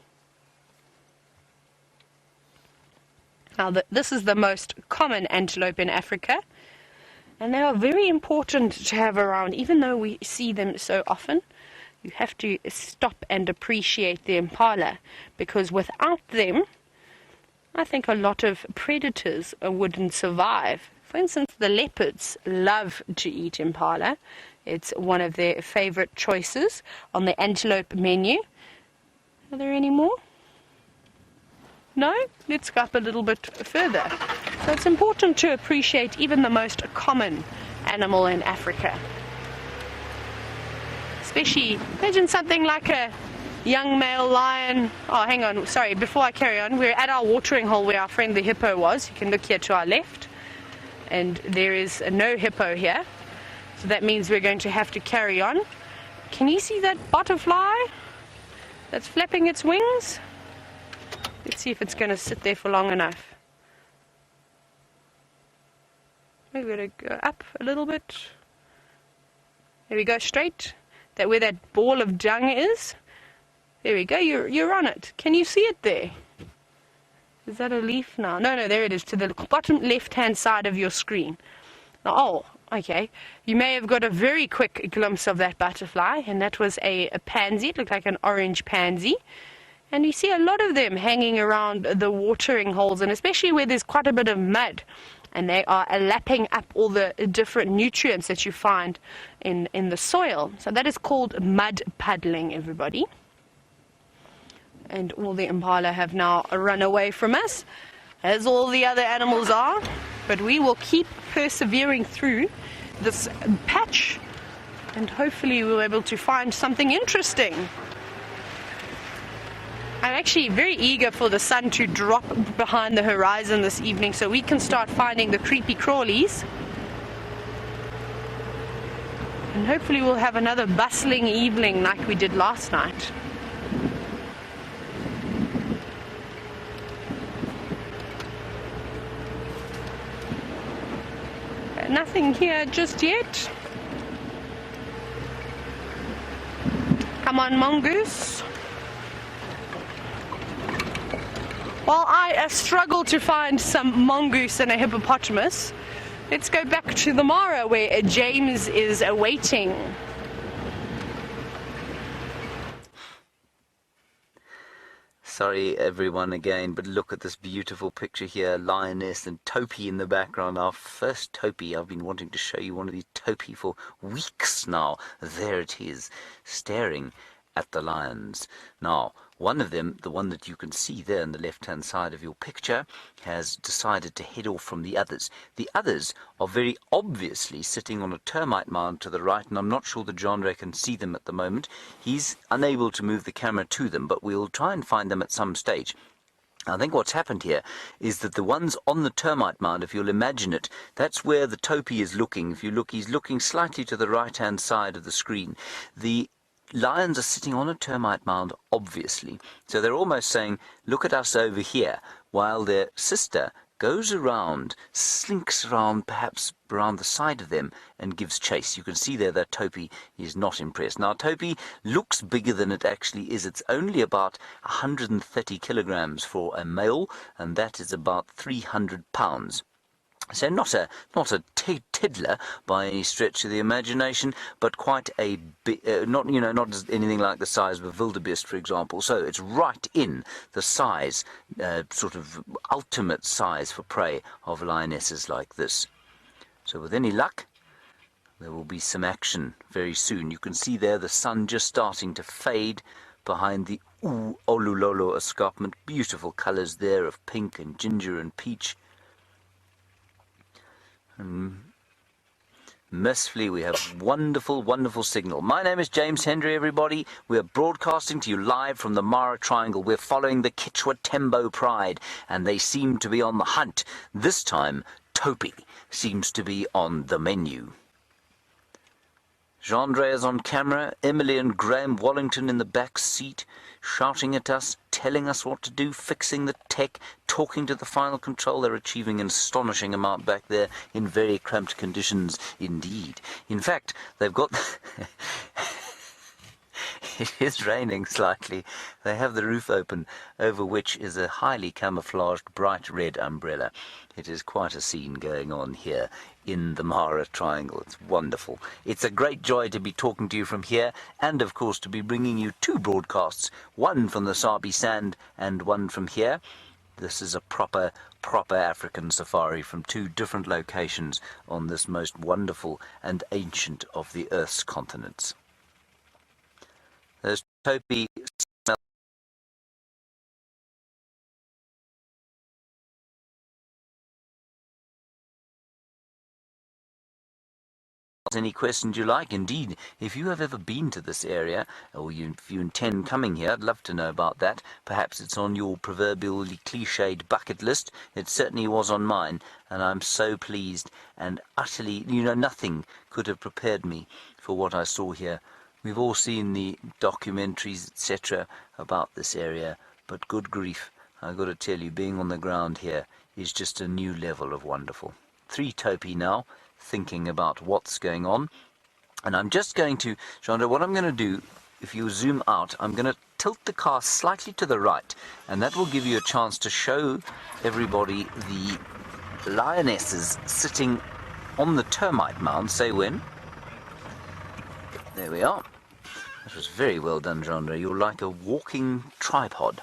Now, this is the most common antelope in Africa, and they are very important to have around. Even though we see them so often, you have to stop and appreciate the impala, because without them, I think a lot of predators wouldn't survive. For instance, the leopards love to eat impala. It's one of their favorite choices on the antelope menu. Are there any more? No? Let's go up a little bit further. So it's important to appreciate even the most common animal in Africa. Especially, imagine something like a young male lion. Oh, hang on, sorry, before I carry on, we're at our watering hole where our friend the hippo was. You can look here to our left. And there is no hippo here. So that means we're going to have to carry on. Can you see that butterfly that's flapping its wings? Let's see if it's going to sit there for long enough. We're going to go up a little bit. There we go, straight. That where that ball of dung is. There we go, you're on it. Can you see it there? Is that a leaf now? No, there it is, to the bottom left-hand side of your screen. Now, oh, okay. You may have got a very quick glimpse of that butterfly, and that was a pansy. It looked like an orange pansy. And you see a lot of them hanging around the watering holes, and especially where there's quite a bit of mud. And they are lapping up all the different nutrients that you find in the soil. So that is called mud puddling, everybody. And all the impala have now run away from us, as all the other animals are. But we will keep persevering through this patch, and hopefully we'll be able to find something interesting. I'm actually very eager for the sun to drop behind the horizon this evening so we can start finding the creepy crawlies. And hopefully we'll have another bustling evening like we did last night. Nothing here just yet. Come on, mongoose. While I struggle to find some mongoose and a hippopotamus, let's go back to the Mara where James is awaiting. Sorry everyone again, but look at this beautiful picture here, lioness and topi in the background. Our first topi. I've been wanting to show you one of these topi for weeks now. There it is, staring at the lions. Now, one of them, the one that you can see there on the left-hand side of your picture, has decided to head off from the others. The others are very obviously sitting on a termite mound to the right, and I'm not sure that John Ray can see them at the moment. He's unable to move the camera to them, but we'll try and find them at some stage. I think what's happened here is that the ones on the termite mound, if you'll imagine it, that's where the topi is looking. If you look, he's looking slightly to the right-hand side of the screen. The lions are sitting on a termite mound, obviously. So they're almost saying, look at us over here, while their sister goes around, slinks around, perhaps around the side of them, and gives chase. You can see there that Topi is not impressed. Now, Topi looks bigger than it actually is. It's only about 130 kilograms for a male, and that is about 300 pounds. So not a tiddler by any stretch of the imagination, but quite a bit, not anything like the size of a wildebeest, for example. So it's right in the size, sort of ultimate size for prey of lionesses like this. So with any luck, there will be some action very soon. You can see there the sun just starting to fade behind the Olulolo escarpment. Beautiful colours there of pink and ginger and peach. Mercifully, we have wonderful, wonderful signal. My name is James Hendry, everybody. We're broadcasting to you live from the Mara Triangle. We're following the Kichwa Tembo Pride, and they seem to be on the hunt. This time, Topi seems to be on the menu. Jean-Andre is on camera, Emily and Graham Wallington in the back seat, shouting at us, telling us what to do, fixing the tech, talking to the final control. They're achieving an astonishing amount back there in very cramped conditions indeed. In fact, they've got... It is raining slightly. They have the roof open, over which is a highly camouflaged bright red umbrella. It is quite a scene going on here in the Mara Triangle. It's wonderful. It's a great joy to be talking to you from here, and of course to be bringing you two broadcasts, one from the Sabi Sand and one from here. This is a proper African safari from two different locations on this most wonderful and ancient of the Earth's continents. There's Topi smell. Any questions you like? Indeed, if you have ever been to this area, or if you intend coming here, I'd love to know about that. Perhaps it's on your proverbially cliched bucket list. It certainly was on mine, and I'm so pleased and utterly, nothing could have prepared me for what I saw here. We've all seen the documentaries, etc., about this area, but good grief, I've got to tell you, being on the ground here is just a new level of wonderful. 3 Topi now, thinking about what's going on. And I'm just going to, Chandra, what I'm going to do, if you zoom out, I'm going to tilt the car slightly to the right, and that will give you a chance to show everybody the lionesses sitting on the termite mound. Say when. There we are. That was very well done, Chandra. You're like a walking tripod.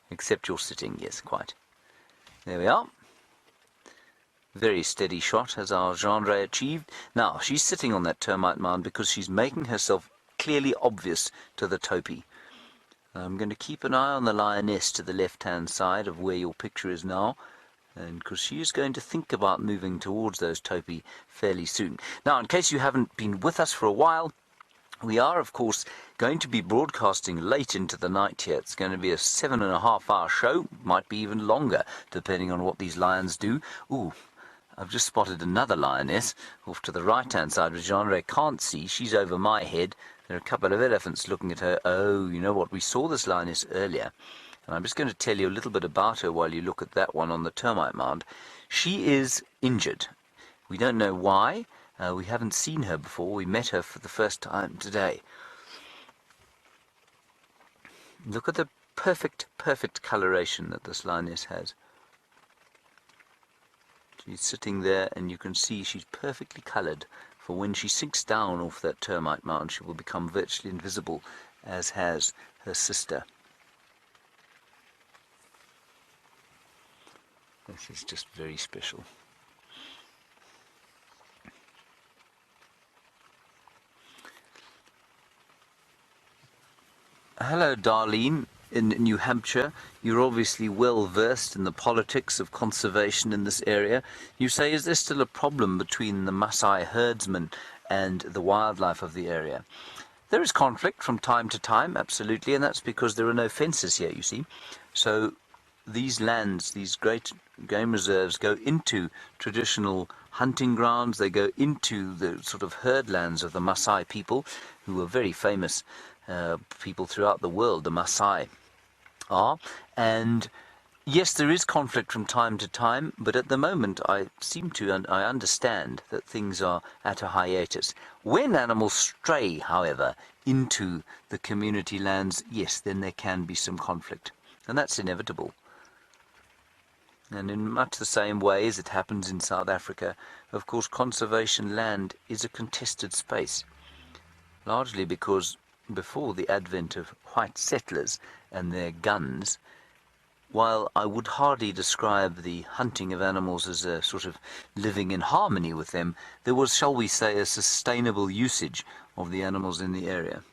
Except you're sitting, yes, quite. There we are. Very steady shot, as our Chandra achieved. Now, she's sitting on that termite mound because she's making herself clearly obvious to the Topi. I'm going to keep an eye on the lioness to the left-hand side of where your picture is now, and because she is going to think about moving towards those Topi fairly soon. Now, in case you haven't been with us for a while, we are, of course, going to be broadcasting late into the night here. It's going to be a 7.5-hour show, might be even longer, depending on what these lions do. Ooh, I've just spotted another lioness off to the right-hand side, which Jean-Ray can't see. She's over my head. There are a couple of elephants looking at her. Oh, you know what? We saw this lioness earlier. And I'm just going to tell you a little bit about her while you look at that one on the termite mound. She is injured. We don't know why. We haven't seen her before. We met her for the first time today. Look at the perfect coloration that this lioness has. She's sitting there, and you can see she's perfectly coloured. For when she sinks down off that termite mound, she will become virtually invisible, as has her sister. This is just very special. Hello, Darlene, in New Hampshire. You're obviously well versed in the politics of conservation in this area. You say, is there still a problem between the Maasai herdsmen and the wildlife of the area? There is conflict from time to time, absolutely, and that's because there are no fences here, you see. So these lands, these great game reserves, go into traditional hunting grounds. They go into the sort of herd lands of the Maasai people, who are very famous people throughout the world. The Maasai are. And yes, there is conflict from time to time, but at the moment I understand that things are at a hiatus. When animals stray, however, into the community lands, yes, then there can be some conflict, and that's inevitable. And in much the same way as it happens in South Africa, of course, conservation land is a contested space, largely because before the advent of white settlers and their guns, while I would hardly describe the hunting of animals as a sort of living in harmony with them, there was, shall we say, a sustainable usage of the animals in the area.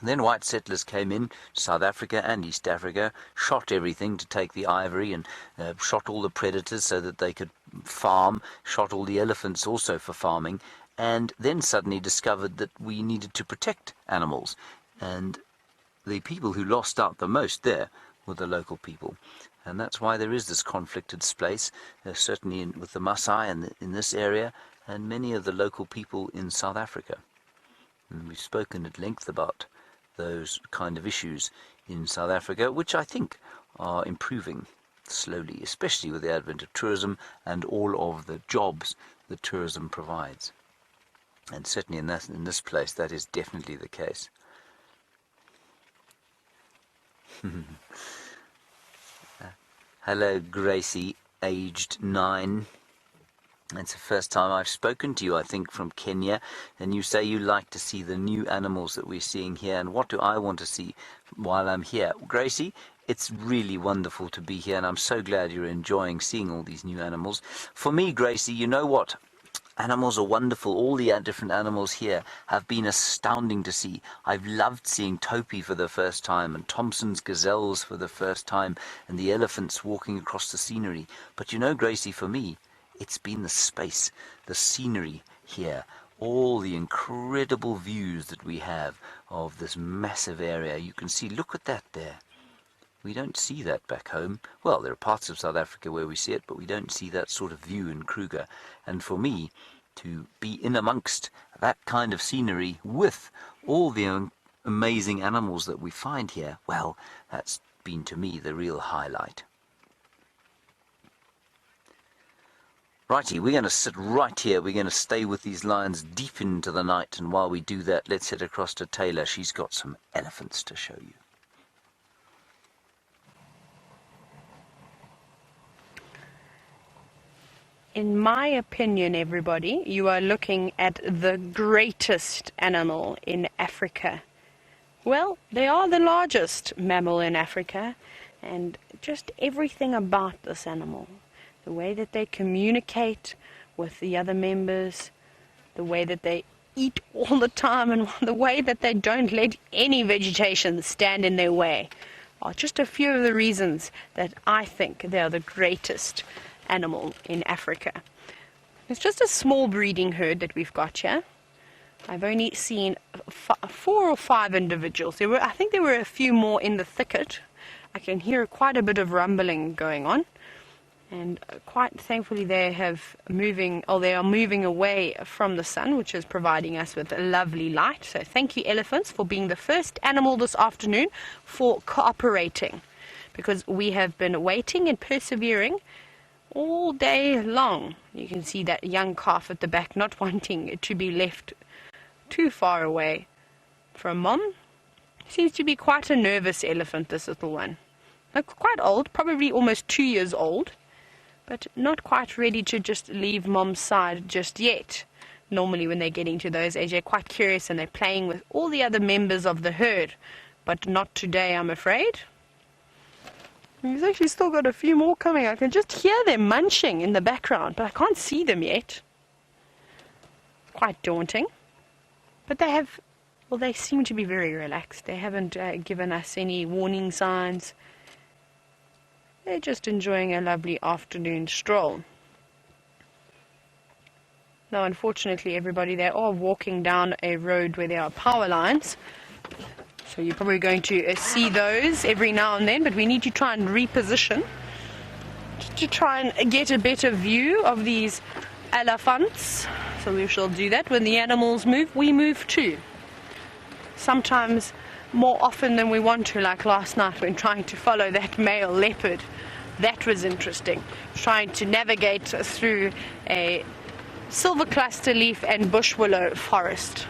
Then white settlers came in, South Africa and East Africa, shot everything to take the ivory, and shot all the predators so that they could farm, shot all the elephants also for farming, and then suddenly discovered that we needed to protect animals. And the people who lost out the most there were the local people. And that's why there is this conflicted space, certainly with the Maasai in this area, and many of the local people in South Africa. And we've spoken at length about those kind of issues in South Africa, which I think are improving slowly, especially with the advent of tourism and all of the jobs that tourism provides. And certainly in this place, that is definitely the case. Hello, Gracie, aged 9. It's the first time I've spoken to you, I think, from Kenya, and you say you like to see the new animals that we're seeing here, and what do I want to see while I'm here? Gracie, it's really wonderful to be here, and I'm so glad you're enjoying seeing all these new animals. For me, Gracie, you know what? Animals are wonderful. All the different animals here have been astounding to see. I've loved seeing Topi for the first time, and Thompson's gazelles for the first time, and the elephants walking across the scenery. But you know, Gracie, for me, it's been the space, the scenery here, all the incredible views that we have of this massive area. You can see, look at that there. We don't see that back home. Well, there are parts of South Africa where we see it, but we don't see that sort of view in Kruger. And for me, to be in amongst that kind of scenery with all the amazing animals that we find here, well, that's been to me the real highlight. Righty, we're going to sit right here. We're going to stay with these lions deep into the night. And while we do that, let's head across to Tayla. She's got some elephants to show you. In my opinion, everybody, you are looking at the greatest animal in Africa. Well, they are the largest mammal in Africa, and just everything about this animal. The way that they communicate with the other members, the way that they eat all the time, and the way that they don't let any vegetation stand in their way are just a few of the reasons that I think they are the greatest animal in Africa. It's just a small breeding herd that we've got here. I've only seen 4 or 5 individuals. I think there were a few more in the thicket. I can hear quite a bit of rumbling going on. And quite thankfully they are moving away from the sun, which is providing us with a lovely light. So thank you, elephants, for being the first animal this afternoon for cooperating, because we have been waiting and persevering all day long. You can see that young calf at the back not wanting to be left too far away from mom. Seems to be quite a nervous elephant, this little one. Looks quite old, probably almost 2 years old, but not quite ready to just leave mom's side just yet. Normally when they're getting to those age, they're quite curious and they're playing with all the other members of the herd, but not today, I'm afraid. He's actually still got a few more coming. I can just hear them munching in the background, but I can't see them yet. Quite daunting. But they seem to be very relaxed. They haven't given us any warning signs. They're just enjoying a lovely afternoon stroll. Now, unfortunately, everybody, they are walking down a road where there are power lines. So you're probably going to see those every now and then, but we need to try and reposition to try and get a better view of these elephants. So we shall do that. When the animals move, we move too. Sometimes more often than we want to, like last night when trying to follow that male leopard. That was interesting, trying to navigate through a silver cluster leaf and bush willow forest.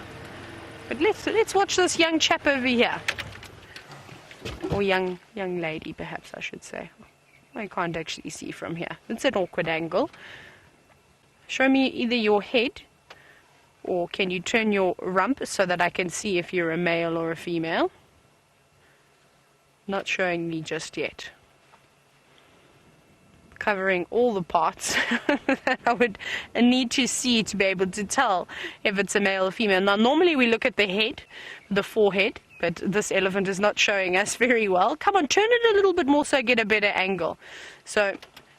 But let's watch this young chap over here, or young lady perhaps I should say. I can't actually see from here. It's an awkward angle. Show me either your head, or can you turn your rump so that I can see if you're a male or a female? Not showing me just yet. Covering all the parts that I would need to see to be able to tell if it's a male or female. Now, normally we look at the head, the forehead, but this elephant is not showing us very well. Come on, turn it a little bit more so I get a better angle. So,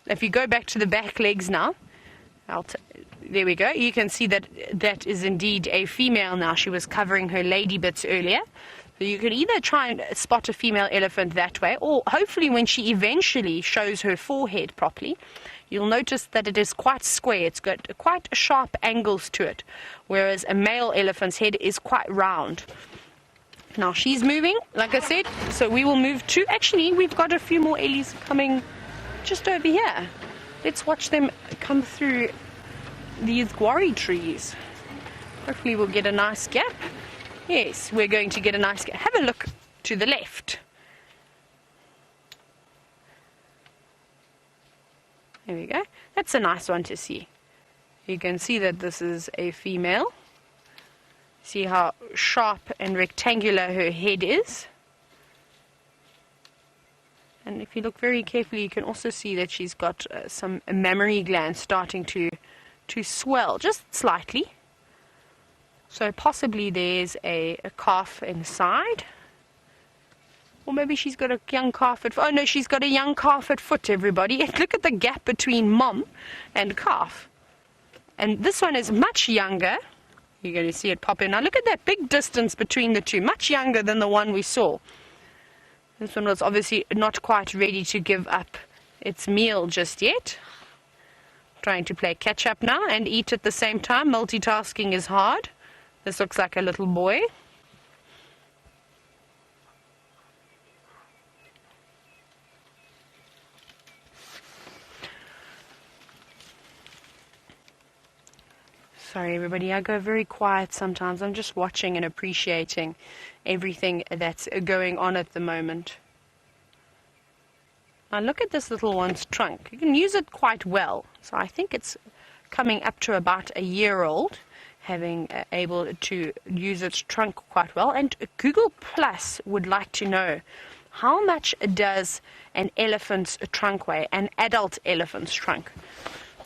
if you go back to the back legs now, there we go. You can see that that is indeed a female now. She was covering her lady bits earlier. So you can either try and spot a female elephant that way, or hopefully when she eventually shows her forehead properly, you'll notice that it is quite square. It's got quite sharp angles to it, whereas a male elephant's head is quite round. Now she's moving, like I said, so we will move to, actually we've got a few more ellies coming just over here. Let's watch them come through these guarri trees. Hopefully we'll get a nice gap. Yes, we're going to get a nice gap. Have a look to the left. There we go. That's a nice one to see. You can see that this is a female. See how sharp and rectangular her head is. And if you look very carefully, you can also see that she's got some mammary glands starting to swell, just slightly. So possibly there's a calf inside. Or maybe she's got a young calf at foot. Oh no, she's got a young calf at foot, everybody. Look at the gap between mom and calf. And this one is much younger. You're going to see it pop in. Now look at that big distance between the two. Much younger than the one we saw. This one was obviously not quite ready to give up its meal just yet. Trying to play catch up now and eat at the same time. Multitasking is hard. This looks like a little boy. Sorry everybody, I go very quiet sometimes. I'm just watching and appreciating everything that's going on at the moment. Now look at this little one's trunk. You can use it quite well. So I think it's coming up to about a year old, having able to use its trunk quite well. And Google Plus would like to know, how much does an elephant's trunk weigh, an adult elephant's trunk?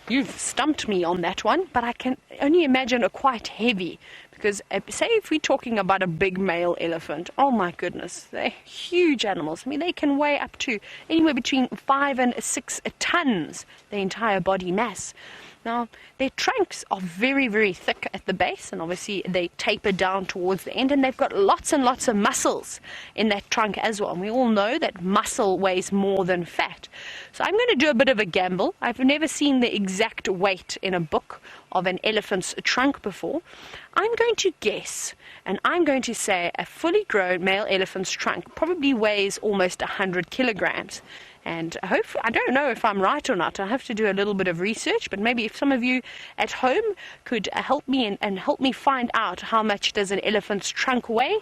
You've stumped me on that one, but I can only imagine a quite heavy, because say if we're talking about a big male elephant, oh my goodness, they're huge animals. I mean, they can weigh up to anywhere between 5 and 6 tons, the entire body mass. Now, their trunks are very, very thick at the base, and obviously they taper down towards the end, and they've got lots and lots of muscles in that trunk as well. And we all know that muscle weighs more than fat. So I'm going to do a bit of a gamble. I've never seen the exact weight in a book of an elephant's trunk before. I'm going to guess, and I'm going to say a fully grown male elephant's trunk probably weighs almost 100 kilograms. And hopefully, I don't know if I'm right or not. I have to do a little bit of research, but maybe if some of you at home could help me and help me find out how much does an elephant's trunk weigh.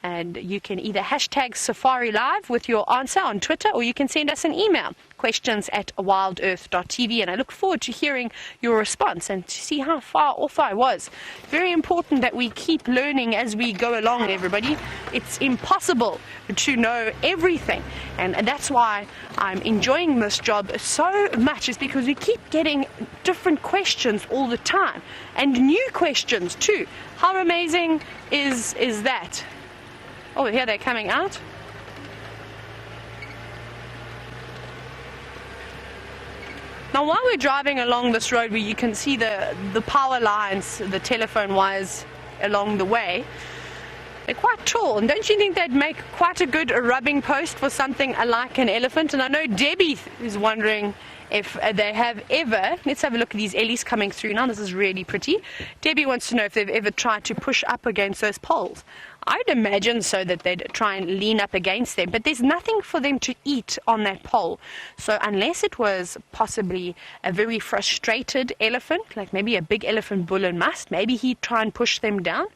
And you can either hashtag Safari Live with your answer on Twitter, or you can send us an email, questions@wildearth.tv, and I look forward to hearing your response and to see how far off I was. Very important that we keep learning as we go along, everybody. It's impossible to know everything, and that's why I'm enjoying this job so much, is because we keep getting different questions all the time, and new questions too. How amazing is that? Oh, here they're coming out. Now, while we're driving along this road where you can see the power lines, the telephone wires along the way, they're quite tall. And don't you think they'd make quite a good rubbing post for something like an elephant? And I know Debbie is wondering if they have ever, let's have a look at these ellies coming through now. This is really pretty. Debbie wants to know if they've ever tried to push up against those poles. I'd imagine so that they'd try and lean up against them, but there's nothing for them to eat on that pole. So unless it was possibly a very frustrated elephant, like maybe a big elephant bull and must, maybe he'd try and push them down.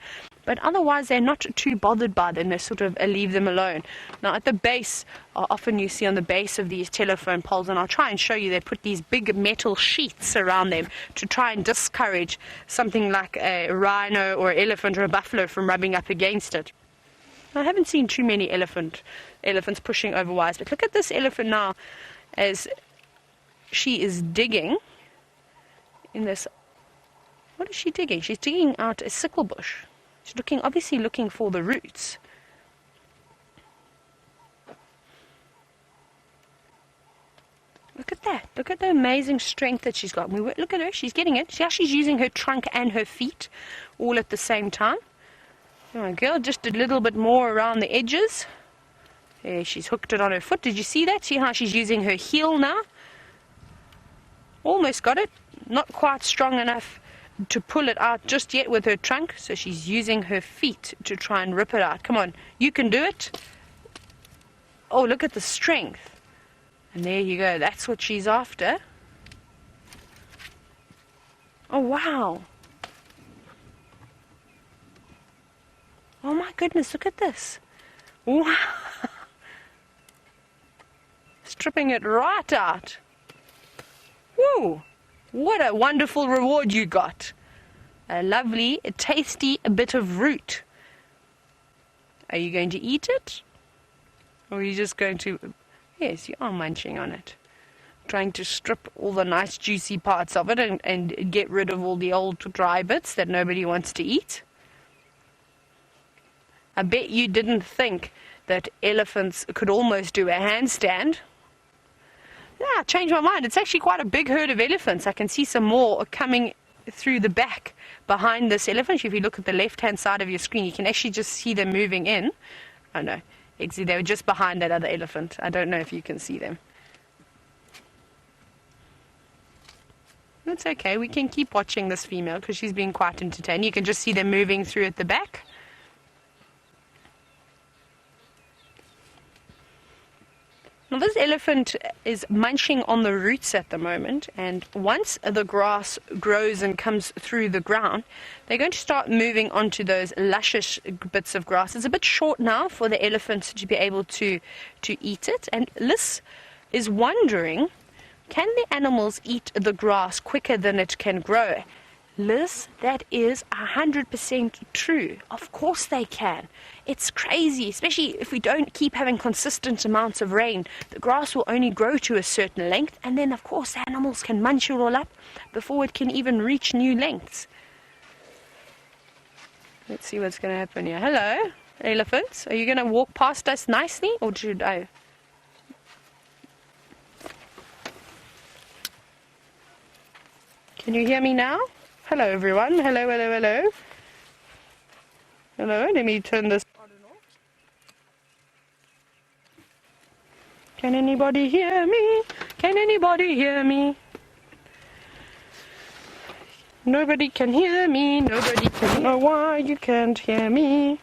But otherwise, they're not too bothered by them. They sort of leave them alone. Now, at the base, often you see on the base of these telephone poles, and I'll try and show you, they put these big metal sheets around them to try and discourage something like a rhino or elephant or a buffalo from rubbing up against it. I haven't seen too many elephants pushing over wires, but look at this elephant now as she is digging in this. What is she digging? She's digging out a sickle bush. She's obviously looking for the roots. Look at that. Look at the amazing strength that she's got. Look at her. She's getting it. She's using her trunk and her feet all at the same time. Oh, girl, just a little bit more around the edges. There, she's hooked it on her foot. Did you see that? See how she's using her heel now? Almost got it. Not quite strong enough to pull it out just yet with her trunk, so she's using her feet to try and rip it out. Come on, you can do it. Oh, look at the strength. And there you go, that's what she's after. Oh, wow. Oh my goodness, look at this. Wow. Stripping it right out. Woo! What a wonderful reward you got. A lovely, tasty bit of root. Are you going to eat it? Or are you just going to... Yes, you are munching on it. Trying to strip all the nice juicy parts of it and get rid of all the old dry bits that nobody wants to eat. I bet you didn't think that elephants could almost do a handstand. Yeah, I changed my mind. It's actually quite a big herd of elephants. I can see some more coming through the back behind this elephant. If you look at the left-hand side of your screen, you can actually just see them moving in. Oh no, actually they were just behind that other elephant. I don't know if you can see them. That's okay. We can keep watching this female because she's being quite entertaining. You can just see them moving through at the back. Now this elephant is munching on the roots at the moment, and once the grass grows and comes through the ground, they're going to start moving onto those luscious bits of grass. It's a bit short now for the elephant to be able to eat it, and Liz is wondering, can the animals eat the grass quicker than it can grow? Liz, that is 100% true. Of course they can. It's crazy, especially if we don't keep having consistent amounts of rain. The grass will only grow to a certain length, and then of course the animals can munch it all up before it can even reach new lengths. Let's see what's going to happen here. Hello, elephants. Are you going to walk past us nicely, or should I? Can you hear me now? Hello everyone. Hello, hello, hello. Hello, let me turn this on and off. Can anybody hear me? Can anybody hear me? Nobody can hear me. Nobody can know why you can't hear me.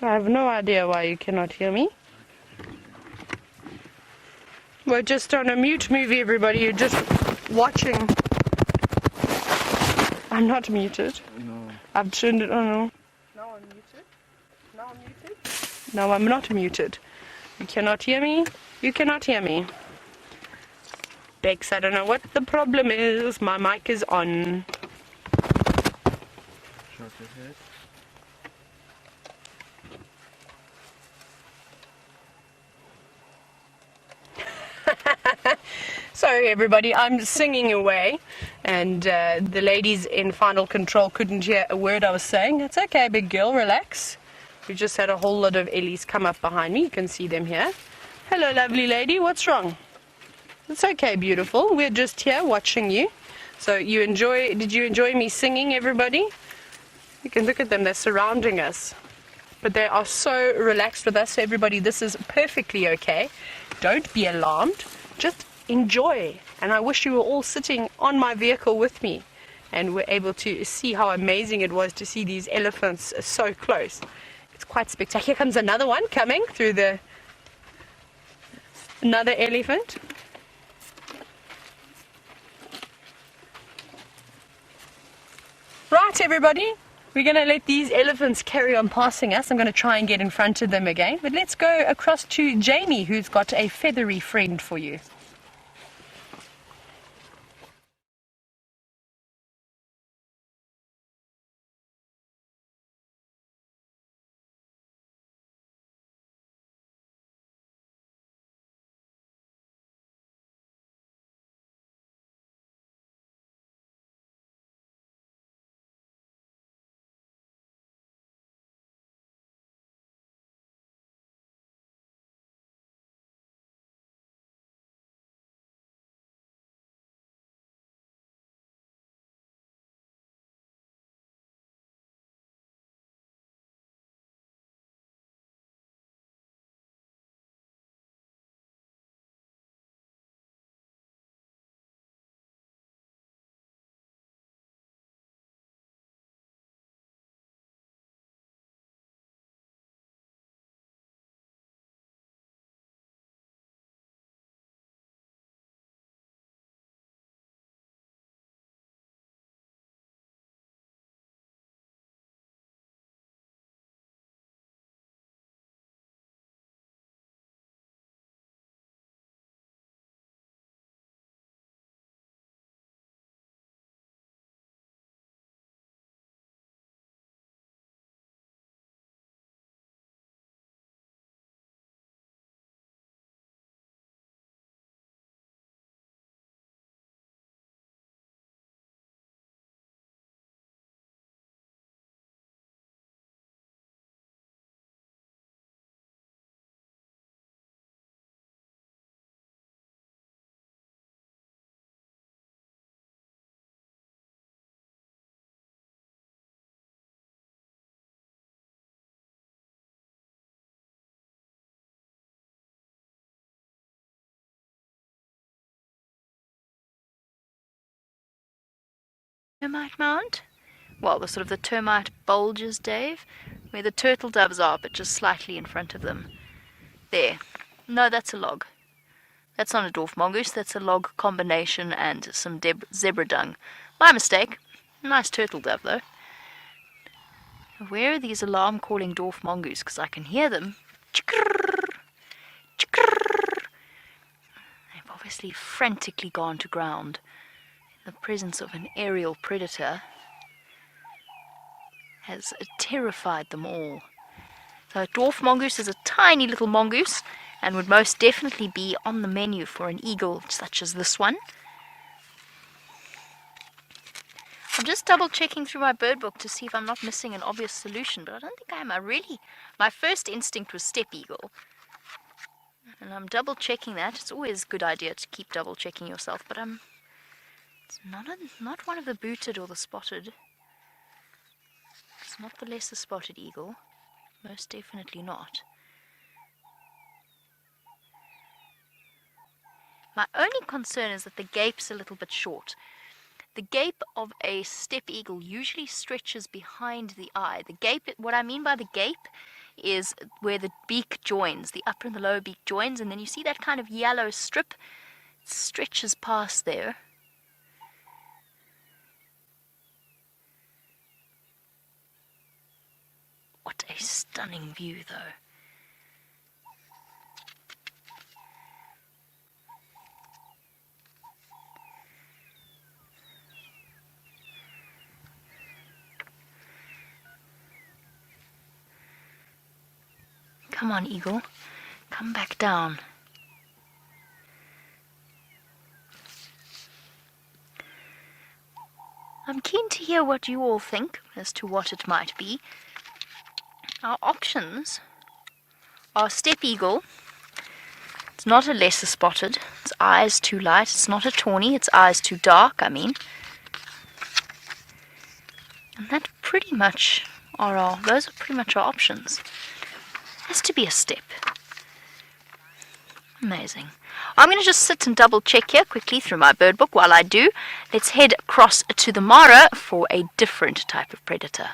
I have no idea why you cannot hear me. We're just on a mute movie, everybody. You're just watching. I'm not muted. No. I've turned it on. No. Now I'm muted. Now I'm muted. No, I'm not muted. You cannot hear me. You cannot hear me. Bex, I don't know what the problem is. My mic is on. Short ahead. Sorry everybody, I'm singing away, and the ladies in final control couldn't hear a word I was saying. It's okay, big girl, relax. We just had a whole lot of Ellies come up behind me. You can see them here. Hello lovely lady, what's wrong? It's okay, beautiful. We're just here watching you. So did you enjoy me singing, everybody? You can look at them, they're surrounding us. But they are so relaxed with us. So everybody, this is perfectly okay. Don't be alarmed. Just enjoy. And I wish you were all sitting on my vehicle with me and were able to see how amazing it was to see these elephants so close. It's quite spectacular. Here comes another one coming through another elephant. Right, everybody, we're going to let these elephants carry on passing us. I'm going to try and get in front of them again. But let's go across to Jamie, who's got a feathery friend for you. Termite mound? Well, the sort of the termite bulges, Dave, where the turtle doves are, but just slightly in front of them. There. No, that's a log. That's not a dwarf mongoose, that's a log combination and some zebra dung. My mistake. Nice turtle dove, though. Where are these alarm calling dwarf mongoose? Because I can hear them. They've obviously frantically gone to ground. The presence of an aerial predator has terrified them all. So a dwarf mongoose is a tiny little mongoose and would most definitely be on the menu for an eagle such as this one. I'm just double checking through my bird book to see if I'm not missing an obvious solution, but I don't think I am. My first instinct was steppe eagle. And I'm double checking that. It's always a good idea to keep double checking yourself, but it's not one of the booted or the spotted. It's not the lesser spotted eagle. Most definitely not. My only concern is that the gape's a little bit short. The gape of a steppe eagle usually stretches behind the eye. The gape, what I mean by the gape is where the beak joins, the upper and the lower beak joins, and then you see that kind of yellow strip. It stretches past there. What a stunning view, though. Come on, eagle. Come back down. I'm keen to hear what you all think as to what it might be. Our options are steppe eagle. It's not a lesser spotted. Its eyes too light. It's not a tawny. Its eyes too dark, And that pretty much those are pretty much our options. Has to be a steppe. Amazing. I'm going to just sit and double check here quickly through my bird book. While I do, let's head across to the Mara for a different type of predator.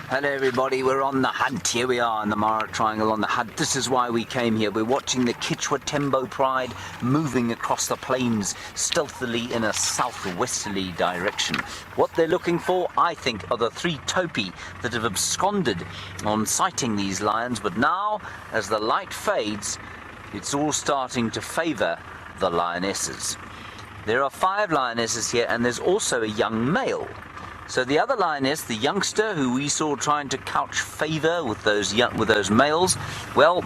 Hello everybody, we're on the hunt. Here we are in the Mara Triangle on the hunt. This is why we came here. We're watching the Kichwa Tembo Pride moving across the plains stealthily in a southwesterly direction. What they're looking for, I think, are the 3 topi that have absconded on sighting these lions. But now, as the light fades, it's all starting to favour the lionesses. There are 5 lionesses here, and there's also a young male. So the other lioness, the youngster who we saw trying to couch favour with those males, well,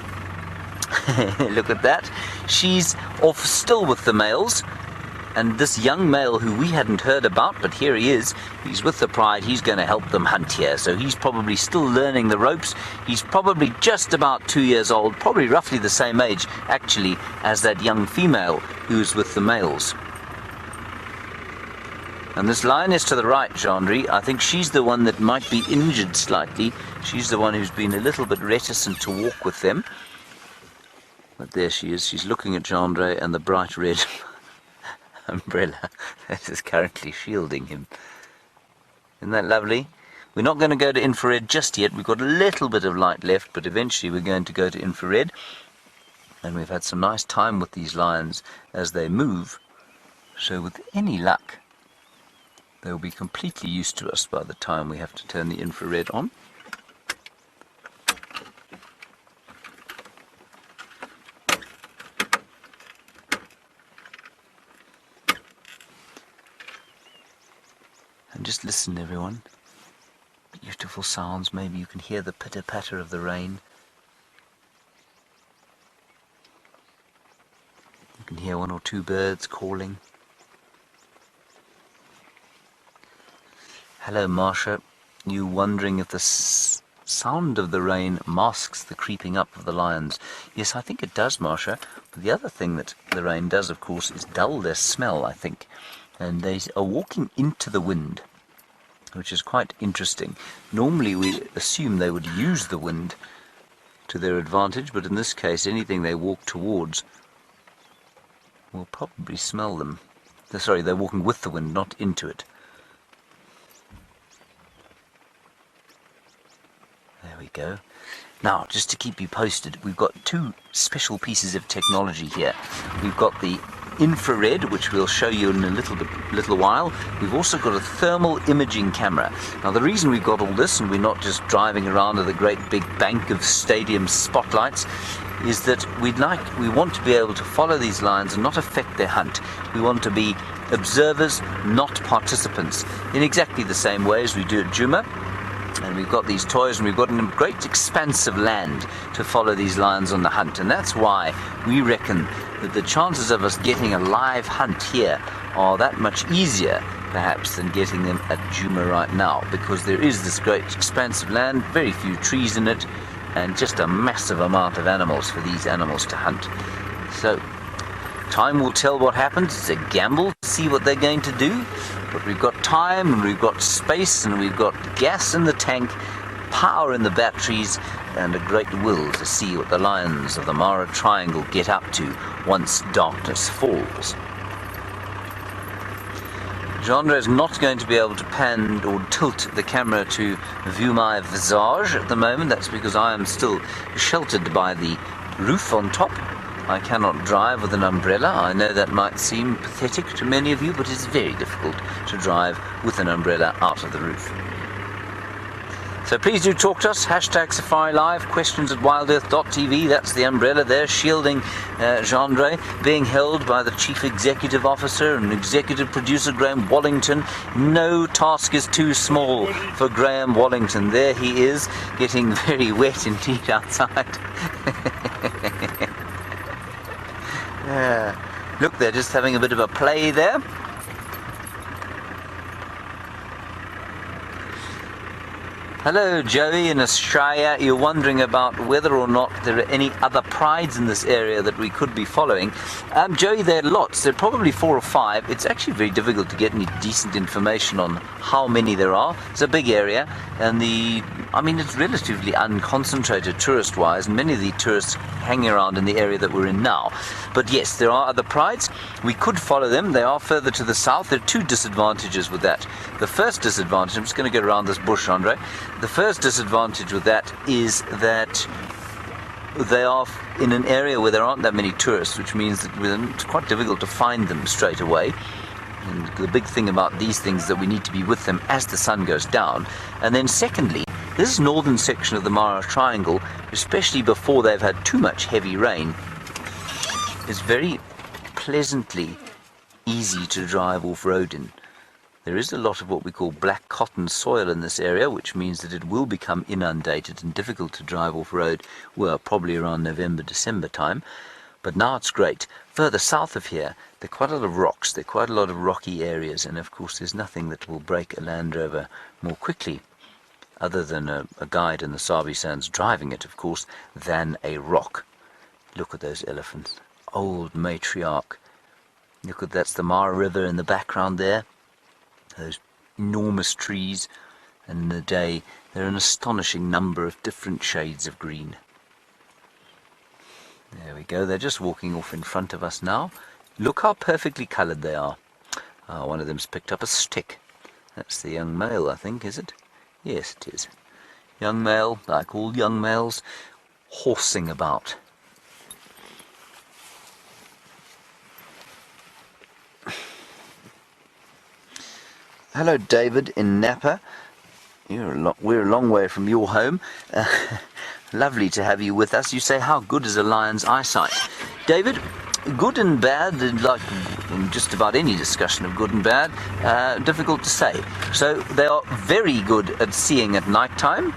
look at that. She's off still with the males. And this young male who we hadn't heard about, but here he is, he's with the pride, he's going to help them hunt here. So he's probably still learning the ropes. He's probably just about 2 years old, probably roughly the same age, actually, as that young female who's with the males. And this lioness to the right, Jean-Marie, I think she's the one that might be injured slightly. She's the one who's been a little bit reticent to walk with them. But there she is. She's looking at Jean-Marie and the bright red umbrella that is currently shielding him. Isn't that lovely? We're not going to go to infrared just yet. We've got a little bit of light left, but eventually we're going to go to infrared. And we've had some nice time with these lions as they move. So with any luck, they'll be completely used to us by the time we have to turn the infrared on. And just listen, everyone. Beautiful sounds. Maybe you can hear the pitter-patter of the rain. You can hear 1 or 2 birds calling. Hello, Marsha. You wondering if the sound of the rain masks the creeping up of the lions? Yes, I think it does, Marsha. But the other thing that the rain does, of course, is dull their smell, I think. And they are walking into the wind, which is quite interesting. Normally we assume they would use the wind to their advantage, but in this case, anything they walk towards will probably smell them. Sorry, they're walking with the wind, not into it. There we go. Now, just to keep you posted, we've got 2 special pieces of technology here. We've got the infrared, which we'll show you in a little while. We've also got a thermal imaging camera. Now, the reason we've got all this, and we're not just driving around with a great big bank of stadium spotlights, is that we want to be able to follow these lions and not affect their hunt. We want to be observers, not participants, in exactly the same way as we do at Djuma. And we've got these toys, and we've got a great expanse of land to follow these lions on the hunt. And that's why we reckon that the chances of us getting a live hunt here are that much easier, perhaps, than getting them at Djuma right now, because there is this great expanse of land, very few trees in it, and just a massive amount of animals for these animals to hunt. So, time will tell what happens. It's a gamble to see what they're going to do. But we've got time, and we've got space, and we've got gas in the tank, power in the batteries, and a great will to see what the lions of the Mara Triangle get up to once darkness falls. Genre is not going to be able to pan or tilt the camera to view my visage at the moment. That's because I am still sheltered by the roof on top. I cannot drive with an umbrella. I know that might seem pathetic to many of you, but it's very difficult to drive with an umbrella out of the roof. So please do talk to us. Hashtag Safari Live, questions at wildearth.tv. That's the umbrella there, shielding Jean-Marie, being held by the Chief Executive Officer and Executive Producer Graham Wallington. No task is too small for Graham Wallington. There he is, getting very wet indeed outside. Look, they're just having a bit of a play there. Hello, Joey in Australia. You're wondering about whether or not there are any other prides in this area that we could be following. Joey, there are lots. There are probably 4 or 5. It's actually very difficult to get any decent information on how many there are. It's a big area, and it's relatively unconcentrated tourist-wise, and many of the tourists hanging around in the area that we're in now. But yes, there are other prides. We could follow them. They are further to the south. There are 2 disadvantages with that. The first disadvantage, I'm just going to go around this bush, Andre. The first disadvantage with that is that they are in an area where there aren't that many tourists, which means that it's quite difficult to find them straight away. And the big thing about these things is that we need to be with them as the sun goes down. And then secondly, this northern section of the Mara Triangle, especially before they've had too much heavy rain, is very pleasantly easy to drive off-road in. There is a lot of what we call black cotton soil in this area, which means that it will become inundated and difficult to drive off-road, well, probably around November, December time. But now it's great. Further south of here, there are quite a lot of rocks, there are quite a lot of rocky areas, and of course there's nothing that will break a Land Rover more quickly, other than a guide in the Sabi Sands driving it, of course, than a rock. Look at those elephants. Old matriarch. Look at that's the Mara River in the background there. Those enormous trees, and in the day there are an astonishing number of different shades of green. There we go, they're just walking off in front of us now. Look how perfectly coloured they are. One of them's picked up a stick. That's the young male, I think, is it? Yes, it is. Young male, like all young males, horsing about. Hello, David in Napa. We're a long way from your home. Lovely to have you with us. You say, how good is a lion's eyesight? David, good and bad, like in just about any discussion of good and bad, difficult to say. So they are very good at seeing at night time.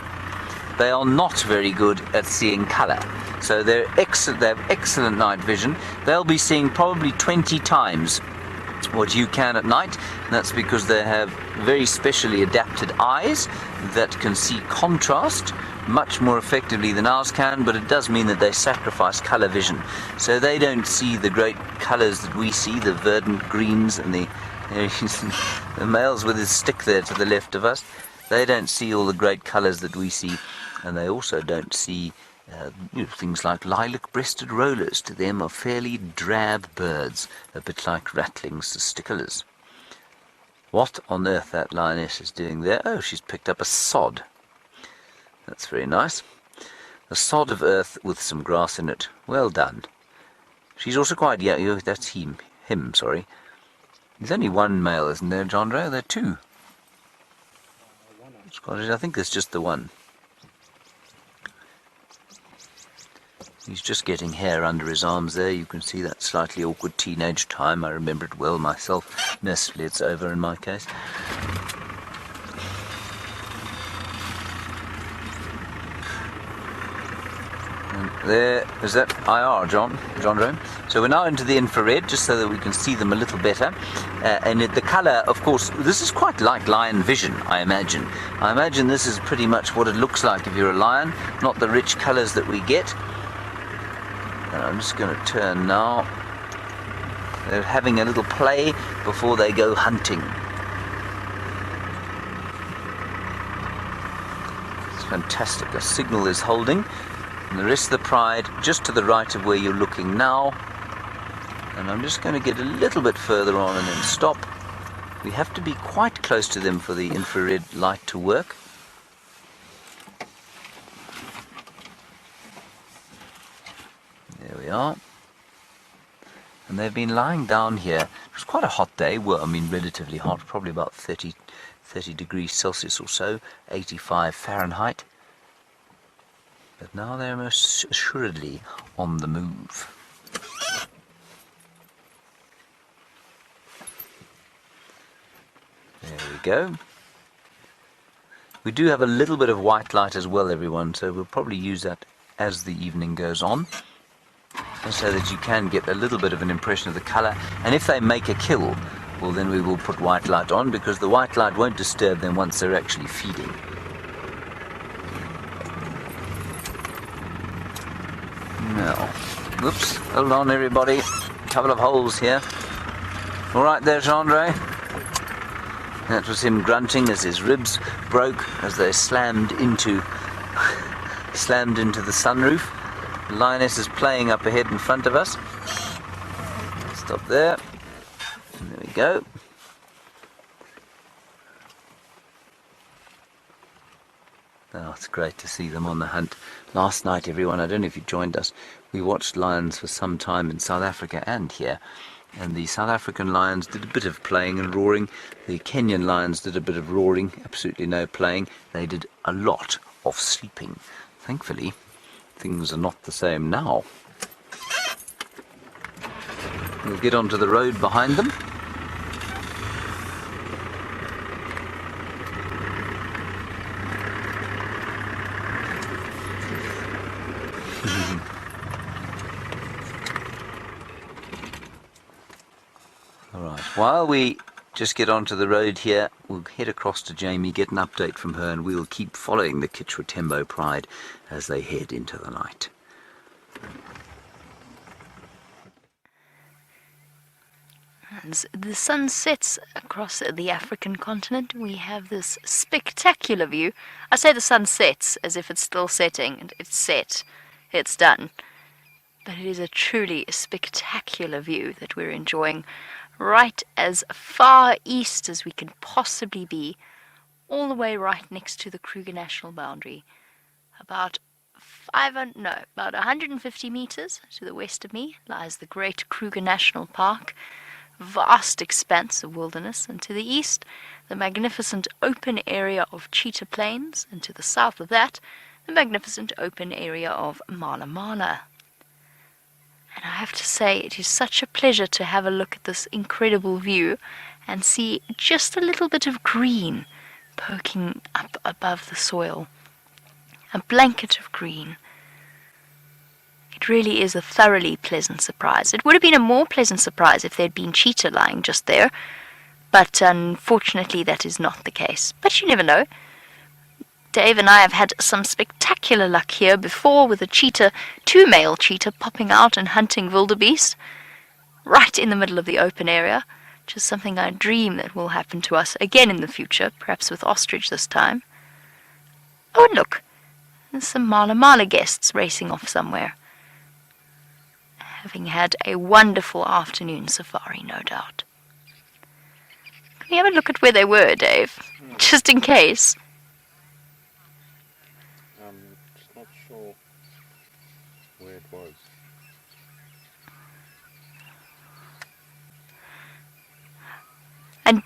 They are not very good at seeing colour. So they have excellent night vision. They'll be seeing probably 20 times what you can at night. And that's because they have very specially adapted eyes that can see contrast much more effectively than ours can, but it does mean that they sacrifice colour vision. So they don't see the great colours that we see, the verdant greens and the males with his stick there to the left of us. They don't see all the great colours that we see, and they also don't see things like lilac-breasted rollers. To them are fairly drab birds, a bit like rattlings to sticklers. What on earth that lioness is doing there? Oh, she's picked up a sod. That's very nice. A sod of earth with some grass in it. Well done. She's also quite young. That's him, sorry. There's only one male, isn't there, John Rowe? There are two. I think there's just the one. He's just getting hair under his arms there. You can see that slightly awkward teenage time. I remember it well myself. Mercifully, it's over in my case. And there is that IR, John Rowe. So we're now into the infrared, just so that we can see them a little better. And the colour, of course, this is quite like lion vision, I imagine. I imagine this is pretty much what it looks like if you're a lion, not the rich colours that we get. I'm just going to turn now. They're having a little play before they go hunting. It's fantastic. A signal is holding, and the rest of the pride just to the right of where you're looking now. And I'm just going to get a little bit further on and then stop. We have to be quite close to them for the infrared light to work. There we are. And they've been lying down here. It was quite a hot day. Well, I mean, relatively hot, probably about 30 degrees Celsius or so, 85 Fahrenheit. But now they're most assuredly on the move. There we go. We do have a little bit of white light as well, everyone, so we'll probably use that as the evening goes on, so that you can get a little bit of an impression of the colour. And if they make a kill, well, then we will put white light on, because the white light won't disturb them once they're actually feeding. Now, whoops, hold on everybody, a couple of holes here. All right there, Jean-Ray. That was him grunting as his ribs broke as they slammed into the sunroof. The lioness is playing up ahead in front of us. Stop there. And there we go. Oh, it's great to see them on the hunt. Last night, everyone, I don't know if you joined us, we watched lions for some time in South Africa and here. And the South African lions did a bit of playing and roaring. The Kenyan lions did a bit of roaring, absolutely no playing. They did a lot of sleeping. Thankfully, things are not the same now. We'll get onto the road behind them. Alright, while we just get onto the road here, we'll head across to Jamie, get an update from her, and we'll keep following the Kichwa Tembo Pride as they head into the night. As the sun sets across the African continent, we have this spectacular view. I say the sun sets as if it's still setting, and it's set, it's done. But it is a truly spectacular view that we're enjoying right as far east as we can possibly be, all the way right next to the Kruger National boundary. About 150 meters to the west of me lies the great Kruger National Park, vast expanse of wilderness, and to the east the magnificent open area of Cheetah Plains, and to the south of that the magnificent open area of Mala Mala. And I have to say, it is such a pleasure to have a look at this incredible view and see just a little bit of green poking up above the soil. A blanket of green. It really is a thoroughly pleasant surprise. It would have been a more pleasant surprise if there had been cheetah lying just there, but unfortunately that is not the case. But you never know. Dave and I have had some spectacular luck here before with a cheetah, 2 male cheetah popping out and hunting wildebeest right in the middle of the open area, which is something I dream that will happen to us again in the future, perhaps with ostrich this time. Oh, and look, there's some Mala Mala guests racing off somewhere, having had a wonderful afternoon safari, no doubt. Can we have a look at where they were, Dave, just in case? Just not sure where it was. And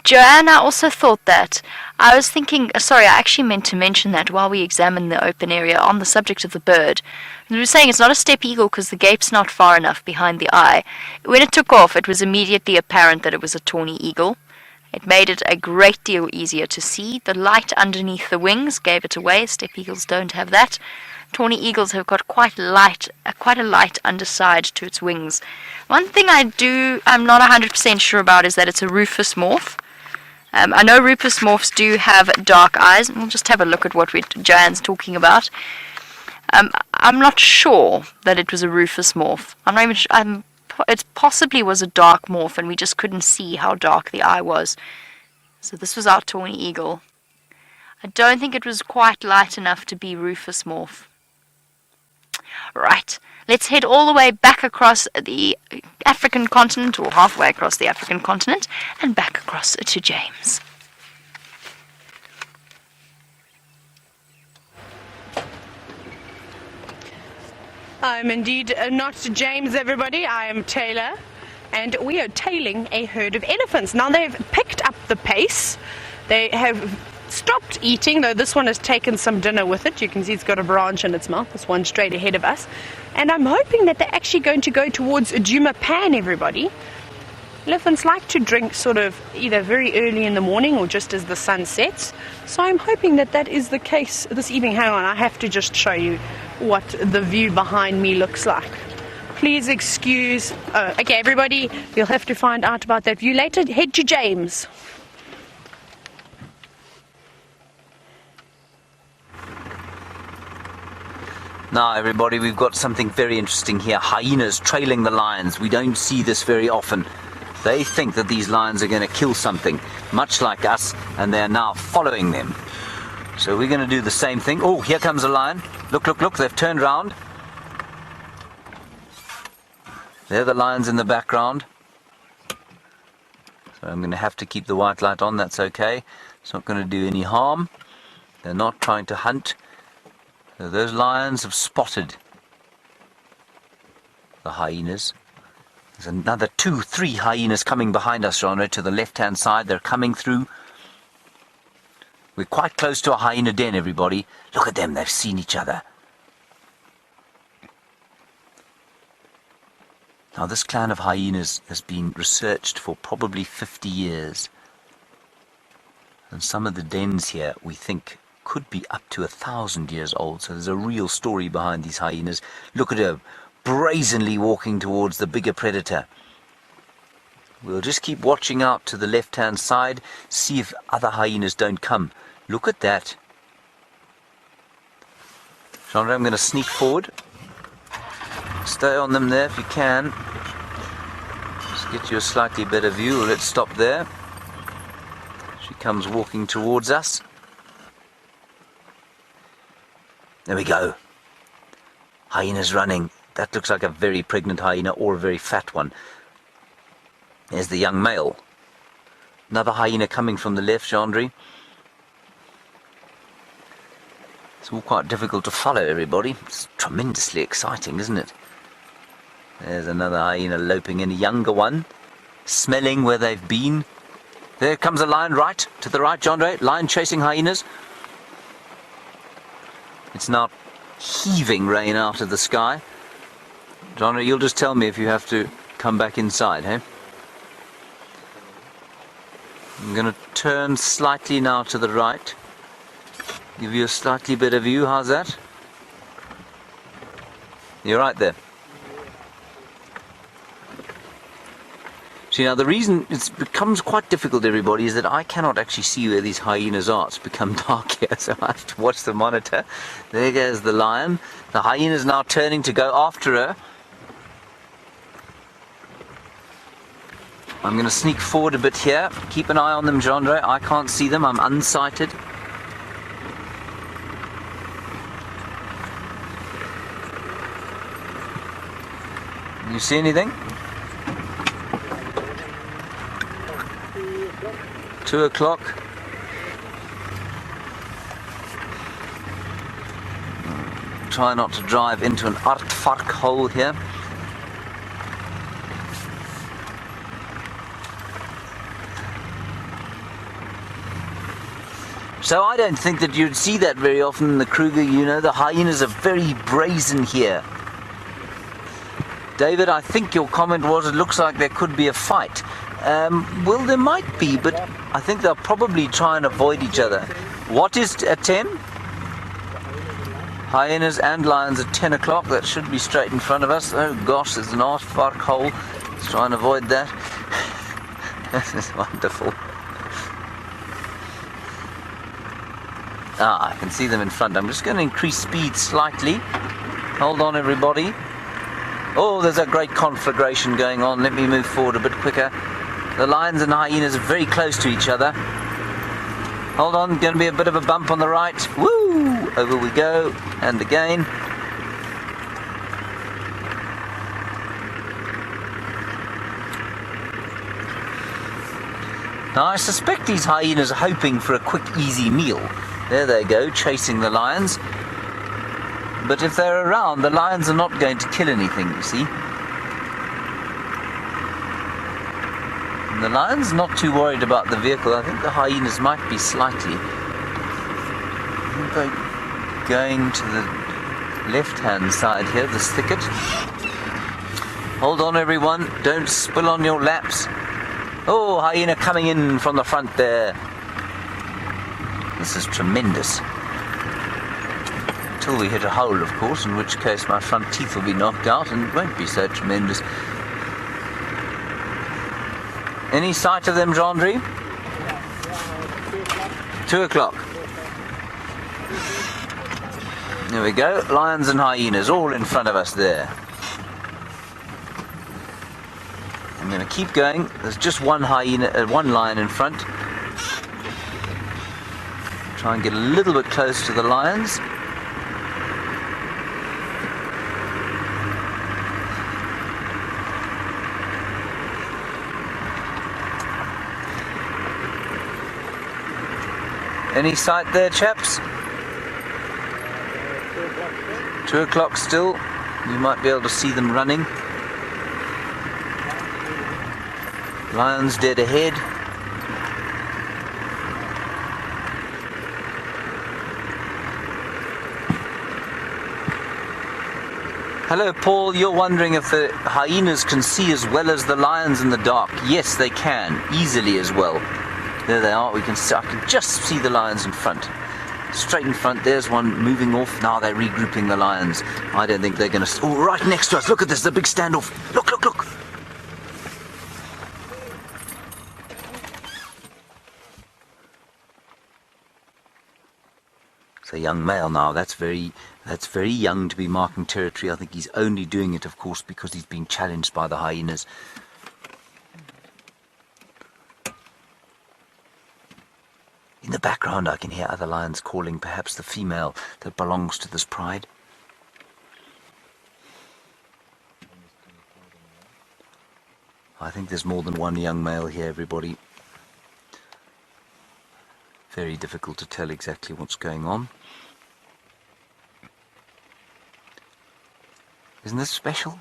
Joanna also thought that. I was thinking, sorry, I actually meant to mention that while we examined the open area on the subject of the bird. We were saying it's not a steppe eagle because the gape's not far enough behind the eye. When it took off, it was immediately apparent that it was a tawny eagle. It made it a great deal easier to see. The light underneath the wings gave it away. Steppe eagles don't have that. Tawny eagles have got quite a light underside to its wings. One thing I'm not 100% sure about is that it's a rufous morph. I know rufous morphs do have dark eyes, and we'll just have a look at what Joanne's talking about. I'm not sure that it was a rufous morph. I'm not even sure. It possibly was a dark morph, and we just couldn't see how dark the eye was. So this was our tawny eagle. I don't think it was quite light enough to be rufous morph. Right, let's head all the way back across the African continent, or halfway across the African continent, and back across to James. I'm indeed not James, everybody. I am Tayla, and we are tailing a herd of elephants. Now, they've picked up the pace. They have stopped eating, though this one has taken some dinner with it. You can see it's got a branch in its mouth, this one straight ahead of us. And I'm hoping that they're actually going to go towards Djuma Pan, everybody. Elephants like to drink sort of either very early in the morning or just as the sun sets. So I'm hoping that that is the case this evening. Hang on, I have to just show you what the view behind me looks like. Please excuse. Okay, everybody, you'll have to find out about that view later. Head to James. Now, everybody, we've got something very interesting here. Hyenas trailing the lions. We don't see this very often. They think that these lions are going to kill something, much like us, and they're now following them. So we're going to do the same thing. Oh, here comes a lion. Look, look, look, they've turned round. They're the lions in the background. So I'm going to have to keep the white light on, that's okay. It's not going to do any harm. They're not trying to hunt. So those lions have spotted the hyenas. There's another 2, 3 hyenas coming behind us, Genre, to the left-hand side. They're coming through. We're quite close to a hyena den, everybody. Look at them, they've seen each other. Now, this clan of hyenas has been researched for probably 50 years. And some of the dens here, we think, could be up to 1,000 years old. So there's a real story behind these hyenas. Look at her, brazenly walking towards the bigger predator. We'll just keep watching out to the left-hand side, see if other hyenas don't come. Look at that. Chandra, I'm going to sneak forward. Stay on them there if you can. Just get you a slightly better view. Let's stop there. She comes walking towards us. There we go. Hyena's running. That looks like a very pregnant hyena or a very fat one. There's the young male. Another hyena coming from the left, Chandri. It's all quite difficult to follow, everybody. It's tremendously exciting, isn't it? There's another hyena loping in, a younger one, smelling where they've been. There comes a lion right, to the right, Chandra. Lion chasing hyenas. It's now heaving rain out of the sky. Chandra, you'll just tell me if you have to come back inside, hey? I'm going to turn slightly now to the right. Give you a slightly better view. How's that? You're right there. See, now the reason it becomes quite difficult, everybody, is that I cannot actually see where these hyenas are. It's become dark here, so I have to watch the monitor. There goes the lion. The hyena is now turning to go after her. I'm going to sneak forward a bit here. Keep an eye on them, Chandra. I can't see them. I'm unsighted. You see anything? 2 o'clock. Try not to drive into an aardvark hole here. So I don't think that you'd see that very often in the Kruger. You know, the hyenas are very brazen here. David, I think your comment was it looks like there could be a fight. Well, there might be, but I think they'll probably try and avoid each other. What is at 10? Hyenas and lions at 10 o'clock. That should be straight in front of us. Oh gosh, there's an aardvark hole. Let's try and avoid that. This is wonderful. I can see them in front. I'm just going to increase speed slightly. Hold on, everybody. Oh, there's a great conflagration going on. Let me move forward a bit quicker. The lions and hyenas are very close to each other. Hold on, going to be a bit of a bump on the right. Woo! Over we go. And again. Now, I suspect these hyenas are hoping for a quick, easy meal. There they go, chasing the lions. But if they're around, the lions are not going to kill anything, you see. And the lion's not too worried about the vehicle. I think the hyenas might be slightly. I think they're going to the left-hand side here, this thicket. Hold on, everyone. Don't spill on your laps. Oh, hyena coming in from the front there. This is tremendous. Until we hit a hole, of course, in which case my front teeth will be knocked out and it won't be so tremendous. Any sight of them, Jandri? 2 o'clock. There we go. Lions and hyenas all in front of us there. I'm going to keep going. There's just one hyena, one lion in front. Try and get a little bit close to the lions. Any sight there, chaps? 2 o'clock. 2 o'clock still. You might be able to see them running. Lions dead ahead. Hello Paul, you're wondering if the hyenas can see as well as the lions in the dark. Yes, they can, easily as well. There they are, I can just see the lions in front. Straight in front, there's one moving off. Now they're regrouping the lions. I don't think they're going to... Oh, right next to us, look at this, the big standoff. Look, look, look. It's a young male now. That's very young to be marking territory. I think he's only doing it, of course, because he's being challenged by the hyenas. In the background I can hear other lions calling, perhaps the female that belongs to this pride. I think there's more than one young male here, everybody. Very difficult to tell exactly what's going on. Isn't this special?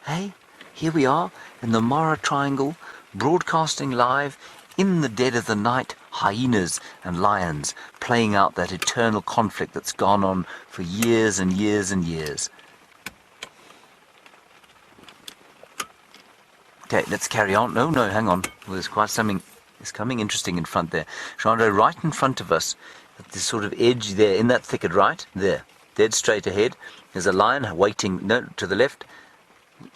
Hey, here we are in the Mara Triangle, broadcasting live in the dead of the night, hyenas and lions playing out that eternal conflict that's gone on for years and years and years. Okay, let's carry on. No, hang on. Well, there's quite something is coming interesting in front there. Chandra, right in front of us, at this sort of edge there, in that thicket, right? There, dead straight ahead. There's a lion waiting, no, to the left.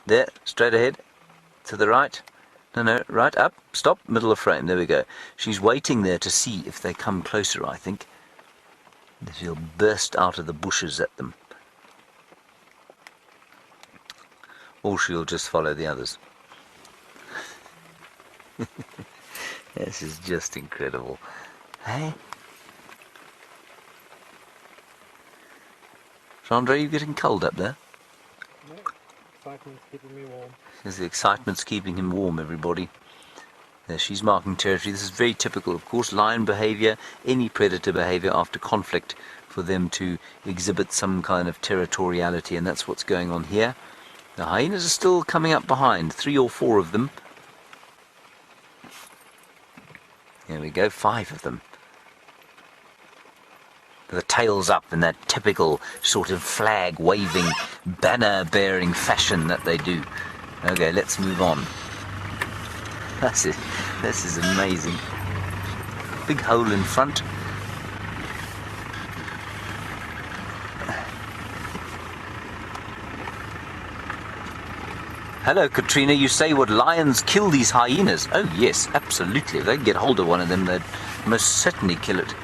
There, straight ahead. To the right. No, right, up, stop, middle of frame, there we go. She's waiting there to see if they come closer, I think. She'll burst out of the bushes at them. Or she'll just follow the others. This is just incredible. Hey? Chandra, are you getting cold up there? No, excitement's keeping me warm. Because the excitement's keeping him warm, everybody. There, she's marking territory. This is very typical, of course, lion behavior, any predator behavior after conflict, for them to exhibit some kind of territoriality, and that's what's going on here. The hyenas are still coming up behind, 3 or 4 of them. There we go, 5 of them. The tails up in that typical sort of flag-waving, banner-bearing fashion that they do. Okay, let's move on. That's it. This is amazing. Big hole in front. Hello, Katrina. You say, would lions kill these hyenas? Oh, yes, absolutely. If they can get hold of one of them, they'd most certainly kill it.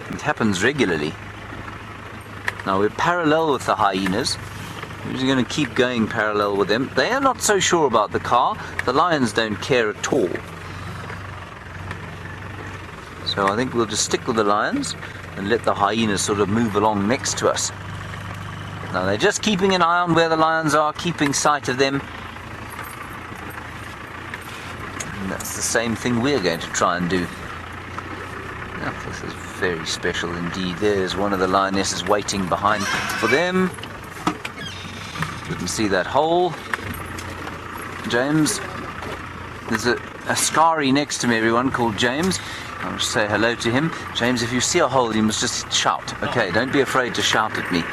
It happens regularly. Now, we're parallel with the hyenas. We're just going to keep going parallel with them. They are not so sure about the car. The lions don't care at all. So I think we'll just stick with the lions and let the hyenas sort of move along next to us. Now, they're just keeping an eye on where the lions are, keeping sight of them. And that's the same thing we're going to try and do. Oh, this is very special indeed. There's one of the lionesses waiting behind for them. You can see that hole. James, there's a Askari next to me, everyone, called James. I'll just say hello to him. James, if you see a hole, you must just shout. Okay, don't be afraid to shout at me,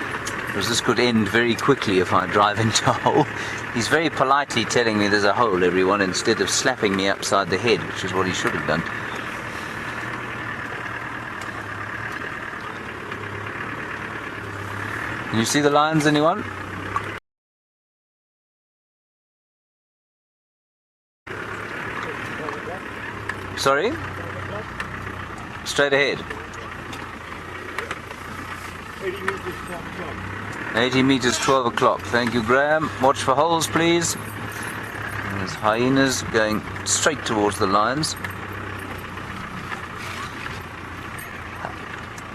because this could end very quickly if I drive into a hole. He's very politely telling me there's a hole, everyone, instead of slapping me upside the head, which is what he should have done. Can you see the lions, anyone? Sorry? Straight ahead. 80 meters, 12 o'clock. 80 meters, 12 o'clock. Thank you, Graham. Watch for holes, please. There's hyenas going straight towards the lions.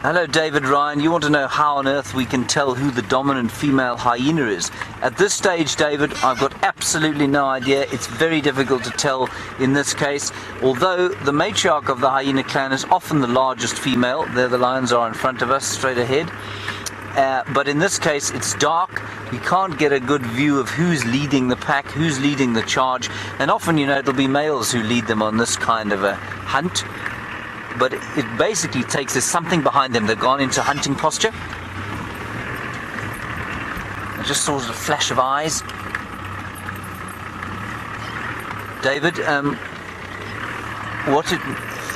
Hello, David Ryan. You want to know how on earth we can tell who the dominant female hyena is? At this stage, David, I've got absolutely no idea. It's very difficult to tell in this case. Although the matriarch of the hyena clan is often the largest female. There the lions are in front of us, straight ahead. But in this case, it's dark. You can't get a good view of who's leading the pack, who's leading the charge. And often, it'll be males who lead them on this kind of a hunt. But it basically takes, there's something behind them. They've gone into hunting posture. I just saw a flash of eyes. David,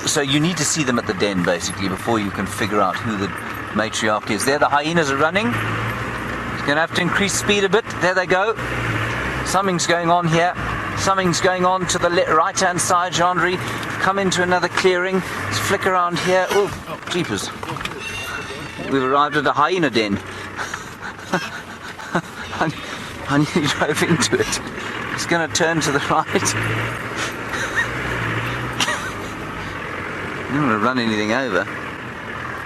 so you need to see them at the den, basically, before you can figure out who the matriarch is. There, the hyenas are running. You're going to have to increase speed a bit. There they go. Something's going on here. Something's going on to the right-hand side, Jean-Marie. Come into another clearing. Let's flick around here. Oh, jeepers. We've arrived at a hyena den. I nearly drove into it. It's going to turn to the right. I don't want to run anything over.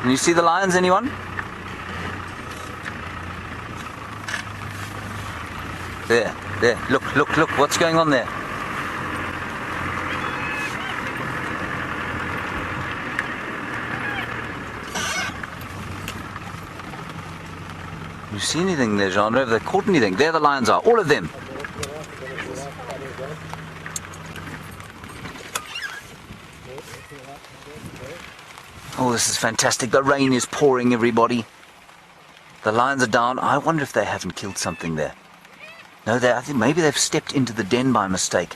Can you see the lions, anyone? There. Look, what's going on there? You see anything there, Jean? Have they caught anything? There the lions are, all of them. Oh, this is fantastic. The rain is pouring, everybody. The lions are down. I wonder if they haven't killed something there. No, I think maybe they've stepped into the den by mistake.